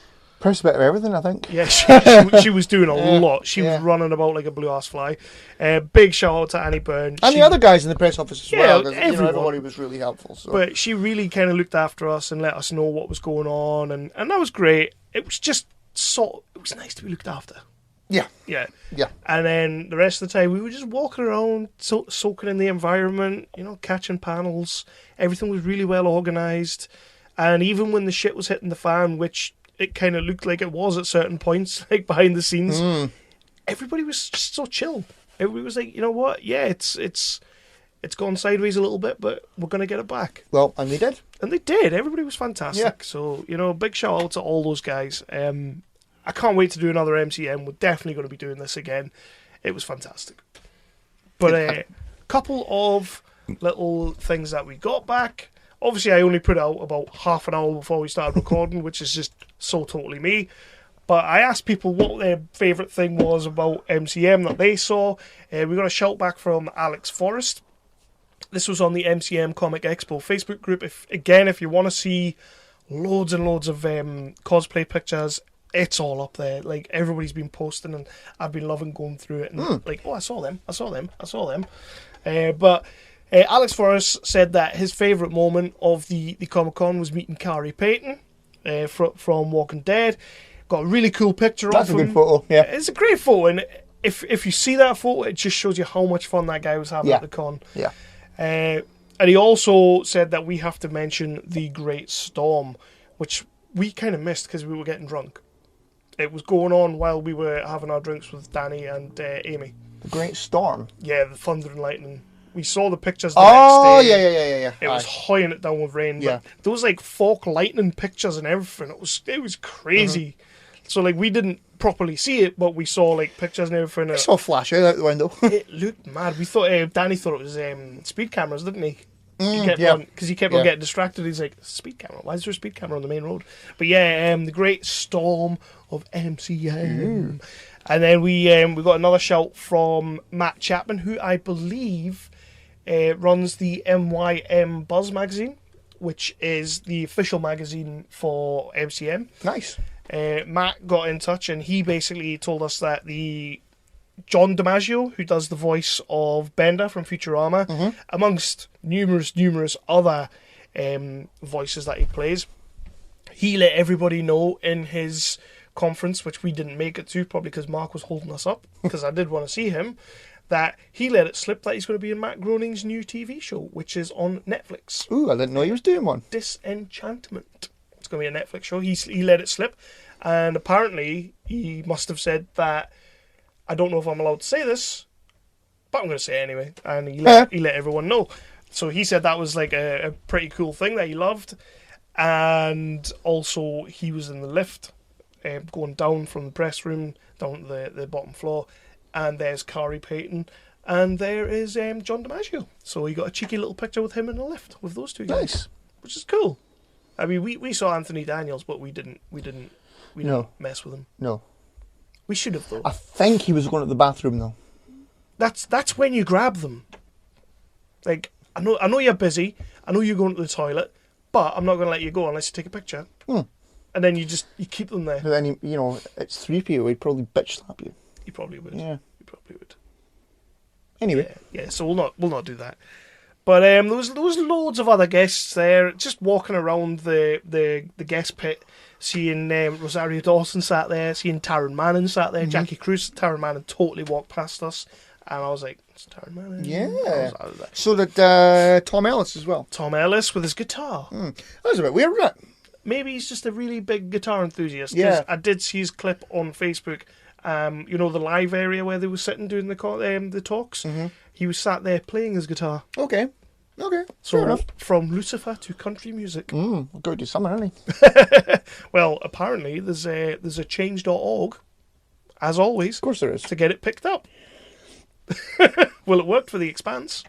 Press a bit of everything, I think. Yeah, she was doing a lot. She was running about like a blue ass fly. Big shout out to Annie Byrne. And the other guys in the press office as well. Everybody was really helpful. So. But she really kind of looked after us and let us know what was going on, and that was great. It was just it was nice to be looked after. Yeah. Yeah. Yeah. And then the rest of the time, we were just walking around, soaking in the environment, you know, catching panels. Everything was really well organised. And even when the shit was hitting the fan, which it kind of looked like it was at certain points, like behind the scenes, everybody was just so chill. Everybody was like, you know what? Yeah, it's gone sideways a little bit, but we're going to get it back. Well, and they did. And they did. Everybody was fantastic. Yeah. So, you know, big shout out to all those guys. I can't wait to do another MCM. We're definitely going to be doing this again. It was fantastic. But a couple of little things that we got back. Obviously, I only put out about half an hour before we started recording, which is just so totally me. But I asked people what their favourite thing was about MCM that they saw. We got a shout back from Alex Forrest. This was on the MCM Comic Expo Facebook group. If you want to see loads and loads of cosplay pictures, it's all up there. Like, everybody's been posting, and I've been loving going through it. And like, oh, I saw them. But Alex Forrest said that his favourite moment of the Comic Con was meeting Khary Payton from Walking Dead. Got a really cool picture of him. That's a good photo, yeah. It's a great photo, and if you see that photo, it just shows you how much fun that guy was having at the con. Yeah. And he also said that we have to mention the Great Storm, which we kind of missed because we were getting drunk. It was going on while we were having our drinks with Danny and Amy. The Great Storm? Yeah, the thunder and lightning. We saw the pictures the next day. Yeah. It was hoying it down with rain. Yeah. But those like fork lightning pictures and everything, it was crazy. So like we didn't properly see it, but we saw like pictures and everything. I saw a flash out the window. It looked mad. We thought Danny thought it was speed cameras, didn't he? Because he kept on getting distracted. He's like, speed camera? Why is there a speed camera on the main road? But yeah, the Great Storm of MCM. And then we got another shout from Matt Chapman, who I believe runs the MYM Buzz magazine, which is the official magazine for MCM. Nice. Matt got in touch, and he basically told us that the John DiMaggio, who does the voice of Bender from Futurama, amongst numerous other voices that he plays, he let everybody know in his conference, which we didn't make it to, probably because Mark was holding us up, because I did want to see him, that he let it slip that he's going to be in Matt Groening's new TV show, which is on Netflix. Ooh, I didn't know he was doing one. Disenchantment. It's going to be a Netflix show. He let it slip, and apparently he must have said that, I don't know if I'm allowed to say this, but I'm going to say it anyway, and he let everyone know. So he said that was like a pretty cool thing that he loved, and also he was in the lift going down from the press room down to the bottom floor, and there's Khary Payton, and there is John DiMaggio. So he got a cheeky little picture with him in the lift with those two guys, nice, which is cool. I mean, we saw Anthony Daniels, but we didn't mess with him. No, we should have though. I think he was going to the bathroom though. That's when you grab them. Like, I know you're busy. I know you're going to the toilet, but I'm not going to let you go unless you take a picture. And then you keep them there. But then it's 3 people. He'd probably bitch slap you. He probably would. Yeah, he probably would. Anyway, yeah. So we'll not do that. But there was loads of other guests there, just walking around the guest pit, seeing Rosario Dawson sat there, seeing Taron Manning sat there, Jackie Cruz. Taron Manning totally walked past us, and I was like, it's Taron Manning. Yeah. So did Tom Ellis as well. Tom Ellis with his guitar. That was a bit weird, wasn't it? Maybe he's just a really big guitar enthusiast. Yeah. I did see his clip on Facebook. The live area where they were sitting doing the talks. He was sat there playing his guitar. Okay. Okay, So fair enough. from Lucifer to country music. We'll go do something, aren't we? Well, apparently there's a change.org, as always. Of course there is. To get it picked up. Well, it worked for The Expanse.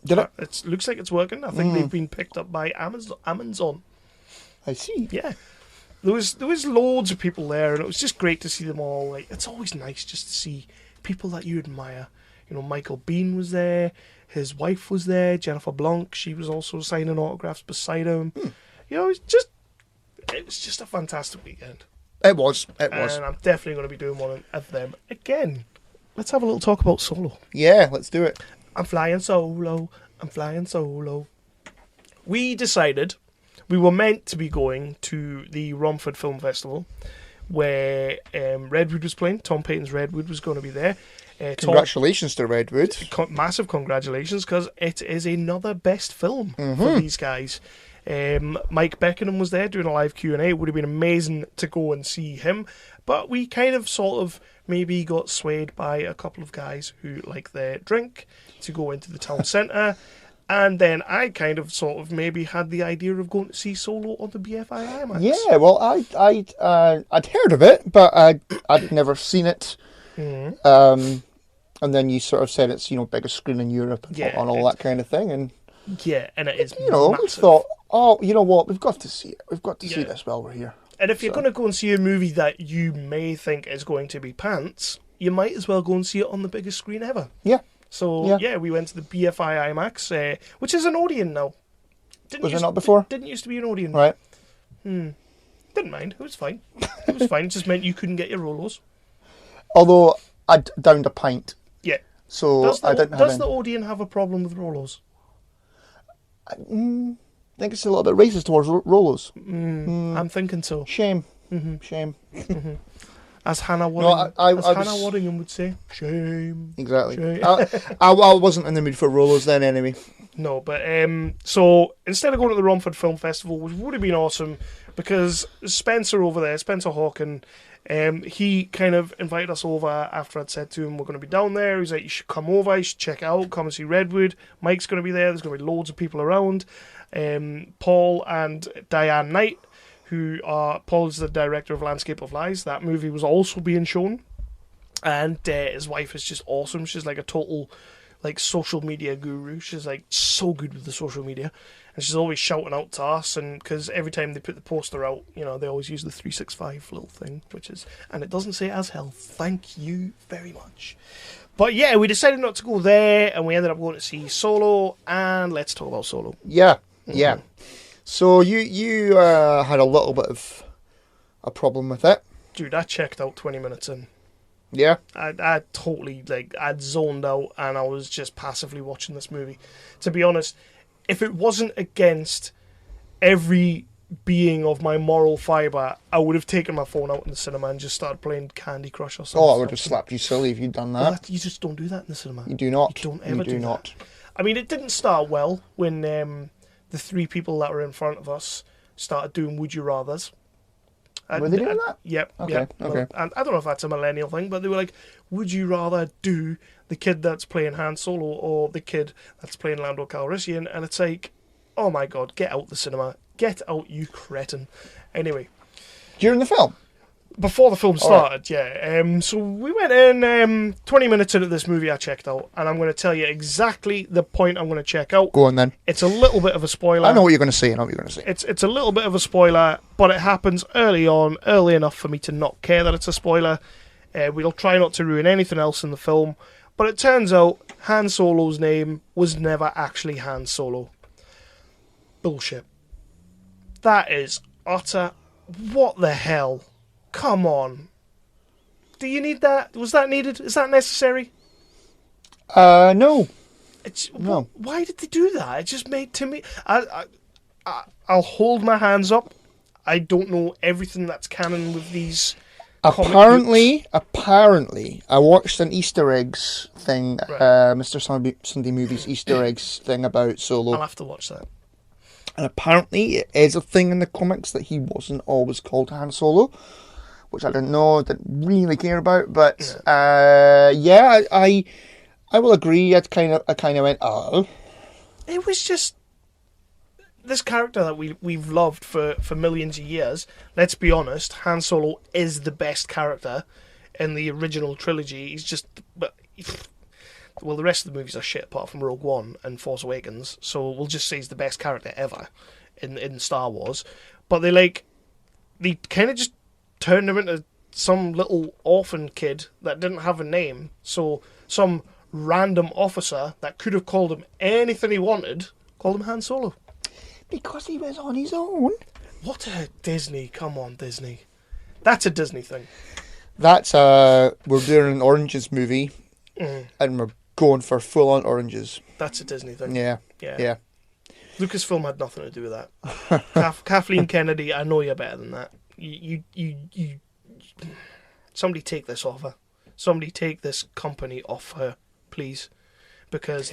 Did it? It looks like it's working. I think they've been picked up by Amazon. I see. Yeah. There was loads of people there, and it was just great to see them all. Like, it's always nice just to see people that you admire. You know, Michael Biehn was there, his wife was there, Jennifer Blanc. She was also signing autographs beside him. You know, it was just a fantastic weekend. It was. It was. And I'm definitely going to be doing one of them again. Let's have a little talk about Solo. Yeah, let's do it. I'm flying solo. I'm flying solo. We decided we were meant to be going to the Romford Film Festival, where Redwood was playing. Tom Payton's Redwood was going to be there. Congratulations to Redwood. Massive congratulations, because it is another best film for these guys. Mike Beckenham was there doing a live Q&A. It would have been amazing to go and see him, but we kind of sort of maybe got swayed by a couple of guys who like their drink to go into the town centre. And then I kind of sort of maybe had the idea of going to see Solo on the BFI IMAX. Yeah, well, I'd heard of it, but I'd never seen it. And then you sort of said it's, biggest screen in Europe and all that kind of thing. And yeah, and it is we massive. thought, oh, you know what, we've got to see it. We've got to see this while we're here. And if you're going to go and see a movie that you may think is going to be pants, you might as well go and see it on the biggest screen ever. Yeah. So, we went to the BFI IMAX, which is an Odeon now. Was it not before? Didn't used to be an Odeon. Right. Didn't mind. It was fine. It was fine. It just meant you couldn't get your Rolos. Although, I downed a pint. Yeah. So, I didn't have Does any. the Odeon have a problem with Rolos? I think it's a little bit racist towards Rolos. I'm thinking so. Shame. Shame. As Hannah Waddingham, Hannah Waddingham would say, shame. Exactly. Shame. I wasn't in the mood for Rolos then anyway. No, but so instead of going to the Romford Film Festival, which would have been awesome, because Spencer over there, Spencer Hawken, he kind of invited us over after I'd said to him we're going to be down there. He's like, you should come over, you should check it out, come and see Redwood. Mike's going to be there, there's going to be loads of people around. Paul and Diane Knight, Paul's the director of Landscape of Lies. That movie was also being shown. And his wife is just awesome. She's like a total social media guru. She's like so good with the social media. And she's always shouting out to us, and because every time they put the poster out, they always use the 365 little thing, and it doesn't say as hell. Thank you very much. But yeah, we decided not to go there, and we ended up going to see Solo, and let's talk about Solo. Yeah. So you had a little bit of a problem with it. Dude, I checked out 20 minutes in. Yeah? I totally, I'd zoned out, and I was just passively watching this movie. To be honest, if it wasn't against every being of my moral fibre, I would have taken my phone out in the cinema and just started playing Candy Crush or something. Oh, I would have slapped you silly if you'd done that. You just don't do that in the cinema. You do not. You don't ever do that. I mean, it didn't start well when the three people that were in front of us started doing Would You Rathers. Were they doing that? Yep. Okay, yep. okay. And I don't know if that's a millennial thing, but they were like, would you rather do the kid that's playing Han Solo or the kid that's playing Lando Calrissian? And it's like, oh my god, get out the cinema. Get out, you cretin. Anyway. During the film? Before the film started, yeah. So we went in, 20 minutes into this movie I checked out, and I'm going to tell you exactly the point I'm going to check out. Go on then. It's a little bit of a spoiler. I know what you're going to say. It's a little bit of a spoiler, but it happens early enough for me to not care that it's a spoiler. We'll try not to ruin anything else in the film, but it turns out Han Solo's name was never actually Han Solo. Bullshit. That is utter... What the hell? Come on. Do you need that? Was that needed? Is that necessary? No. No. Why did they do that? It just made to me... I'll hold my hands up. I don't know everything that's canon with these... Apparently, I watched an Easter eggs thing, Mr. Sunday Movies Easter eggs thing about Solo. I'll have to watch that. And apparently it is a thing in the comics that he wasn't always called Han Solo, which I didn't know, didn't really care about. But I will agree. I kind of went, oh. it was just this character that we've loved for millions of years. Let's be honest, Han Solo is the best character in the original trilogy. He's just, well, the rest of the movies are shit apart from Rogue One and Force Awakens. So we'll just say he's the best character ever in Star Wars. But they kind of just turned him into some little orphan kid that didn't have a name. So some random officer that could have called him anything he wanted called him Han Solo. Because he was on his own. What a Disney. Come on, Disney. That's a Disney thing. That's we're doing an oranges movie, Mm. and we're going for full-on oranges. That's a Disney thing. Yeah. Lucasfilm had nothing to do with that. Kathleen Kennedy, I know you're better than that. You somebody take this off her. Somebody take this company off her, please. Because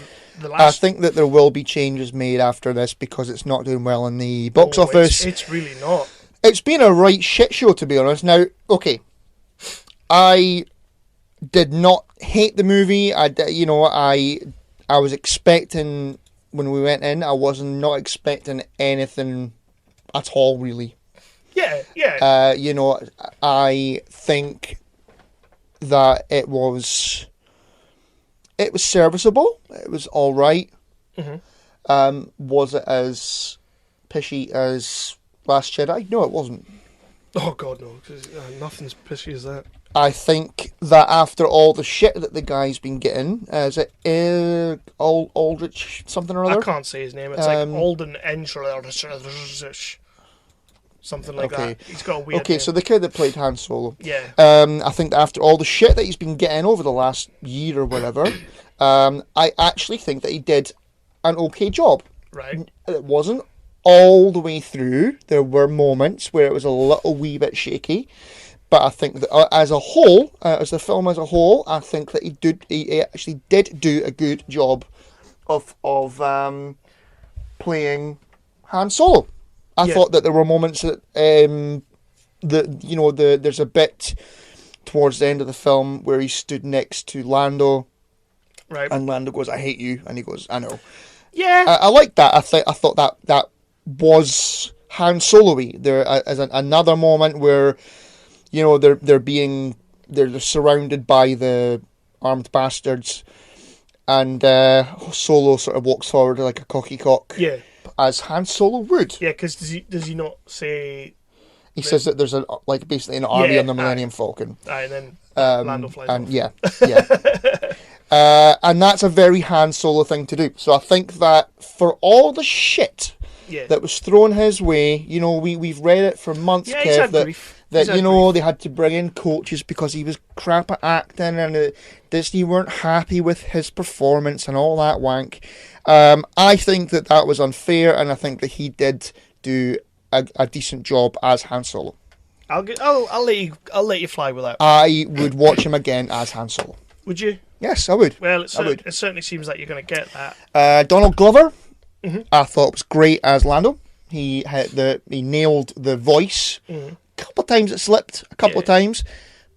I think that there will be changes made after this because it's not doing well in the box office. It's really not. It's been a right shit show, to be honest. Now, okay, I did not hate the movie. I was expecting, when we went in, I was not expecting anything at all, really. Yeah. I think that it was serviceable. It was all right. Mm-hmm. Was it as pishy as Last Jedi? No, it wasn't. Oh God, no! Cause, nothing's pishy as that. I think that after all the shit that the guy's been getting, is it Aldrich something or other? I can't say his name. It's like Alden Enschler, something like that. He's got a weird name. So the kid that played Han Solo. Yeah. I think that after all the shit that he's been getting over the last year or whatever, I actually think that he did an okay job. Right. It wasn't all the way through. There were moments where it was a little wee bit shaky. But I think that as a whole, as the film as a whole, I think that he actually did do a good job of playing Han Solo. I thought that there were moments that there's a bit towards the end of the film where he stood next to Lando, right? And Lando goes, "I hate you," and he goes, "I know." Yeah, I like that. I thought that was Han Solo-y. There is another moment where, they're surrounded by the armed bastards, and Solo sort of walks forward like a cocky cock. Yeah. As Han Solo would. Yeah, because does he not say? He says that there's basically an army on the Millennium Falcon. And then Lando flies off. Yeah. And that's a very Han Solo thing to do. So I think that for all the shit that was thrown his way, we've read it for months, Kev, that they had to bring in coaches because he was crap at acting, and Disney weren't happy with his performance and all that wank. I think that was unfair, and I think that he did do a decent job as Han Solo. I'll let you fly with that. I would watch him again as Han Solo. Would you? Yes, I would. Well, it certainly seems like you're going to get that. Donald Glover, Mm-hmm. I thought was great as Lando. He nailed the voice. Mm-hmm. A couple of times it slipped, a couple of times.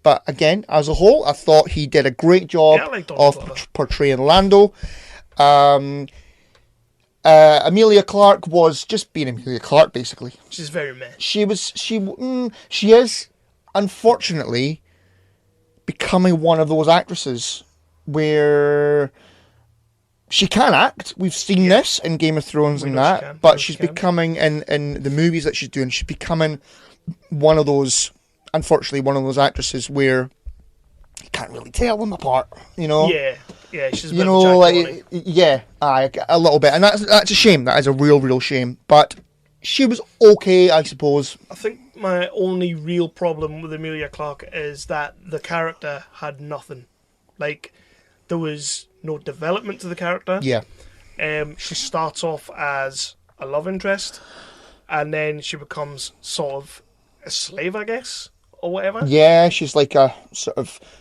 But again, as a whole, I thought he did a great job of portraying Lando. Emilia Clarke was just being Emilia Clarke, basically. She's very meh. She is, unfortunately, becoming one of those actresses where she can act. We've seen this in Game of Thrones and that, but she's becoming, in the movies that she's doing, she's becoming one of those actresses where you can't really tell them apart, Yeah, she's a bit of a a little bit, and that's a shame. That is a real shame. But she was okay, I suppose. I think my only real problem with Emilia Clarke is that the character had nothing. Like, there was no development to the character. Yeah. She starts off as a love interest, and then she becomes sort of a slave, I guess, or whatever. Yeah, she's like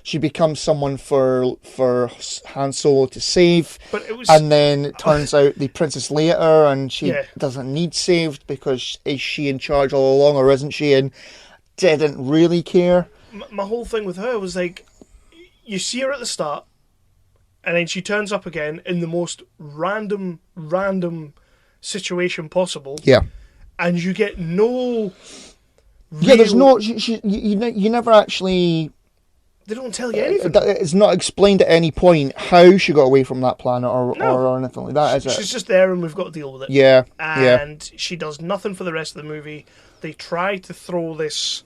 she becomes someone for Han Solo to save. But it was, and then it turns out the Princess Leia, and she doesn't need saved because is she in charge all along, or isn't she? And didn't really care. My whole thing with her was like, you see her at the start, And then she turns up again in the most random situation possible. Yeah. And you get no... Yeah, there's no... You never actually... They don't tell you anything. It's not explained at any point how she got away from that planet or anything like that, is it? She's just there and we've got to deal with it. Yeah, And she does nothing for the rest of the movie. They try to throw this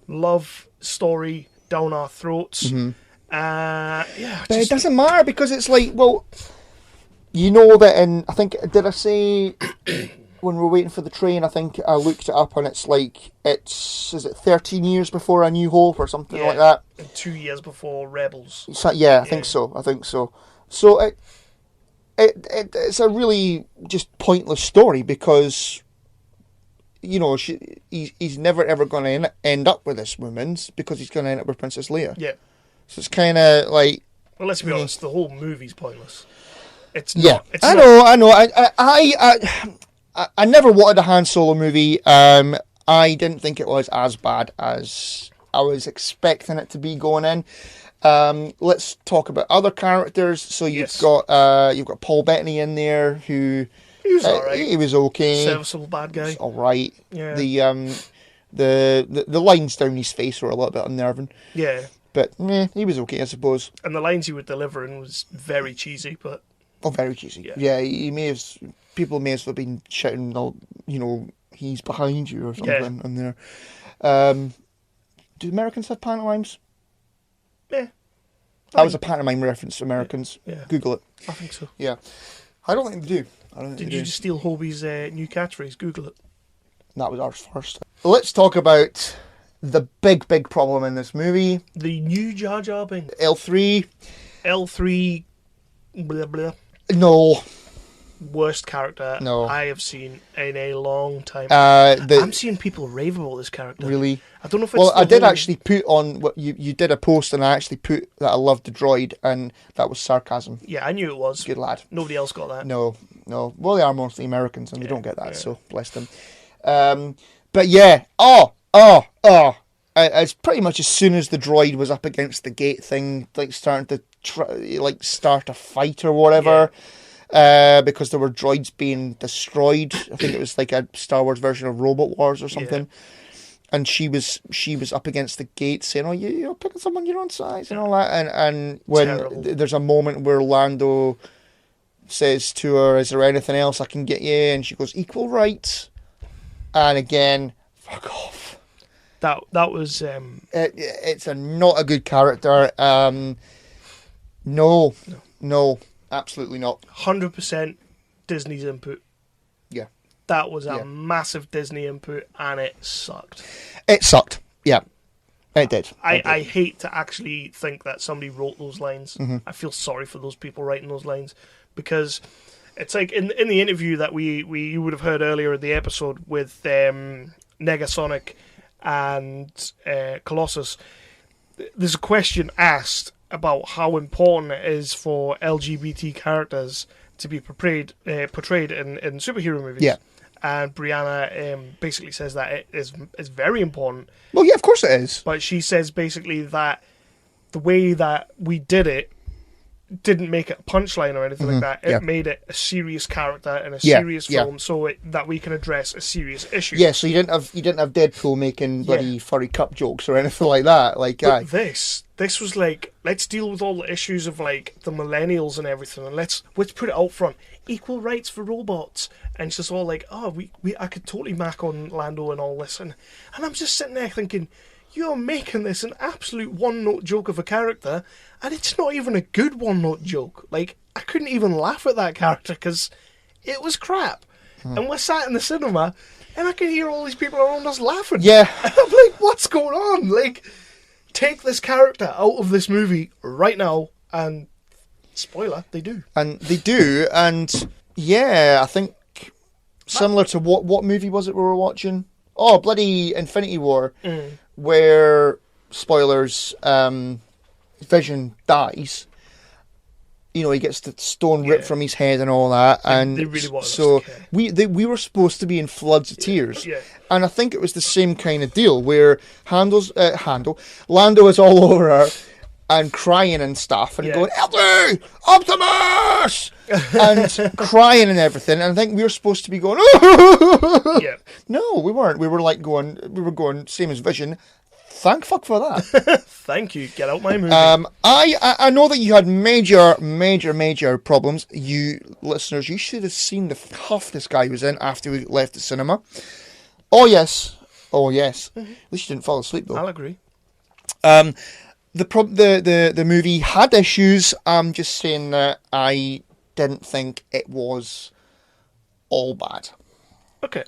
love story down our throats. Mm-hmm. But it doesn't matter because it's like, well, you know that in... I think, did I say... when we're waiting for the train, I think I looked it up and it's like, is it 13 years before A New Hope or something like that? And 2 years before Rebels. So, I think so. So it's a really just pointless story because, you know, he's never ever going to end up with this woman because he's going to end up with Princess Leia. Yeah. So it's kind of like... Well, let's be honest, the whole movie's pointless. It's yeah, not. I know. I never wanted a Han Solo movie. I didn't think it was as bad as I was expecting it to be going in. Let's talk about other characters. So you've got Paul Bettany in there, who he was alright. He was okay, serviceable bad guy. All right. Yeah. The lines down his face were a little bit unnerving. Yeah. But he was okay, I suppose. And the lines he was delivering was very cheesy, but very cheesy. Yeah, he may have. People may as well have been shouting, you know, he's behind you or something in there. Do Americans have pantomimes? Yeah. That was a pantomime reference to Americans. Yeah. Google it. I think so. Yeah. I don't think they do. Did you just steal Hobie's new catchphrase? Google it. That was ours first. Let's talk about the big problem in this movie. The new Jar Jar Binks. L3. Blah, blah. No. Worst character I have seen in a long time. I'm seeing people rave about this character. Really? I don't know if it's... Well, I did actually put on... You did a post and I actually put that I loved the droid and that was sarcasm. Yeah, I knew it was. Good lad. Nobody else got that. No. Well, they are mostly Americans and they don't get that, so bless them. But yeah. It's pretty much as soon as the droid was up against the gate thing, like starting to start a fight or whatever... because there were droids being destroyed. I think it was like a Star Wars version of Robot Wars or something. And she was up against the gate saying, "Oh, you're picking someone your own size and all that." And when there's a moment where Lando says to her, "Is there anything else I can get you?" and she goes, "Equal rights." And again, fuck off. That was. It's not a good character. No. Absolutely not. 100% Disney's input. Yeah. That was a massive Disney input, and it sucked. It sucked. Yeah. It did. I hate to actually think that somebody wrote those lines. Mm-hmm. I feel sorry for those people writing those lines, because it's like in the interview that you would have heard earlier in the episode with Negasonic and Colossus, there's a question asked about how important it is for LGBT characters to be portrayed in superhero movies. Yeah. And Brianna basically says that it is very important. Well, yeah, of course it is. But she says basically that the way that we did it didn't make it a punchline or anything like that. It made it a serious character in a serious film, so that we can address a serious issue. Yeah, so you didn't have Deadpool making bloody furry cup jokes or anything like that. But this was like, let's deal with all the issues of like the millennials and everything, and let's put it out front. Equal rights for robots, and it's just all like, I could totally mac on Lando and all this, and I'm just sitting there thinking, you're making this an absolute one-note joke of a character, and it's not even a good one-note joke. Like, I couldn't even laugh at that character because it was crap. And we're sat in the cinema, and I can hear all these people around us laughing. Yeah. And I'm like, what's going on? Like, take this character out of this movie right now, and spoiler, they do. And they do, and yeah, I think similar to what movie was it we were watching? Oh, bloody Infinity War. Where, spoilers, Vision dies. You know, he gets the stone ripped from his head and all that, and they really wanted so us to care. we were supposed to be in floods of tears. Yeah. And I think it was the same kind of deal where Lando is all over her, and crying and stuff and going, Elder! Optimus! and crying and everything. And I think we were supposed to be going, yeah. No, we weren't. We were going, same as Vision. Thank fuck for that. Thank you. Get out my movie. I know that you had major problems. You listeners, you should have seen the huff this guy was in after we left the cinema. Oh yes. Mm-hmm. At least you didn't fall asleep though. I'll agree. The movie had issues. I'm just saying that I didn't think it was all bad. Okay.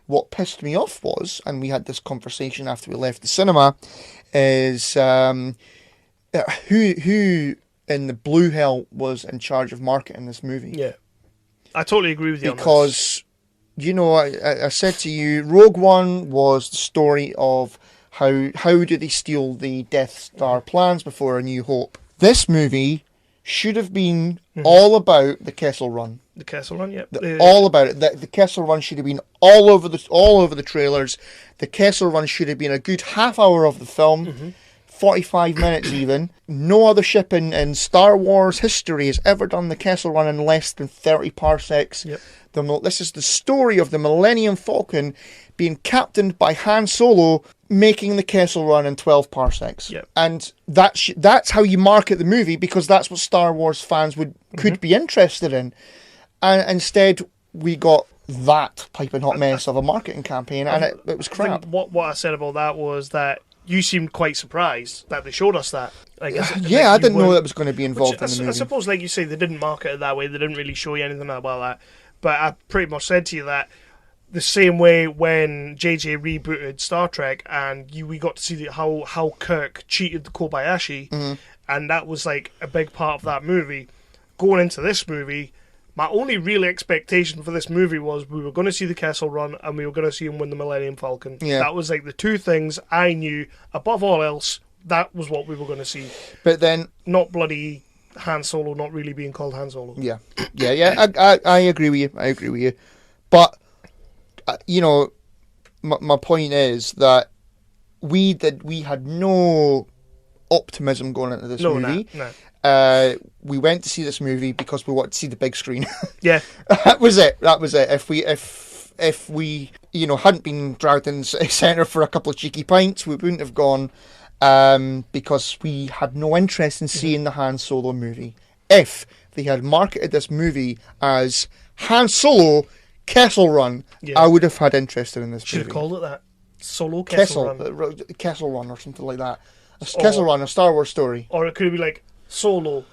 What pissed me off was, and we had this conversation after we left the cinema, is who in the blue hell was in charge of marketing this movie. Yeah. I totally agree with you because, you know, I said to you, Rogue One was the story of how do they steal the Death Star plans before A New Hope. This movie should have been all about the Kessel Run. The Kessel Run, yeah. All about it. The Kessel Run should have been all over the trailers. The Kessel Run should have been a good half hour of the film, 45 minutes even. No other ship in Star Wars history has ever done the Kessel Run in less than 30 parsecs. Yep. This is the story of the Millennium Falcon being captained by Han Solo, making the Kessel Run in 12 parsecs. Yep. And that's how you market the movie, because that's what Star Wars fans could be interested in. And instead, we got that piping hot mess of a marketing campaign, and it was crap. What I said about that was that you seemed quite surprised that they showed us that. I guess, yeah, I didn't know that was going to be involved in the movie. I suppose, like you say, they didn't market it that way. They didn't really show you anything about that. But I pretty much said to you that the same way when JJ rebooted Star Trek and we got to see how Kirk cheated the Kobayashi, and that was like a big part of that movie. Going into this movie, my only real expectation for this movie was we were going to see the Kessel Run and we were going to see him win the Millennium Falcon. Yeah. That was like the two things I knew, above all else, that was what we were going to see. But then, not bloody Han Solo not really being called Han Solo. Yeah. I agree with you. But, you know, my point is that we had no optimism going into this movie. No. We went to see this movie because we wanted to see the big screen. Yeah. That was it. If we hadn't been dragged in centre for a couple of cheeky pints, we wouldn't have gone, because we had no interest in seeing the Han Solo movie. If they had marketed this movie as Han Solo Kessel Run, I would have had interest in this movie. Should have called it that. Solo Kessel Run. Kessel Run or something like that. Kessel Run, a Star Wars story. Or it could be like Solo,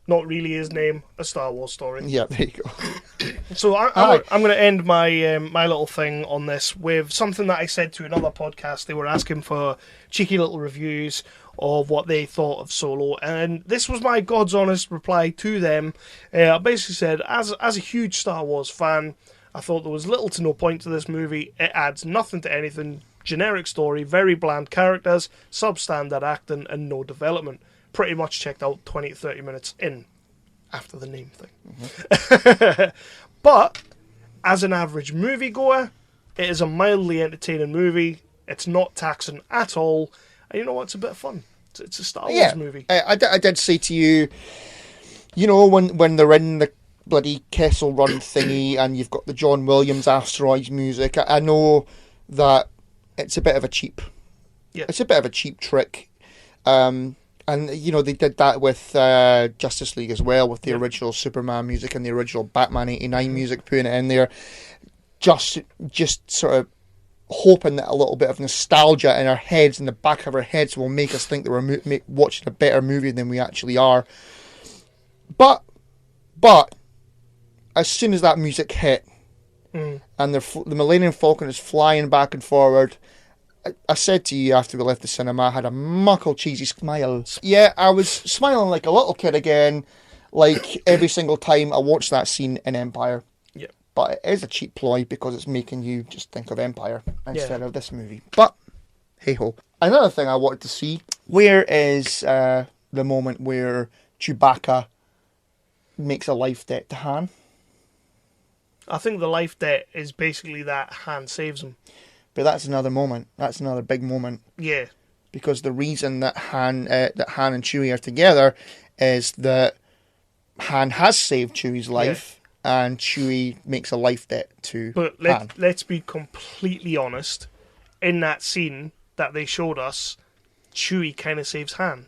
not really his name, a Star Wars story. Yeah, there you go. So I'm going to end my my little thing on this with something that I said to another podcast. They were asking for cheeky little reviews of what they thought of Solo, and this was my God's honest reply to them. I basically said, as a huge Star Wars fan, I thought there was little to no point to this movie. It adds nothing to anything. Generic story, very bland characters, substandard acting, and no development. Pretty much checked out 20 to 30 minutes in after the name thing. But as an average moviegoer, it is a mildly entertaining movie. It's not taxing at all. And you know what? It's a bit of fun. It's a Star Wars movie. I did say to you, you know, when they're in the bloody Kessel Run thingy and you've got the John Williams Asteroids music, I know that it's a bit of a cheap. Yeah. It's a bit of a cheap trick. And, you know, they did that with Justice League as well, with the original Superman music and the original Batman 89 music, putting it in there. Just sort of hoping that a little bit of nostalgia in our heads, in the back of our heads, will make us think that we're watching a better movie than we actually are. But as soon as that music hit, and the Millennium Falcon is flying back and forward, I said to you after we left the cinema, I had a muckle cheesy smile. Yeah, I was smiling like a little kid again, like every single time I watched that scene in Empire. Yeah. But it is a cheap ploy because it's making you just think of Empire instead of this movie. But, hey-ho. Another thing I wanted to see, where is the moment where Chewbacca makes a life debt to Han? I think the life debt is basically that Han saves him. But that's another moment. That's another big moment. Yeah. because the reason that Han and Chewie are together is that Han has saved Chewie's life, and Chewie makes a life debt to Han. But let's be completely honest. In that scene that they showed us, Chewie kind of saves Han.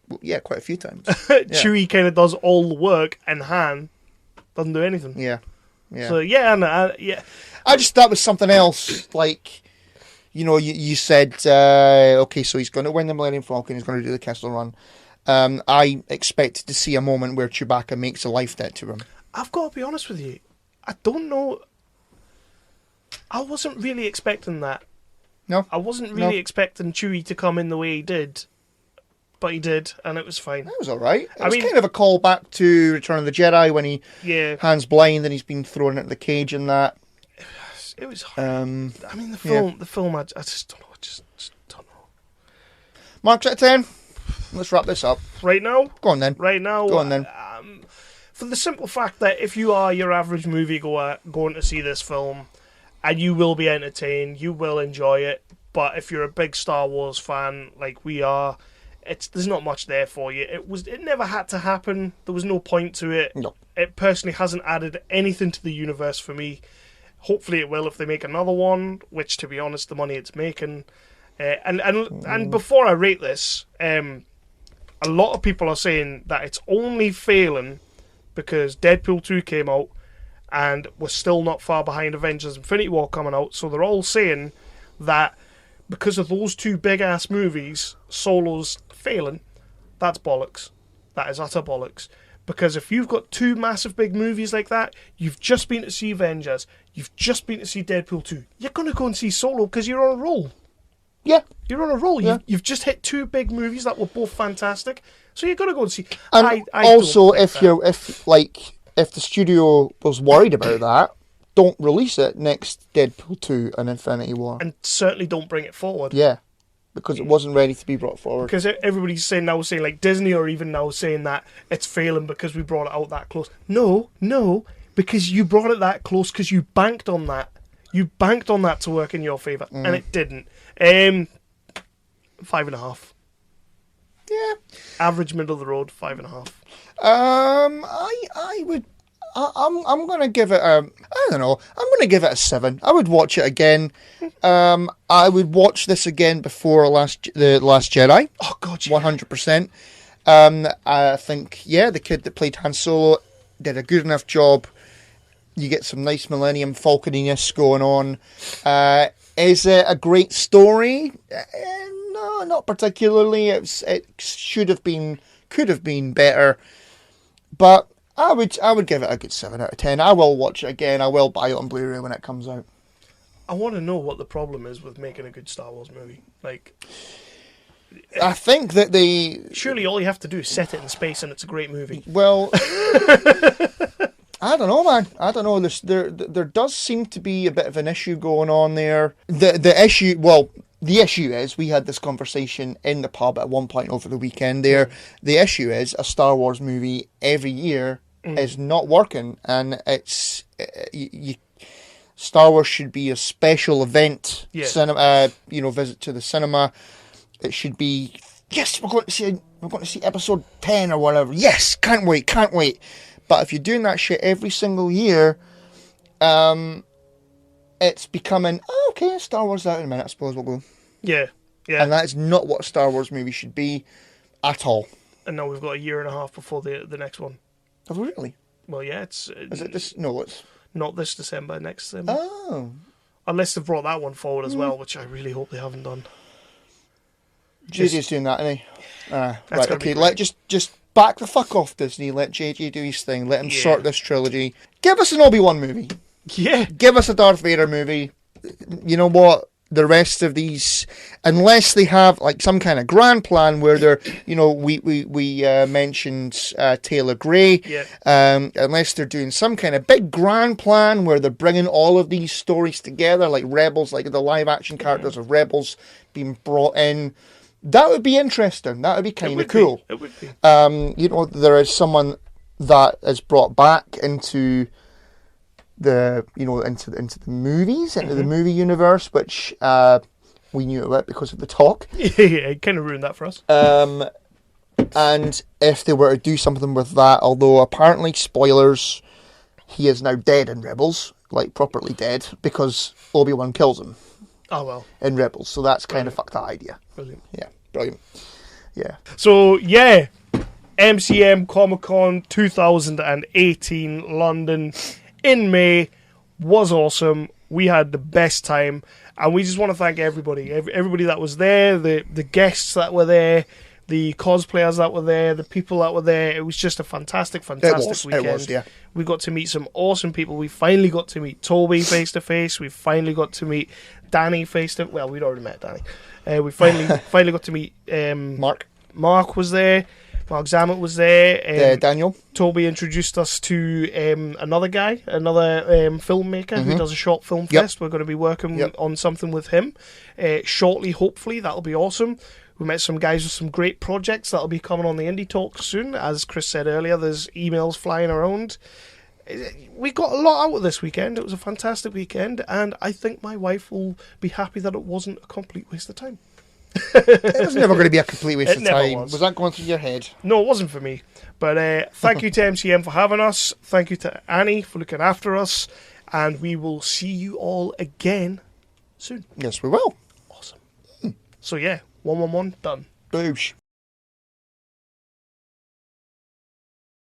Well, yeah, quite a few times. Chewie kind of does all the work, and Han doesn't do anything. Yeah. So yeah. I just that was something else. Like, you said, okay, so he's going to win the Millennium Falcon. He's going to do the Kessel Run. I expected to see a moment where Chewbacca makes a life debt to him. I've got to be honest with you. I don't know. I wasn't really expecting that. No. I wasn't really expecting Chewie to come in the way he did. But he did, and it was fine. It was all right. It was kind of a call back to Return of the Jedi when Han's blind and he's been thrown into the cage and that. It was hard. I mean, the film, I just don't know. I just don't know. Marks out of 10. Let's wrap this up. Right now? Go on then. Right now? Go on then. For the simple fact that if you are your average moviegoer going to see this film, and you will be entertained, you will enjoy it, but if you're a big Star Wars fan like we are, there's not much there for you. It never had to happen. There was no point to it. No. It personally hasn't added anything to the universe for me. Hopefully it will if they make another one, which, to be honest, the money it's making. And before I rate this, a lot of people are saying that it's only failing because Deadpool 2 came out and we're still not far behind Avengers Infinity War coming out. So they're all saying that because of those two big-ass movies, Solo's failing. That's bollocks. That is utter bollocks. Because if you've got two massive big movies like that, you've just been to see Avengers, you've just been to see Deadpool 2, you're going to go and see Solo because you're on a roll. Yeah. You're on a roll. Yeah. You've just hit two big movies that were both fantastic, so you're going to go and see. And I also, if the studio was worried about that, don't release it next Deadpool 2 and Infinity War. And certainly don't bring it forward. Yeah. Because it wasn't ready to be brought forward. Because everybody's saying like Disney are even now saying that it's failing because we brought it out that close. No, because you brought it that close because you banked on that. You banked on that to work in your favour, and it didn't. 5.5. Yeah. Average middle of the road, 5.5. I'm going to give it I don't know. I'm going to give it a 7. I would watch it again. I would watch this again before the Last Jedi. Oh God, yeah. 100%. I think the kid that played Han Solo did a good enough job. You get some nice Millennium Falconiness going on. Is it a great story? No, not particularly. It could have been better, but I would give it a good 7 out of 10. I will watch it again. I will buy it on Blu-ray when it comes out. I want to know what the problem is with making a good Star Wars movie. I think that surely all you have to do is set it in space and it's a great movie. Well, I don't know, man. I don't know. There does seem to be a bit of an issue going on there. The issue is, we had this conversation in the pub at one point over the weekend there. The issue is a Star Wars movie every year is not working, and it's Star Wars should be a special event, cinema, visit to the cinema. It should be, yes, we're going to see episode 10 or whatever. Yes, can't wait. But if you're doing that shit every single year, it's becoming, okay, Star Wars out in a minute, I suppose we'll go. Yeah. And that is not what a Star Wars movie should be at all. And now we've got a year and a half before the next one. Have we really? Well, yeah, it's... Is it this? No, it's... Not this December, next December. Oh. Unless they've brought that one forward as well, which I really hope they haven't done. JJ's doing that, isn't he? Right, okay, just back the fuck off, Disney. Let JJ do his thing. Let him sort this trilogy. Give us an Obi-Wan movie. Yeah. Give us a Darth Vader movie. You know what? The rest of these, unless they have like some kind of grand plan where they're, we mentioned Taylor Gray. Yeah. Unless they're doing some kind of big grand plan where they're bringing all of these stories together, like Rebels, like the live action characters of Rebels being brought in. That would be interesting. That would be kind of cool. It would be. There is someone that is brought back into the into the movies, into the movie universe, which we knew about because of the talk. Yeah, it kind of ruined that for us. And if they were to do something with that, although apparently, spoilers, he is now dead in Rebels, like properly dead, because Obi-Wan kills him. Oh, well. In Rebels, so that's kind of fucked that idea. Brilliant. Yeah, brilliant. Yeah. So, yeah, MCM Comic Con 2018 London in May was awesome. We had the best time, and we just want to thank everybody. Everybody that was there, the guests that were there, the cosplayers that were there, the people that were there. It was just a fantastic weekend. It was, yeah. We got to meet some awesome people. We finally got to meet Toby face to face. We finally got to meet Danny face to. Well, we'd already met Danny. We finally got to meet Marc. Marc was there. Marc Zammit was there. Daniel. Toby introduced us to another guy, another filmmaker who does a short film fest. We're going to be working on something with him shortly, hopefully. That'll be awesome. We met some guys with some great projects that'll be coming on the Indie Talk soon. As Chris said earlier, there's emails flying around. We got a lot out of this weekend. It was a fantastic weekend, and I think my wife will be happy that it wasn't a complete waste of time. It was never going to be a complete waste of time. Was that going through your head? No, it wasn't for me. But thank you to MCM for having us. Thank you to Annie for looking after us. And we will see you all again soon. Yes, we will. Awesome. So, yeah, 111 done. Boosh.